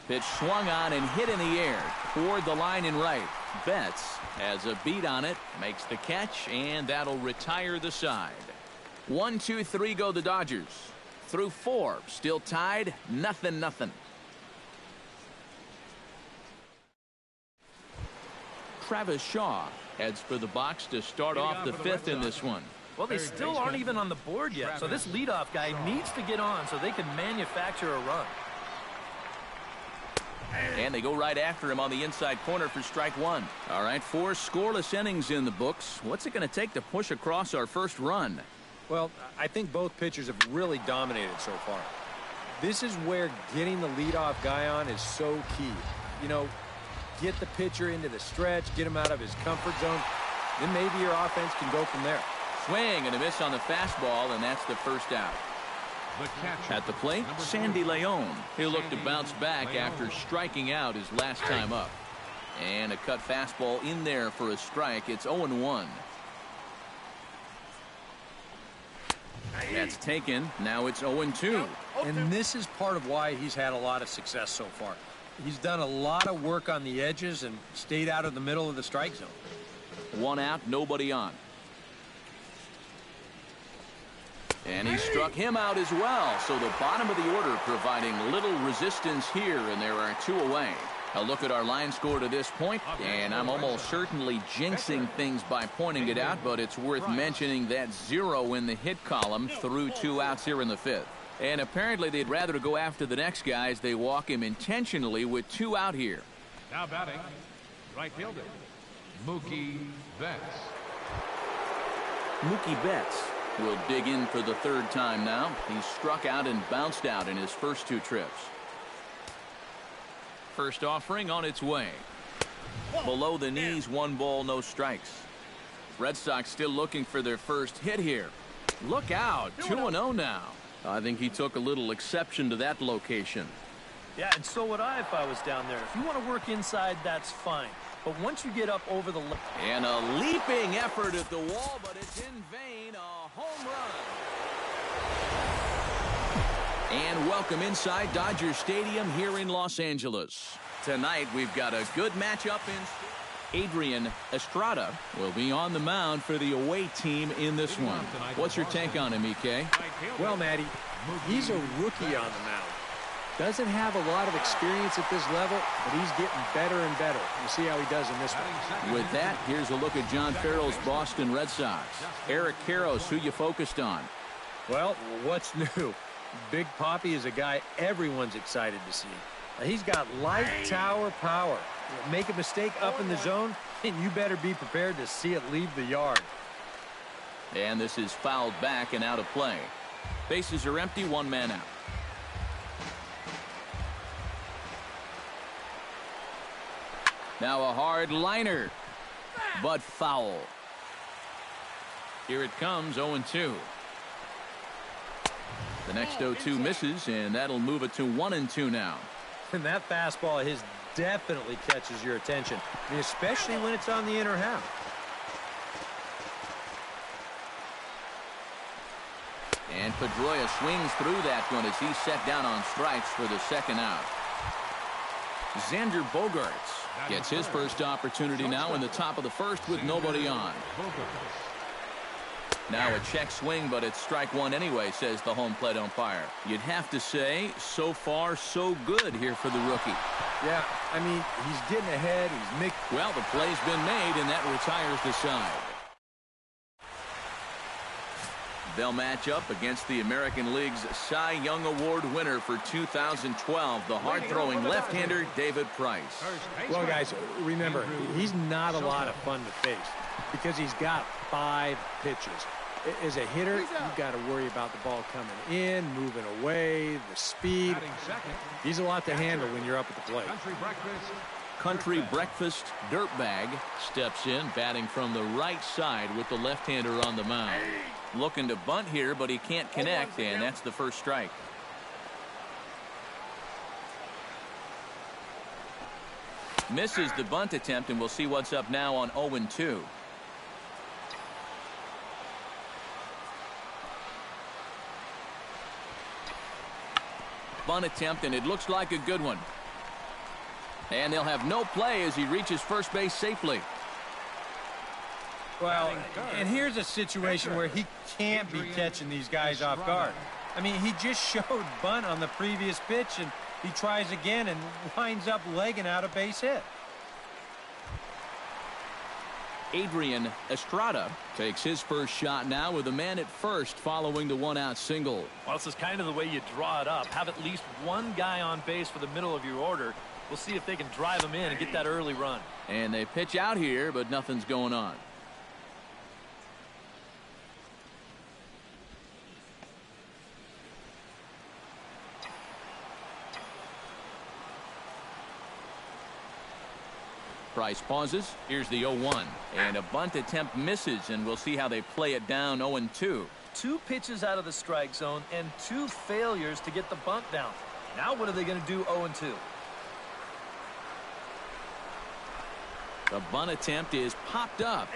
Pitch swung on and hit in the air toward the line in right. Betts has a beat on it, makes the catch, and that'll retire the side. 1-2-3 go the Dodgers. Through 4, still tied, 0-0. Travis Shaw heads for the box to start off the 5th in this one. Well, they still aren't even on the board yet, so this leadoff guy needs to get on so they can manufacture a run. And they go right after him on the inside corner for strike 1. All right, 4 scoreless innings in the books. What's it going to take to push across our first run? Well, I think both pitchers have really dominated so far. This is where getting the leadoff guy on is so key. You know, get the pitcher into the stretch, get him out of his comfort zone, then maybe your offense can go from there. Swing and a miss on the fastball, and that's the first out. At the plate, Sandy Leon. He'll look to bounce back after striking out his last time up. And a cut fastball in there for a strike. It's 0-1. That's taken. Now it's 0-2. And this is part of why he's had a lot of success so far. He's done a lot of work on the edges and stayed out of the middle of the strike zone. 1 out, nobody on. And he struck him out as well. So the bottom of the order providing little resistance here, and there are 2 away. A look at our line score to this point, and I'm almost certainly jinxing things by pointing it out, but it's worth mentioning that 0 in the hit column through 2 outs here in the 5th. And apparently they'd rather go after the next guy as they walk him intentionally with 2 out here. Now batting, right fielder, Mookie Betts. Mookie Betts will dig in for the 3rd time now. He's struck out and bounced out in his first 2 trips. First offering on its way. Below the knees, 1 ball, no strikes. Red Sox still looking for their first hit here. Look out, 2-0 now. I think he took a little exception to that location. Yeah, and so would I if I was down there. If you want to work inside, that's fine. But once you get up over the... And a leaping effort at the wall, but it's in vain. A home run. And welcome inside Dodger Stadium here in Los Angeles. Tonight we've got a good matchup in... Adrian Estrada will be on the mound for the away team in this one. What's your take on him, EK? Well, Matty, he's a rookie on the mound. Doesn't have a lot of experience at this level, but he's getting better and better. We'll see how he does in this one. With that, here's a look at John Farrell's Boston Red Sox. Eric Karros, who you focused on? Well, what's new? Big Papi is a guy everyone's excited to see. He's got light tower power. Make a mistake up in the zone, and you better be prepared to see it leave the yard. And this is fouled back and out of play. Bases are empty, 1 man out. Now a hard liner, but foul. Here it comes, 0-2. The next 0-2 misses, and that'll move it to 1-2 now. And that fastball of his definitely catches your attention, I mean, especially when it's on the inner half. And Pedroia swings through that one as he's set down on strikes for the 2nd out. Xander Bogaerts gets his first opportunity now in the top of the 1st with nobody on. Now a check swing, but it's strike 1 anyway, says the home plate umpire. You'd have to say, so far, so good here for the rookie. Yeah, I mean, he's getting ahead. He's making... Well, the play's been made, and that retires the side. They'll match up against the American League's Cy Young Award winner for 2012, the hard-throwing left-hander David Price. Well, guys, remember, he's not a lot of fun to face because he's got 5 pitches. As a hitter, you've got to worry about the ball coming in, moving away, the speed. He's a lot to handle when you're up at the plate. Country Breakfast Dirtbag steps in, batting from the right side with the left-hander on the mound. Looking to bunt here, but he can't connect, and that's the first strike. Misses the bunt attempt, and we'll see what's up now on 0-2. Bunt attempt, and it looks like a good one. And they'll have no play as he reaches first base safely. Well, and here's a situation where he can't be catching these guys off guard. I mean, he just showed bunt on the previous pitch, and he tries again and winds up legging out a base hit. Adrian Estrada takes his first shot now with a man at first following the 1-out single. Well, this is kind of the way you draw it up. Have at least one guy on base for the middle of your order. We'll see if they can drive him in and get that early run. And they pitch out here, but nothing's going on. Price pauses. Here's the 0-1. And a bunt attempt misses, and we'll see how they play it down 0-2. 2 pitches out of the strike zone and 2 failures to get the bunt down. Now what are they going to do 0-2? The bunt attempt is popped up.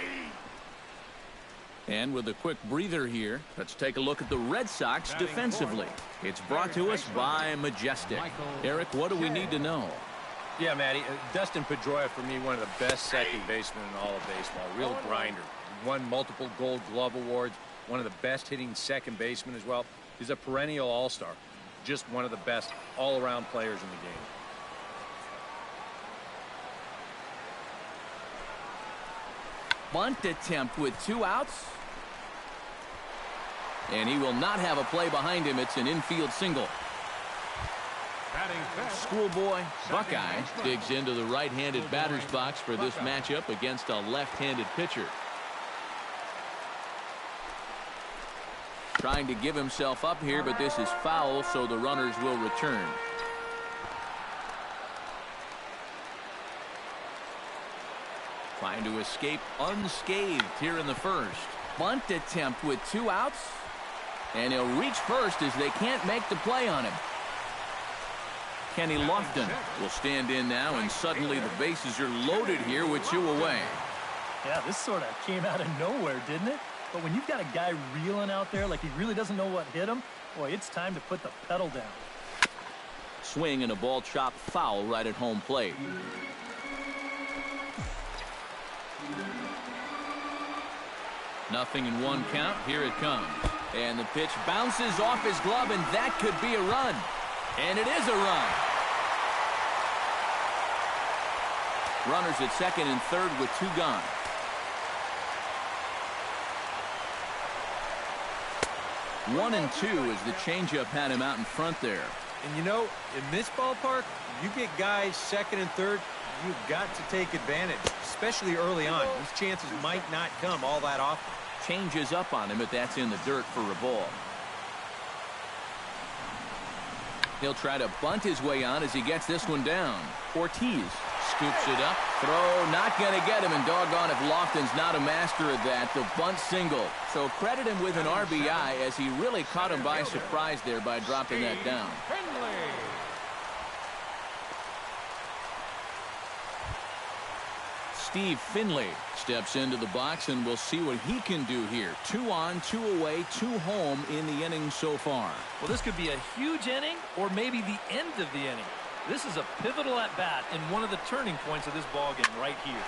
And with a quick breather here, let's take a look at the Red Sox defensively. It's brought to us by Majestic. Eric, what do we need to know? Yeah, Matty. Dustin Pedroia, for me, one of the best second basemen in all of baseball. Real grinder. Won multiple Gold Glove awards. One of the best hitting second basemen as well. He's a perennial all-star. Just one of the best all-around players in the game. Bunt attempt with 2 outs. And he will not have a play behind him. It's an infield single. Schoolboy Buckeye digs into the right-handed batter's box for this matchup against a left-handed pitcher. Trying to give himself up here, but this is foul, so the runners will return. Trying to escape unscathed here in the first. Bunt attempt with 2 outs. And he'll reach first as they can't make the play on him. Kenny Lofton will stand in now, and suddenly the bases are loaded here with 2 away. Yeah, this sort of came out of nowhere, didn't it? But when you've got a guy reeling out there like he really doesn't know what hit him, boy, it's time to put the pedal down. Swing and a ball chopped foul right at home plate. Nothing in 1 count. Here it comes. And the pitch bounces off his glove, and that could be a run. And it is a run. Runners at second and third with 2 gone. One and 2 as the changeup had him out in front there. And you know, in this ballpark, you get guys second and third, you've got to take advantage, especially early on. These chances might not come all that often. Changes up on him, but that's in the dirt for a ball. He'll try to bunt his way on as he gets this one down. Ortiz scoops it up. Throw not going to get him, and doggone if Lofton's not a master of that. The bunt single. So credit him with an RBI as he really caught him by surprise there by dropping that down. Steve Finley steps into the box, and we'll see what he can do here. 2 on, 2 away, 2 home in the inning so far. Well, this could be a huge inning or maybe the end of the inning. This is a pivotal at-bat and one of the turning points of this ballgame right here.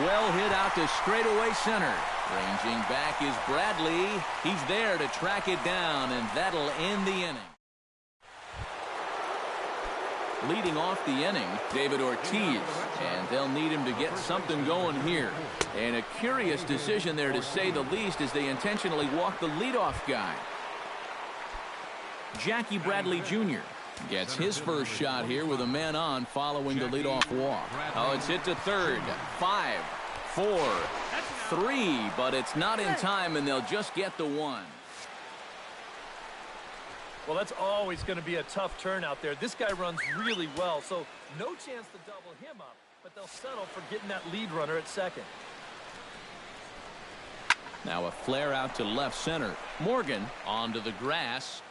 Well hit out to straightaway center. Ranging back is Bradley. He's there to track it down, and that'll end the inning. Leading off the inning, David Ortiz, and they'll need him to get something going here. And a curious decision there, to say the least, as they intentionally walk the leadoff guy. Jackie Bradley Jr. gets his first shot here with a man on following the leadoff walk. Oh, it's hit to third. 5, 4, 3, but it's not in time, and they'll just get the 1. Well, that's always going to be a tough turn out there. This guy runs really well, so no chance to double him up, but they'll settle for getting that lead runner at second. Now a flare out to left center. Morgan onto the grass.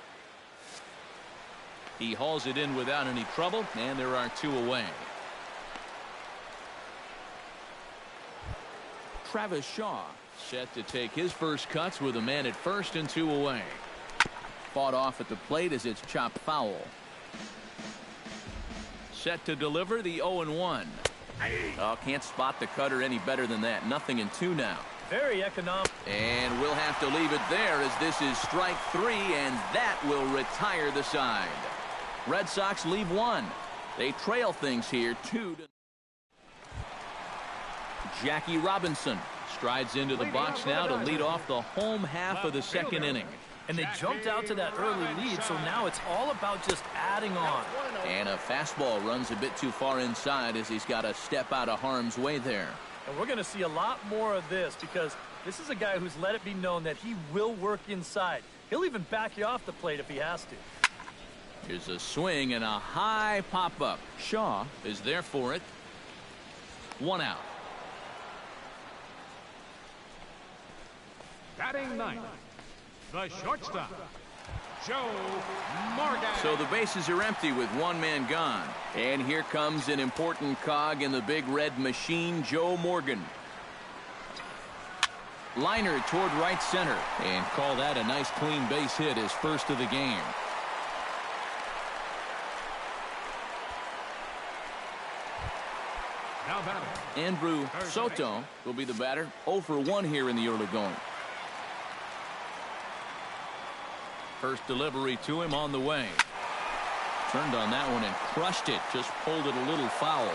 He hauls it in without any trouble, and there are 2 away. Travis Shaw set to take his first cuts with a man at first and 2 away. Fought off at the plate as it's chopped foul. Set to deliver the 0-1. Oh, can't spot the cutter any better than that. Nothing in 2 now. Very economic. And we'll have to leave it there, as this is strike 3, and that will retire the side. Red Sox leave 1. They trail things here 2 to. Jackie Robinson strides into the box now to lead off the home half of the second inning. And they jumped out to that early lead, so now it's all about just adding on. And a fastball runs a bit too far inside as he's got to step out of harm's way there. And we're going to see a lot more of this, because this is a guy who's let it be known that he will work inside. He'll even back you off the plate if he has to. Here's a swing and a high pop-up. Shaw is there for it. 1 out. Batting ninth, the shortstop, Joe Morgan. So the bases are empty with 1 man gone. And here comes an important cog in the big red machine, Joe Morgan. Liner toward right center, and call that a nice clean base hit, his first of the game. Andrew Soto will be the batter. 0 for 1 here in the early going. First delivery to him on the way. Turned on that one and crushed it. Just pulled it a little foul.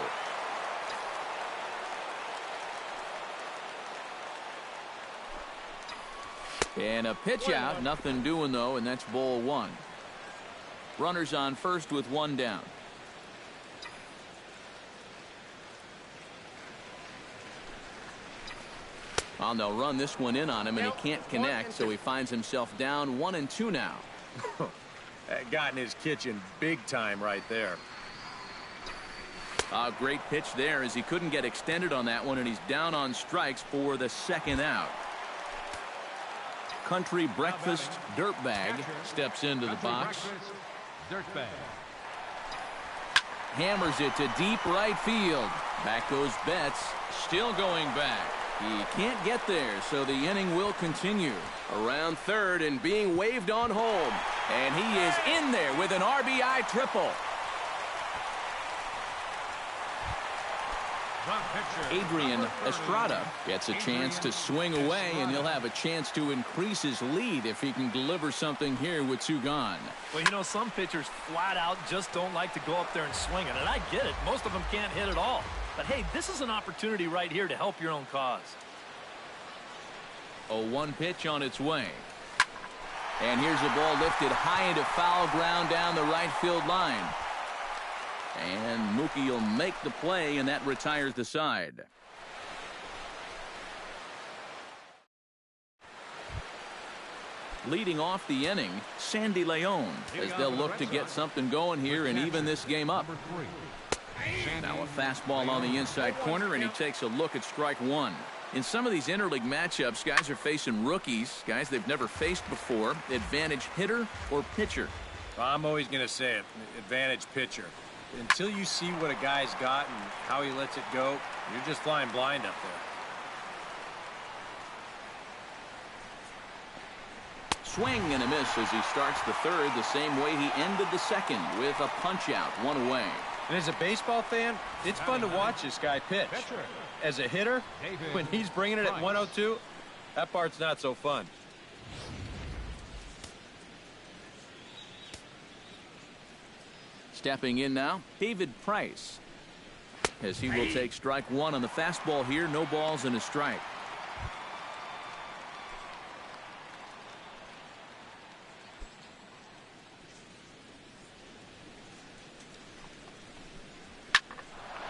And a pitch out. Nothing doing, though, and that's ball 1. Runners on first with 1 down. Well, they'll run this one in on him, and he can't connect, so he finds himself down 1-2 now. That got in his kitchen big time right there. A great pitch there as he couldn't get extended on that one, and he's down on strikes for the 2nd out. Country Breakfast Dirtbag steps into the box. Dirtbag. Hammers it to deep right field. Back goes Betts, still going back. He can't get there, so the inning will continue. Around third and being waved on home. And he is in there with an RBI triple. Adrian Estrada gets a chance to swing away, and he'll have a chance to increase his lead if he can deliver something here with 2 gone. Well, you know, some pitchers flat out just don't like to go up there and swing it, and I get it. Most of them can't hit at all. But, hey, this is an opportunity right here to help your own cause. A 1 pitch on its way. And here's a ball lifted high into foul ground down the right field line. And Mookie will make the play, and that retires the side. Leading off the inning, Sandy Leon, as they'll look to get something going here and even this game up. Now a fastball on the inside corner, and he takes a look at strike 1. In some of these interleague matchups, guys are facing rookies, guys they've never faced before. Advantage hitter or pitcher? I'm always going to say it, advantage pitcher. Until you see what a guy's got and how he lets it go, you're just flying blind up there. Swing and a miss as he starts the 3rd the same way he ended the 2nd with a punch out, 1 away. And as a baseball fan, it's fun to watch this guy pitch. As a hitter, when he's bringing it at 102, that part's not so fun. Stepping in now, David Price, as he will take strike 1 on the fastball here. No balls and a strike.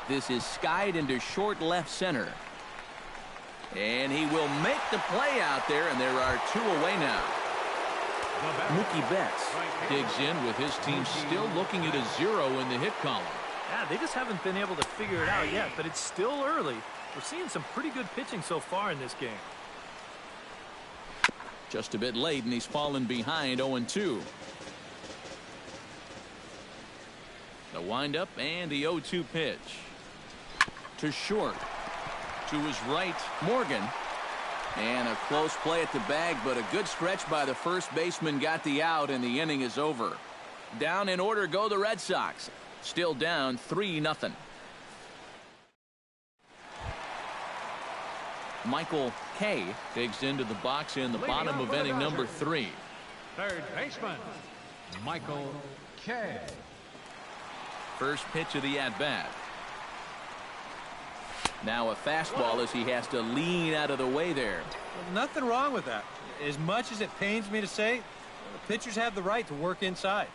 This is skied into short left center. And he will make the play out there, and there are 2 away now. Mookie Betts digs in with his team still looking at a 0 in the hit column. Yeah, they just haven't been able to figure it out yet, but it's still early. We're seeing some pretty good pitching so far in this game. Just a bit late, and he's fallen behind 0-2. The windup and the 0-2 pitch. To short. To his right, Morgan. And a close play at the bag, but a good stretch by the first baseman got the out, and the inning is over. Down in order go the Red Sox. Still down 3-0. Michael Kay digs into the box in the bottom of inning number 3. Third baseman, Michael Kay. First pitch of the at-bat. Now a fastball as he has to lean out of the way there. Well, nothing wrong with that. As much as it pains me to say, the pitchers have the right to work inside.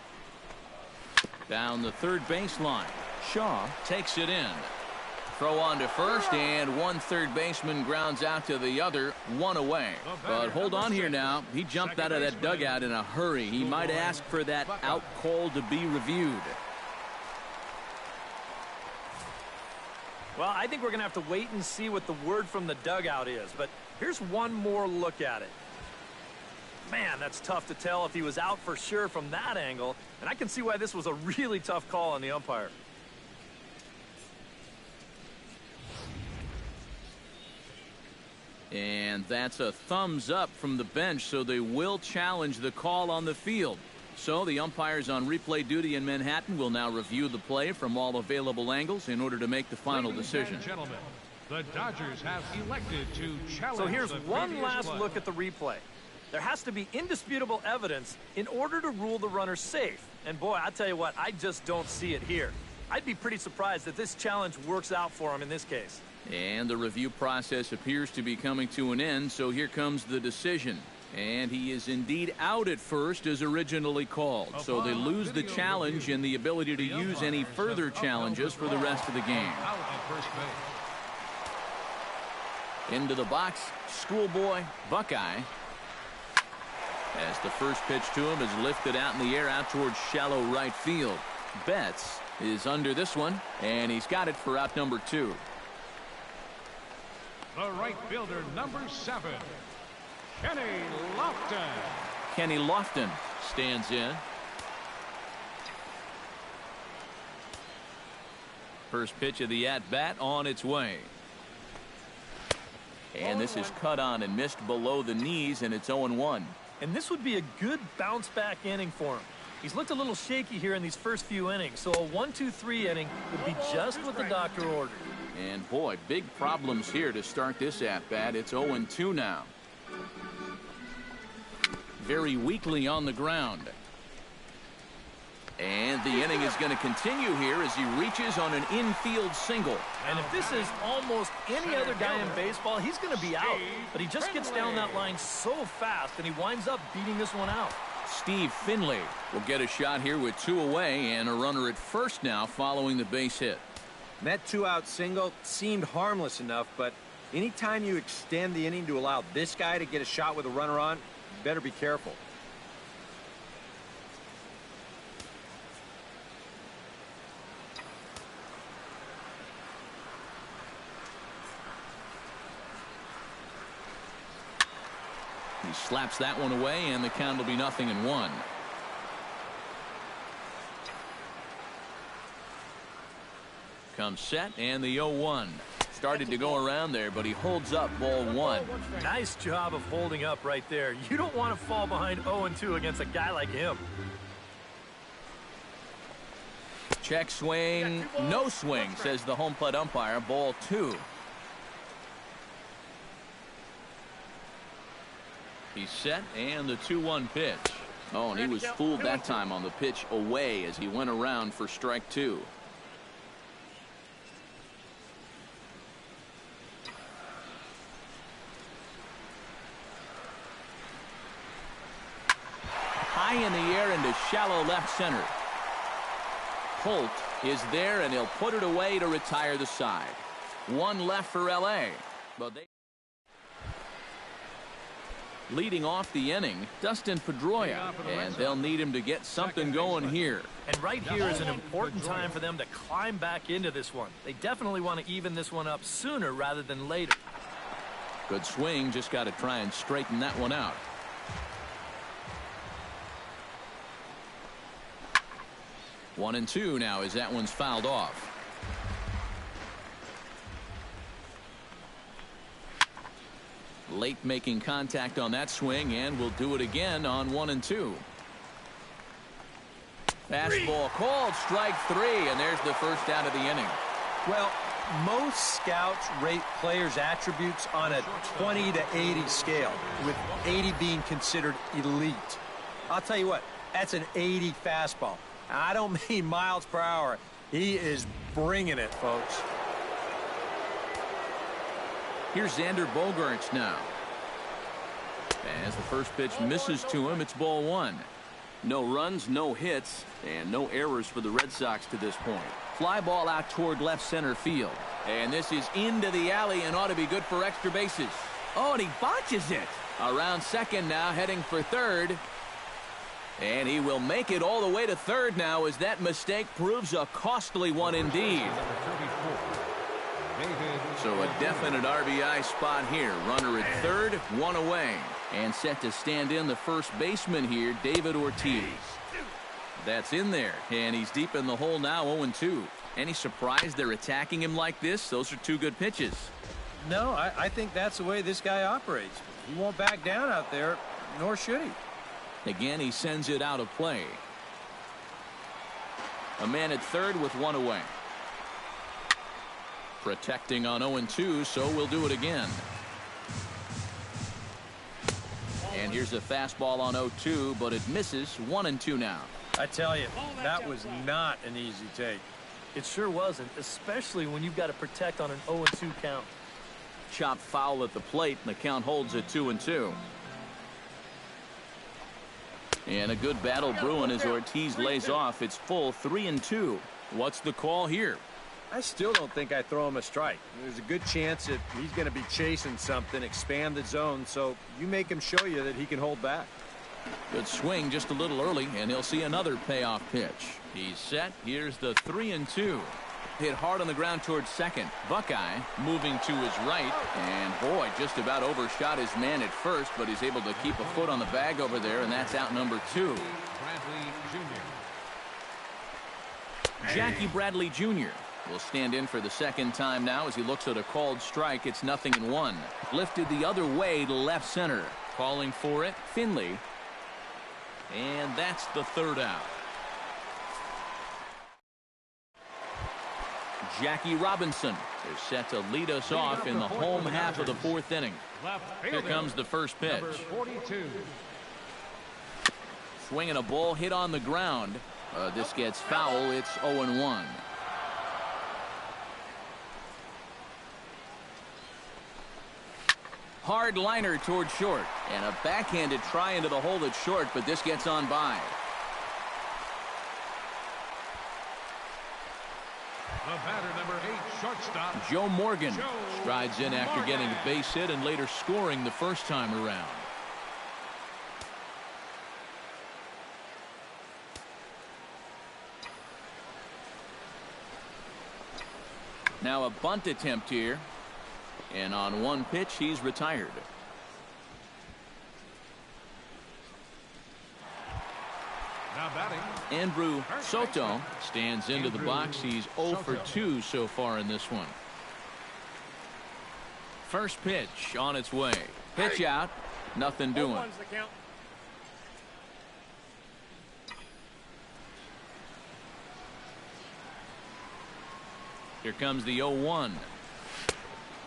Down the third baseline. Shaw takes it in. Throw on to first, and one third baseman grounds out to the other, 1 away. But hold on here now. He jumped out of that dugout in a hurry. He might ask for that out call to be reviewed. Well, I think we're going to have to wait and see what the word from the dugout is. But here's one more look at it. Man, that's tough to tell if he was out for sure from that angle. And I can see why this was a really tough call on the umpire. And that's a thumbs up from the bench, so they will challenge the call on the field. So the umpires on replay duty in Manhattan will now review the play from all available angles in order to make the final decision. Ladies and gentlemen, The Dodgers have elected to challenge. So here's the one last play. look at the replay. There has to be indisputable evidence in order to rule the runner safe. And boy, I tell you what, I just don't see it here. I'd be pretty surprised if this challenge works out for him in this case. And the review process appears to be coming to an end, so here comes the decision. And he is indeed out at first as originally called. So they lose the challenge and the ability to use any further challenges for the rest of the game. Out at first base. Into the box, Schoolboy Buckeye. As the first pitch to him is lifted out in the air out towards shallow right field. Betts is under this one, and he's got it for out number 2. The right fielder, number 7, Kenny Lofton. Kenny Lofton stands in. First pitch of the at-bat on its way. And this is cut on and missed below the knees, and it's 0-1. And this would be a good bounce-back inning for him. He's looked a little shaky here in these first few innings, so a 1-2-3 inning would be just what the doctor ordered. And boy, big problems here to start this at-bat. It's 0-2 now. Very weakly on the ground. And the inning is going to continue here as he reaches on an infield single. And if this is almost any other guy in baseball, he's going to be out. But he just gets down that line so fast, and he winds up beating this one out. Steve Finley will get a shot here with 2 away and a runner at first now following the base hit. That 2-out single seemed harmless enough, but anytime you extend the inning to allow this guy to get a shot with a runner on, you better be careful. He slaps that one away, and the count will be 0-1. Comes set, and the 0-1. Started to go around there, but he holds up ball 1. Nice job of holding up right there. You don't want to fall behind 0-2 against a guy like him. Check swing, no swing, says the home plate umpire. Ball 2. He's set, and the 2-1 pitch. Oh, and he was fooled that time on the pitch away as he went around for strike 2. High in the air into shallow left center. Holt is there, and he'll put it away to retire the side. 1 left for L.A. But they leading off the inning, Dustin Pedroia, and they'll need him to get something going here. And right here is an important time for them to climb back into this one. They definitely want to even this one up sooner rather than later. Good swing, just got to try and straighten that one out. One and 2 now as that one's fouled off. Late making contact on that swing, and will do it again on 1 and 2. Fastball called, strike 3, and there's the first out of the inning. Well, most scouts rate players' attributes on a 20 to 80 scale, with 80 being considered elite. I'll tell you what, that's an 80 fastball. I don't mean miles per hour. He is bringing it, folks. Here's Xander Bogaerts now. As the first pitch misses to him, it's ball 1. No runs, no hits, and no errors for the Red Sox to this point. Fly ball out toward left center field. And this is into the alley and ought to be good for extra bases. Oh, and he botches it. Around second now, heading for third. And he will make it all the way to third now as that mistake proves a costly one indeed. So a definite RBI spot here. Runner at third, 1 away. And set to stand in the first baseman here, David Ortiz. That's in there, and he's deep in the hole now, 0-2. Any surprise they're attacking him like this? Those are 2 good pitches. No, I think that's the way this guy operates. He won't back down out there, nor should he. Again, he sends it out of play. A man at third with 1 away. Protecting on 0-2, so we'll do it again. And here's a fastball on 0-2, but it misses. 1-2 now. I tell you, that was not an easy take. It sure wasn't, especially when you've got to protect on an 0-2 count. Chopped foul at the plate, and the count holds at 2-2. And a good battle brewing as Ortiz lays off. It's full 3-2. What's the call here? I still don't think I throw him a strike. There's a good chance that he's going to be chasing something, expand the zone, so you make him show you that he can hold back. Good swing just a little early, and he'll see another payoff pitch. He's set. Here's the 3-2. Hit hard on the ground towards second. Buckeye moving to his right, and boy, just about overshot his man at first, but he's able to keep a foot on the bag over there, and that's out number 2. Bradley Jr. Jackie Bradley Jr. will stand in for the second time now as he looks at a called strike. It's 0-1. Lifted the other way to left center. Calling for it, Finley. And that's the third out. Jackie Robinson is set to lead us off in the home half of the fourth inning. Here comes the first pitch. Number 42. Swinging a ball hit on the ground. This gets foul. It's 0-1. Hard liner toward short, and a backhanded try into the hole at short, but this gets on by. The batter, number 8, shortstop Joe Morgan strides in after getting a base hit and later scoring the first time around. Now a bunt attempt here. And on one pitch, he's retired. now batting. Andrew Soto stands into the box. He's 0 for 2 so far in this one. First pitch on its way. Pitch out. Nothing doing. Here comes the 0-1.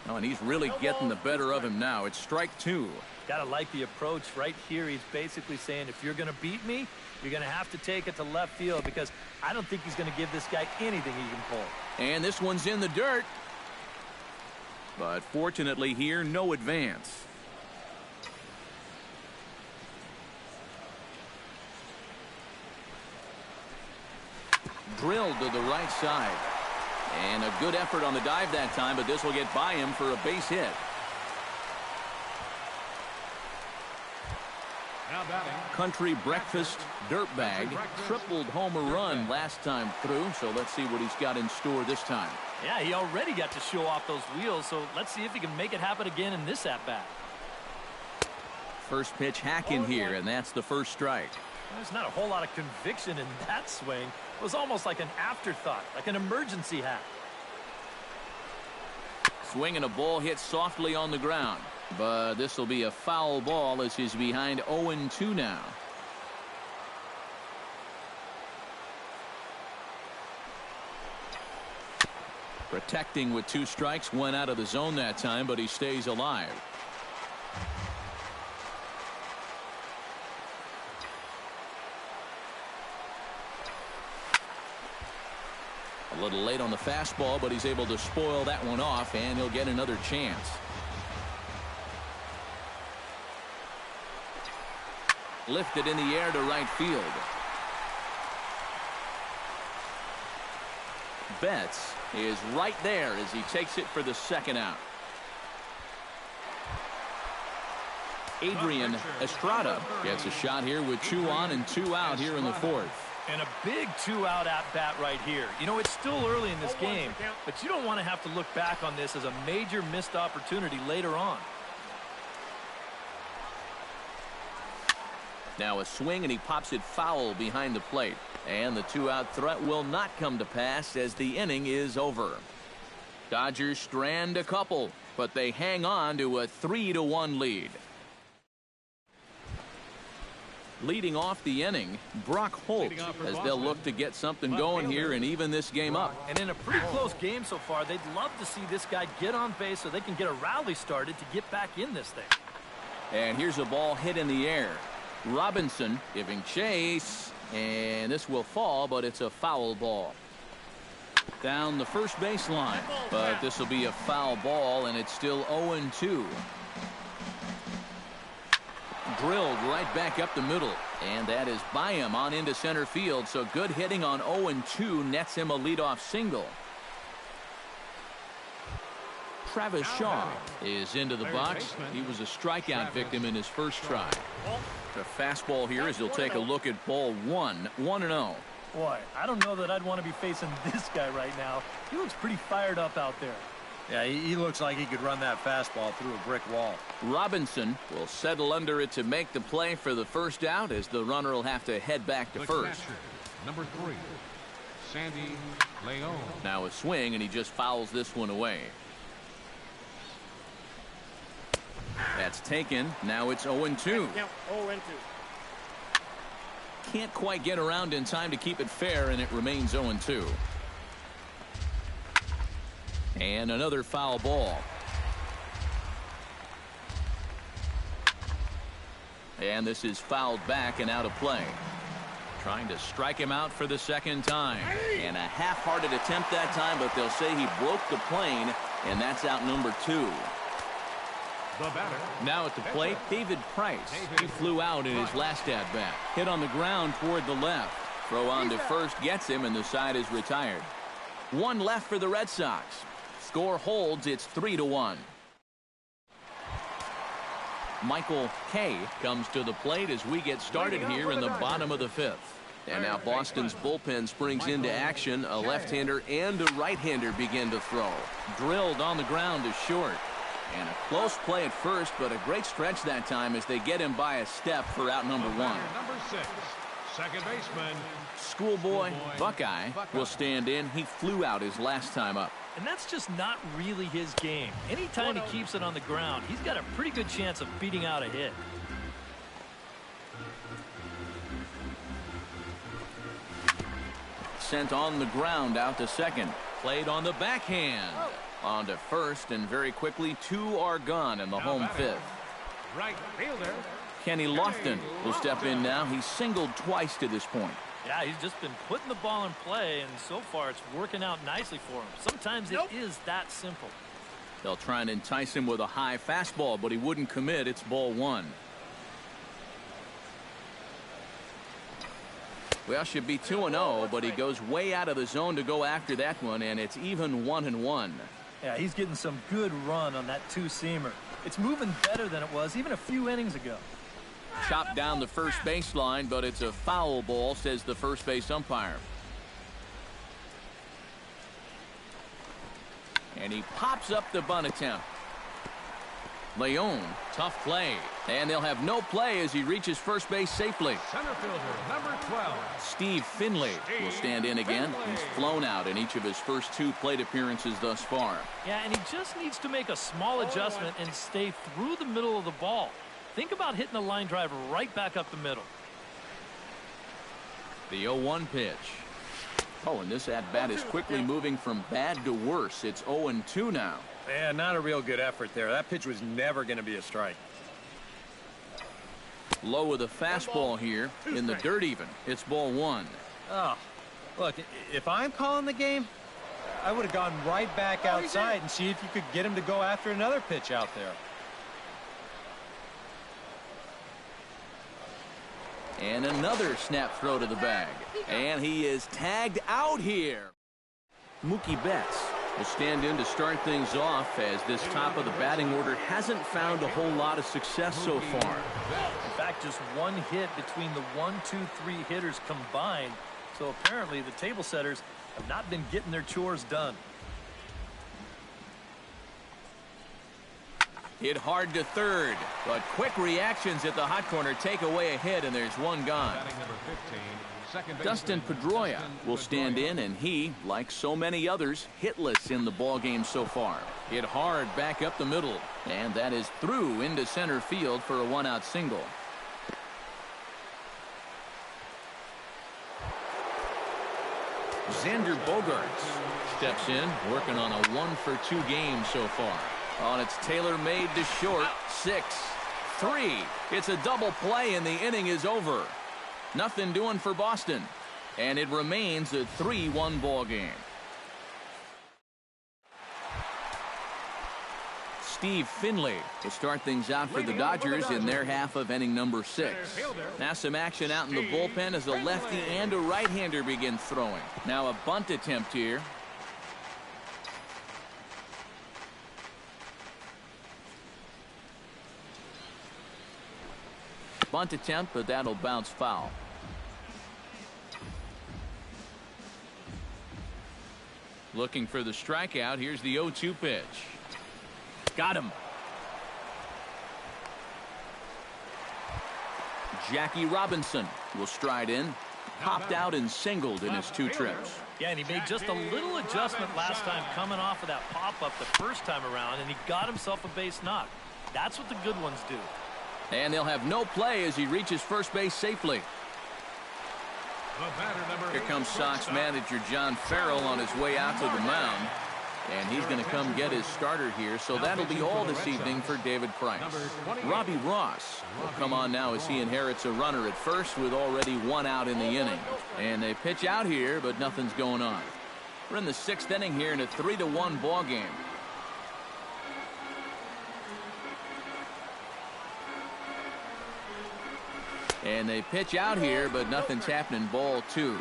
Oh, and he's really getting the better of him now. It's strike 2. Gotta like the approach right here. He's basically saying, if you're gonna beat me, you're gonna have to take it to left field, because I don't think he's gonna give this guy anything he can pull. And this one's in the dirt. But fortunately here, no advance. Drilled to the right side. And a good effort on the dive that time, but this will get by him for a base hit. Now batting. Country breakfast dirtbag tripled homer run last time through, so let's see what he's got in store this time. Yeah, he already got to show off those wheels, so let's see if he can make it happen again in this at-bat. First pitch hacking here, and that's the first strike. There's not a whole lot of conviction in that swing. It was almost like an afterthought, like an emergency hack. Swinging a ball hit softly on the ground, but this will be a foul ball as he's behind 0-2 now. Protecting with 2 strikes, went out of the zone that time, but he stays alive. A little late on the fastball, but he's able to spoil that one off, and he'll get another chance. Lifted in the air to right field. Betts is right there as he takes it for the second out. Adrian Estrada gets a shot here with 2 on and 2 out here in the fourth. And a big 2-out at-bat right here. You know, it's still early in this game, but you don't want to have to look back on this as a major missed opportunity later on. Now a swing, and he pops it foul behind the plate. And the 2-out threat will not come to pass as the inning is over. Dodgers strand a couple, but they hang on to a 3-1 lead. Leading off the inning, Brock Holt, as they'll look to get something going here and even this game up. And in a pretty close game so far, they'd love to see this guy get on base so they can get a rally started to get back in this thing. And here's a ball hit in the air. Robinson giving chase, and this will fall, but it's a foul ball. Down the first baseline, but this will be a foul ball, and it's still 0-2. Drilled right back up the middle, and that is by him on into center field. So good hitting on 0-2 nets him a leadoff single. Travis Shaw is into the box. He was a strikeout victim in his first try. The fastball here as he'll take a look at ball one, 1-0. Boy, I don't know that I'd want to be facing this guy right now. He looks pretty fired up out there. Yeah, he looks like he could run that fastball through a brick wall. Robinson will settle under it to make the play for the first out as the runner will have to head back to first. Catcher, number 3, Sandy Leon. Now a swing, and he just fouls this one away. That's taken. Now it's 0-2. 0-2. Can't quite get around in time to keep it fair, and it remains 0-2. And another foul ball. And this is fouled back and out of play. Trying to strike him out for the second time. And a half-hearted attempt that time, but they'll say he broke the plane, and that's out number 2. The batter. Now at the plate, David Price. He flew out in his last at-bat. Hit on the ground toward the left. Throw on to first gets him, and the side is retired. One left for the Red Sox. Score holds. It's 3-1. Michael Kay comes to the plate as we get started here in the bottom of the 5th. And now Boston's bullpen springs into action. A left-hander and a right-hander begin to throw. Drilled on the ground to short. And a close play at first, but a great stretch that time as they get him by a step for out number 1. Number 6, second baseman. Schoolboy Buckeye will stand in. He flew out his last time up. And that's just not really his game. Anytime he keeps it on the ground, he's got a pretty good chance of beating out a hit. Sent on the ground out to second. Played on the backhand. On to first, and very quickly 2 are gone in the home 5th. Right fielder. Kenny Lofton will step in now. He's singled twice to this point. Yeah, he's just been putting the ball in play, and so far it's working out nicely for him. Sometimes it is that simple. They'll try and entice him with a high fastball, but he wouldn't commit. It's ball 1. Well, should be 2-0, but he goes way out of the zone to go after that one, and it's even 1-1. Yeah, he's getting some good run on that two-seamer. It's moving better than it was even a few innings ago. Chopped down the first baseline, but it's a foul ball, says the first base umpire. And he pops up the bunt attempt. Leon, tough play. And they'll have no play as he reaches first base safely. Center fielder, number 12. Steve Finley will stand in again. He's flown out in each of his first 2 plate appearances thus far. Yeah, and he just needs to make a small adjustment and stay through the middle of the ball. Think about hitting a line drive right back up the middle. The 0-1 pitch. Oh, and this at-bat is quickly moving from bad to worse. It's 0-2 now. Yeah, not a real good effort there. That pitch was never going to be a strike. Low with a fastball here in the dirt even. It's ball 1. Oh, look, if I'm calling the game, I would have gone right back outside and see if you could get him to go after another pitch out there. And another snap throw to the bag. And he is tagged out here. Mookie Betts will stand in to start things off as this top of the batting order hasn't found a whole lot of success so far. In fact, just one hit between the 1, 2, 3 hitters combined. So apparently the table setters have not been getting their chores done. Hit hard to third, but quick reactions at the hot corner take away a hit, and there's one gone. Batting number 15, second Dustin Pedroia will stand in, and he, like so many others, hitless in the ballgame so far. Hit hard back up the middle, and that is through into center field for a 1-out single. Xander Bogaerts steps in, working on a 1-for-2 game so far. On it's tailor-made to short. 6-3. It's a double play, and the inning is over. Nothing doing for Boston, and it remains a 3-1 ball game. Steve Finley will start things out for the Dodgers in their half of inning number 6. Now some action out in the bullpen as a lefty and a right-hander begin throwing. Now a bunt attempt here. Bunt attempt, but that'll bounce foul. Looking for the strikeout. Here's the 0-2 pitch. Got him. Jackie Robinson will stride in. Popped out and singled in his 2 trips. Yeah, and he made just a little adjustment last time coming off of that pop-up the first time around, and he got himself a base knock. That's what the good ones do. And they'll have no play as he reaches first base safely. Here comes Sox manager John Farrell on his way out to the mound. And he's going to come get his starter here, so that'll be all this evening for David Price. Robbie Ross will come on now as he inherits a runner at first with already 1 out in the inning. And they pitch out here, but nothing's going on. We're in the 6th inning here in a 3-1 ball game. And they pitch out here, but nothing's happening. Ball 2.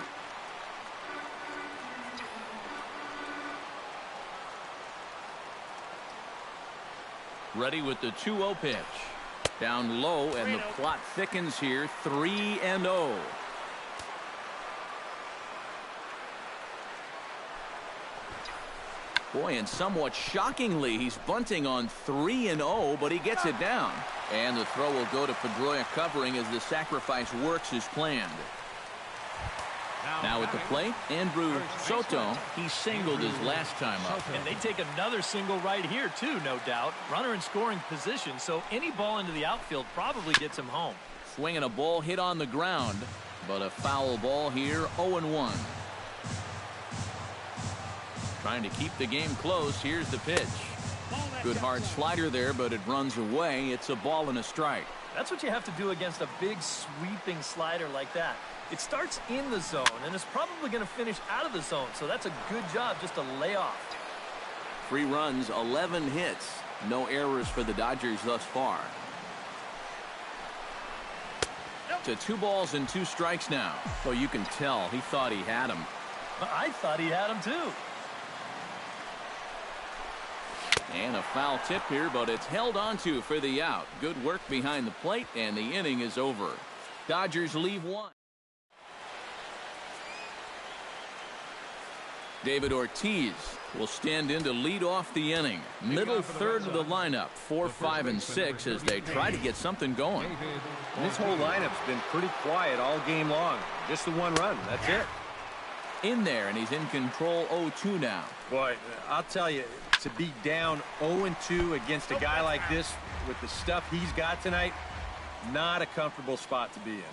Ready with the 2-0 pitch. Down low, and the plot thickens here. 3-0. Boy, and somewhat shockingly, he's bunting on 3-0, but he gets it down. And the throw will go to Pedroia covering as the sacrifice works as planned. Now at the plate, Andrew Soto. He singled his last time up. And they take another single right here, too, no doubt. Runner in scoring position, so any ball into the outfield probably gets him home. Swinging a ball hit on the ground, but a foul ball here, 0-1. Trying to keep the game close. Here's the pitch. Good hard slider there, but it runs away. It's a ball and a strike. That's what you have to do against a big sweeping slider like that. It starts in the zone, and it's probably going to finish out of the zone, so that's a good job just to lay off. 3 runs, 11 hits. No errors for the Dodgers thus far. To 2 balls and 2 strikes now. So you can tell he thought he had him. I thought he had him, too. And a foul tip here, but it's held onto for the out. Good work behind the plate, and the inning is over. Dodgers leave 1. David Ortiz will stand in to lead off the inning. Middle third of the lineup, 4, 5, and 6 as they try to get something going. And this whole lineup's been pretty quiet all game long. Just the 1 run. That's it. In there, and he's in control 0-2 now. Boy, I'll tell you, to be down 0-2 against a guy like this with the stuff he's got tonight, not a comfortable spot to be in.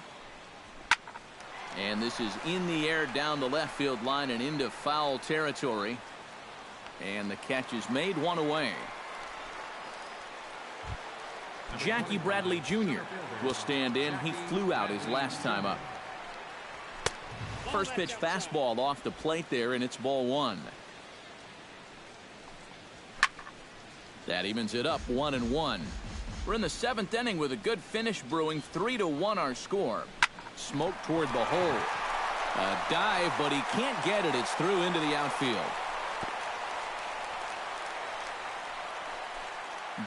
And this is in the air down the left field line and into foul territory. And the catch is made, 1 away. Jackie Bradley Jr. will stand in. He flew out his last time up. First pitch fastball off the plate there, and it's ball 1. That evens it up, 1-1. We're in the 7th inning with a good finish brewing. 3-1 our score. Smoke toward the hole. A dive, but he can't get it. It's through into the outfield.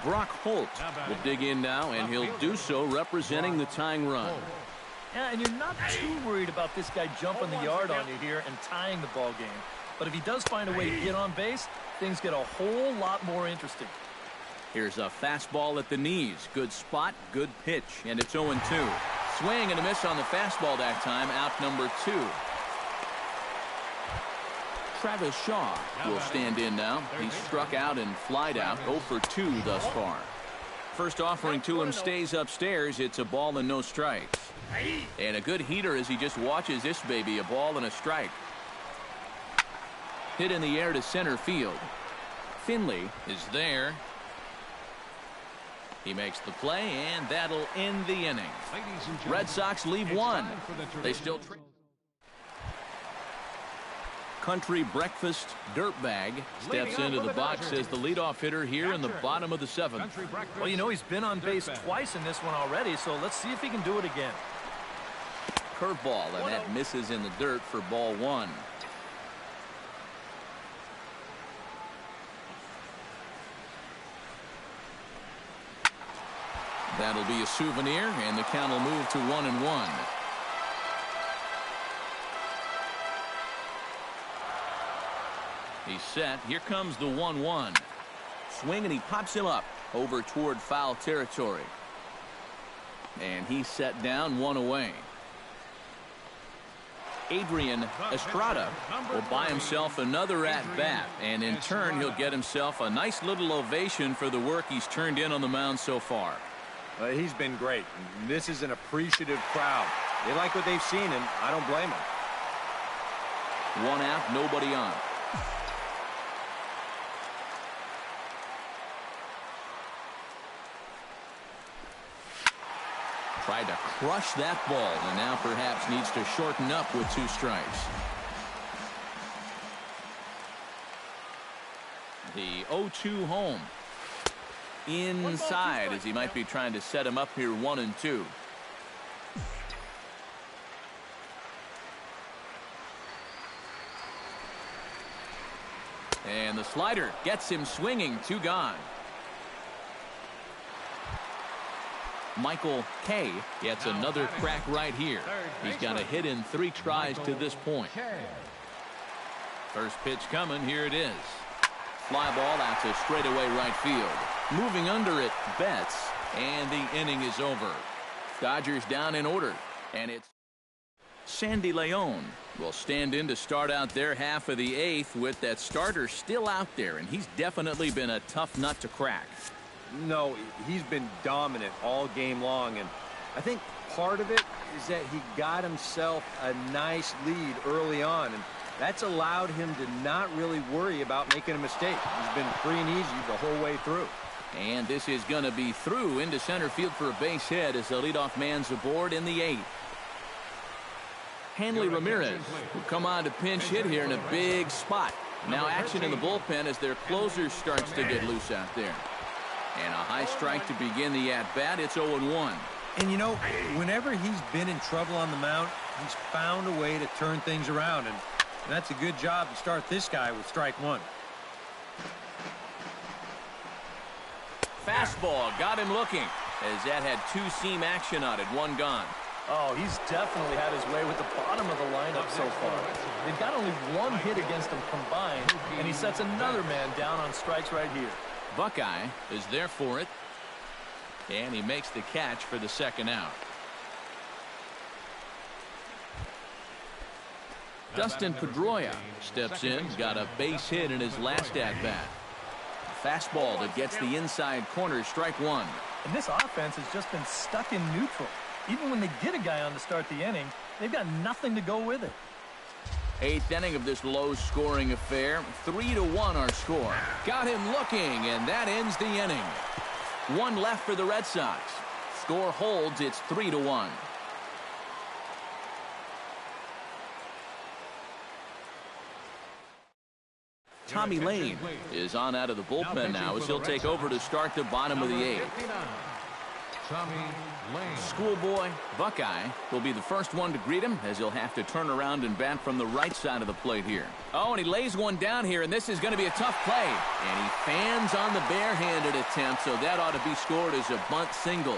Brock Holt will dig in now, and he'll do so representing the tying run. Yeah, and you're not too worried about this guy jumping the yard on you here and tying the ball game. But if he does find a way to get on base, things get a whole lot more interesting. Here's a fastball at the knees. Good spot, good pitch, and it's 0-2. Swing and a miss on the fastball that time. Out number 2. Travis Shaw will stand in now. He's struck out and flied out. 0 for 2 thus far. First offering to him stays upstairs. It's a ball and no strikes. And a good heater as he just watches this baby. A ball and a strike. Hit in the air to center field. Finley is there. He makes the play, and that'll end the inning. Red Sox leave one. They still... Country Breakfast Dirtbag steps into the box as the leadoff hitter here in the bottom of the 7th. Well, you know, he's been on base twice in this one already, so let's see if he can do it again. Curveball, and that misses in the dirt for ball 1. That'll be a souvenir, and the count will move to 1-1. He's set. Here comes the 1-1. Swing, and he pops him up over toward foul territory. And he's set down, 1 away. Adrian Estrada will buy himself another at-bat, and in turn he'll get himself a nice little ovation for the work he's turned in on the mound so far. He's been great. This is an appreciative crowd. They like what they've seen, and I don't blame them. 1 out, nobody on. Tried to crush that ball, and now perhaps needs to shorten up with 2 strikes. The 0-2 home. Inside, as he might be trying to set him up here 1-2. And the slider gets him swinging, 2 gone. Michael Kay gets another crack right here. He's got a hit in 3 tries to this point. First pitch coming. Here it is. Fly ball out to straightaway right field. Moving under it, Betts, and the inning is over. Dodgers down in order, and it's Sandy Leon will stand in to start out their half of the 8th with that starter still out there, and he's definitely been a tough nut to crack. No, he's been dominant all game long, and I think part of it is that he got himself a nice lead early on, and that's allowed him to not really worry about making a mistake. He's been free and easy the whole way through. And this is going to be through into center field for a base hit as the leadoff man's aboard in the 8th. Hanley Ramirez will come on to pinch hit here in a big spot. Now action in the bullpen as their closer starts to get loose out there. And a high strike to begin the at-bat. It's 0-1. And, you know, whenever he's been in trouble on the mound, he's found a way to turn things around. And that's a good job to start this guy with strike 1. Fastball got him looking as that had 2-seam action on it. 1 gone. Oh, he's definitely had his way with the bottom of the lineup so far. They've got only 1 hit against him combined, and he sets another man down on strikes right here. Buckeye is there for it, and he makes the catch for the 2nd out. Dustin Pedroia steps in, got a base hit in his last at-bat. Fastball that gets the inside corner, strike 1. And this offense has just been stuck in neutral. Even when they get a guy on to start the inning, they've got nothing to go with it. 8th inning of this low-scoring affair. 3-1 our score. Got him looking, and that ends the inning. 1 left for the Red Sox. Score holds. It's 3-1. Tommy Lane is on out of the bullpen now as he'll take over to start the bottom of the 8th. Tommy Lane. Schoolboy Buckeye will be the first one to greet him as he'll have to turn around and bat from the right side of the plate here. Oh, and he lays one down here, and this is going to be a tough play. And he fans on the barehanded attempt, so that ought to be scored as a bunt single.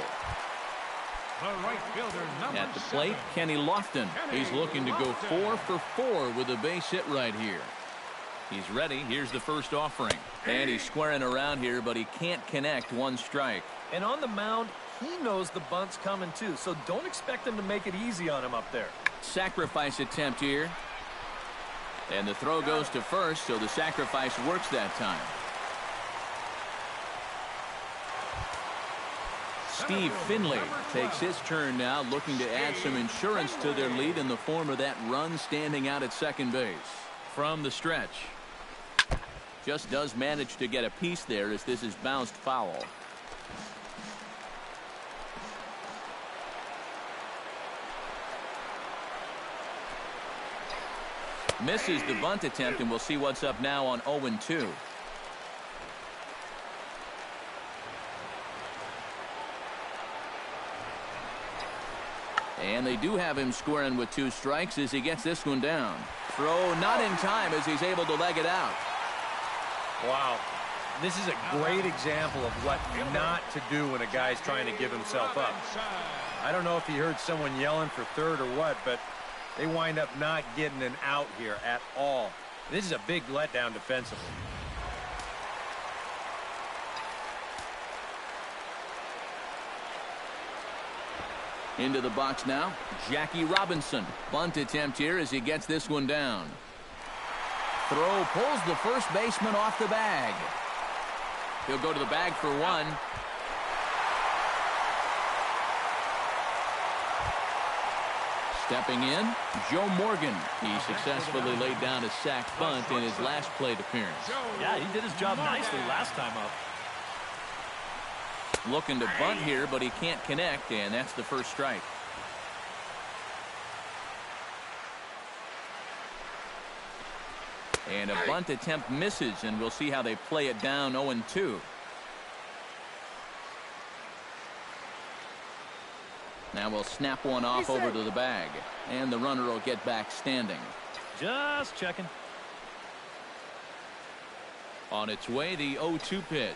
The right fielder, At the plate, Kenny Lofton. He's looking to go 4 for 4 with a base hit right here. He's ready. Here's the first offering. And he's squaring around here, but he can't connect. 1 strike. And on the mound, he knows the bunt's coming too, so don't expect him to make it easy on him up there. Sacrifice attempt here. And the throw goes to first, so the sacrifice works that time. Steve Finley takes his turn now, looking to add some insurance to their lead in the form of that run standing out at second base. From the stretch, Just does manage to get a piece there as this is bounced foul. Misses the bunt attempt, and we'll see what's up now on 0-2. And they do have him squaring with 2 strikes as he gets this one down. Throw not in time as he's able to leg it out. Wow. This is a great example of what not to do when a guy's trying to give himself up. I don't know if he heard someone yelling for third or what, but they wind up not getting an out here at all. This is a big letdown defensively. Into the box now, Jackie Robinson. Bunt attempt here as he gets this one down. Throw pulls the first baseman off the bag. He'll go to the bag for 1. Stepping in, Joe Morgan. He successfully laid down a sac bunt in his last plate appearance. Yeah, he did his job nicely last time up. Looking to bunt here, but he can't connect, and that's the first strike. And a bunt attempt misses, and we'll see how they play it down 0-2. Now we'll snap one off over to the bag, and the runner will get back standing. Just checking. On its way, the 0-2 pitch.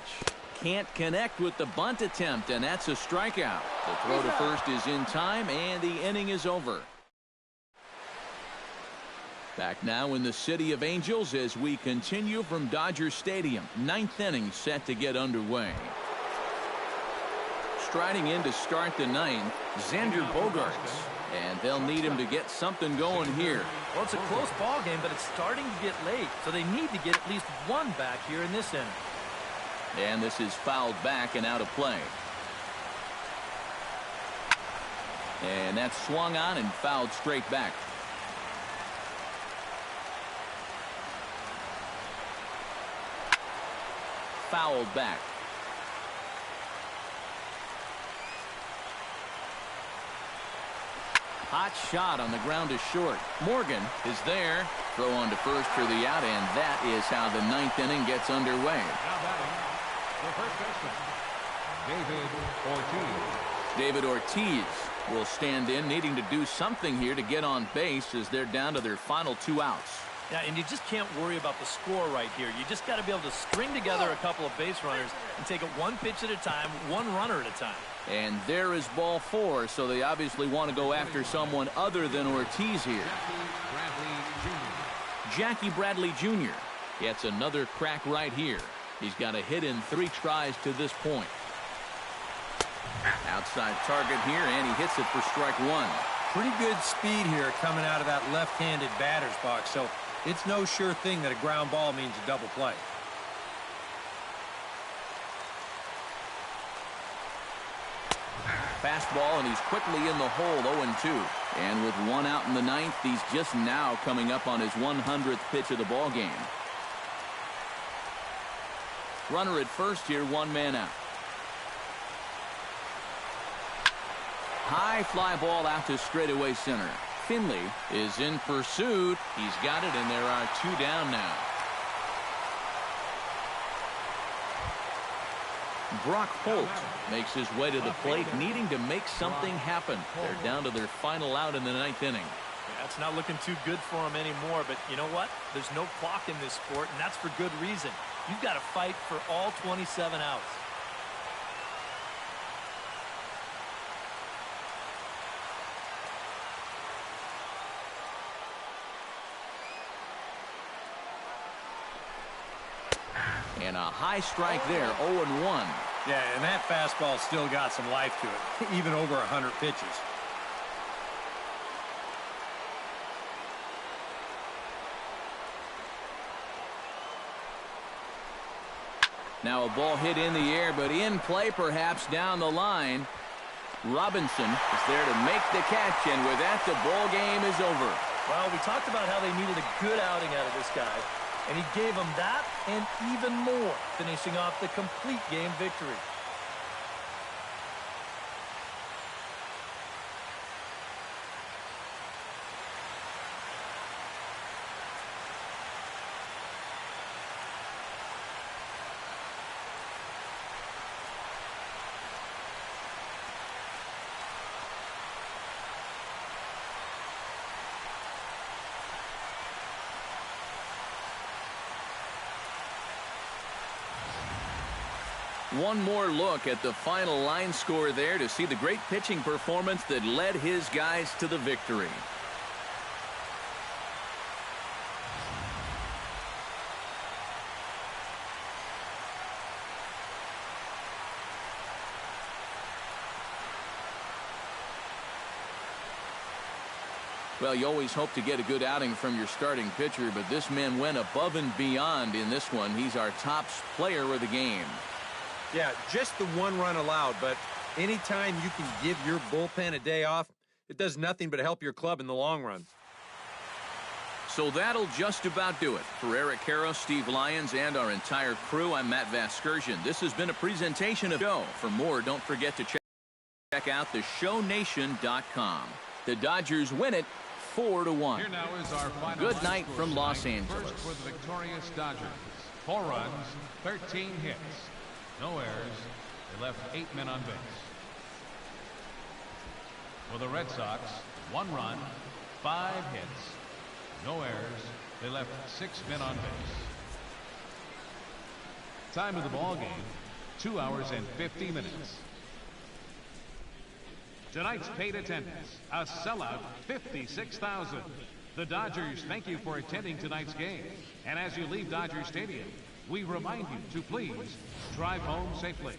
Can't connect with the bunt attempt, and that's a strikeout. The throw to first is in time, and the inning is over. Back now in the City of Angels as we continue from Dodger Stadium. 9th inning set to get underway. Striding in to start the 9th, Xander Bogaerts. And they'll need him to get something going here. Well, it's a close ball game, but it's starting to get late, so they need to get at least 1 back here in this inning. And this is fouled back and out of play. And that's swung on and fouled straight back. Fouled back. Hot shot on the ground to short. Morgan is there. Throw on to first for the out, and that is how the 9th inning gets underway. Now batting, the first baseman, David Ortiz. David Ortiz will stand in, needing to do something here to get on base as they're down to their final 2 outs. Yeah, and you just can't worry about the score right here. You just got to be able to string together a couple of base runners and take it 1 pitch at a time, 1 runner at a time. And there is ball 4, so they obviously want to go after someone other than Ortiz here. Jackie Bradley Jr. gets another crack right here. He's got a hit in 3 tries to this point. Outside target here, and he hits it for strike 1. Pretty good speed here coming out of that left-handed batter's box, so it's no sure thing that a ground ball means a double play. Fastball, and he's quickly in the hole, 0-2. And with 1 out in the 9th, he's just now coming up on his 100th pitch of the ball game. Runner at first here, 1 man out. High fly ball out to straightaway center. Finley is in pursuit. He's got it, and there are 2 down now. Brock Holt makes his way to the plate, needing to make something happen. They're down to their final out in the 9th inning. Yeah, it's not looking too good for him anymore, but you know what? There's no clock in this sport, and that's for good reason. You've got to fight for all 27 outs. And a high strike there, 0-1. Yeah, and that fastball still got some life to it, even over 100 pitches. Now a ball hit in the air, but in play perhaps down the line. Robinson is there to make the catch, and with that, the ball game is over. Well, we talked about how they needed a good outing out of this guy. And he gave them that and even more, finishing off the complete game victory. One more look at the final line score there to see the great pitching performance that led his guys to the victory. Well, you always hope to get a good outing from your starting pitcher, but this man went above and beyond in this one. He's our top player of the game. Yeah, just the one run allowed, but anytime you can give your bullpen a day off, it does nothing but help your club in the long run. So that'll just about do it. For Eric Harrow, Steve Lyons, and our entire crew, I'm Matt Vasgersian. This has been a presentation of the show. For more, don't forget to check out theshownation.com. The Dodgers win it 4-1. Here now is our final Good night from Los Angeles. First for the victorious Dodgers. 4 runs, 13 hits. No errors. They left 8 men on base. For the Red Sox, 1 run, 5 hits. No errors. They left 6 men on base. Time of the ball game, 2 hours and 50 minutes. Tonight's paid attendance, a sellout 56,000. The Dodgers thank you for attending tonight's game. And as you leave Dodger Stadium, we remind you to please drive home safely.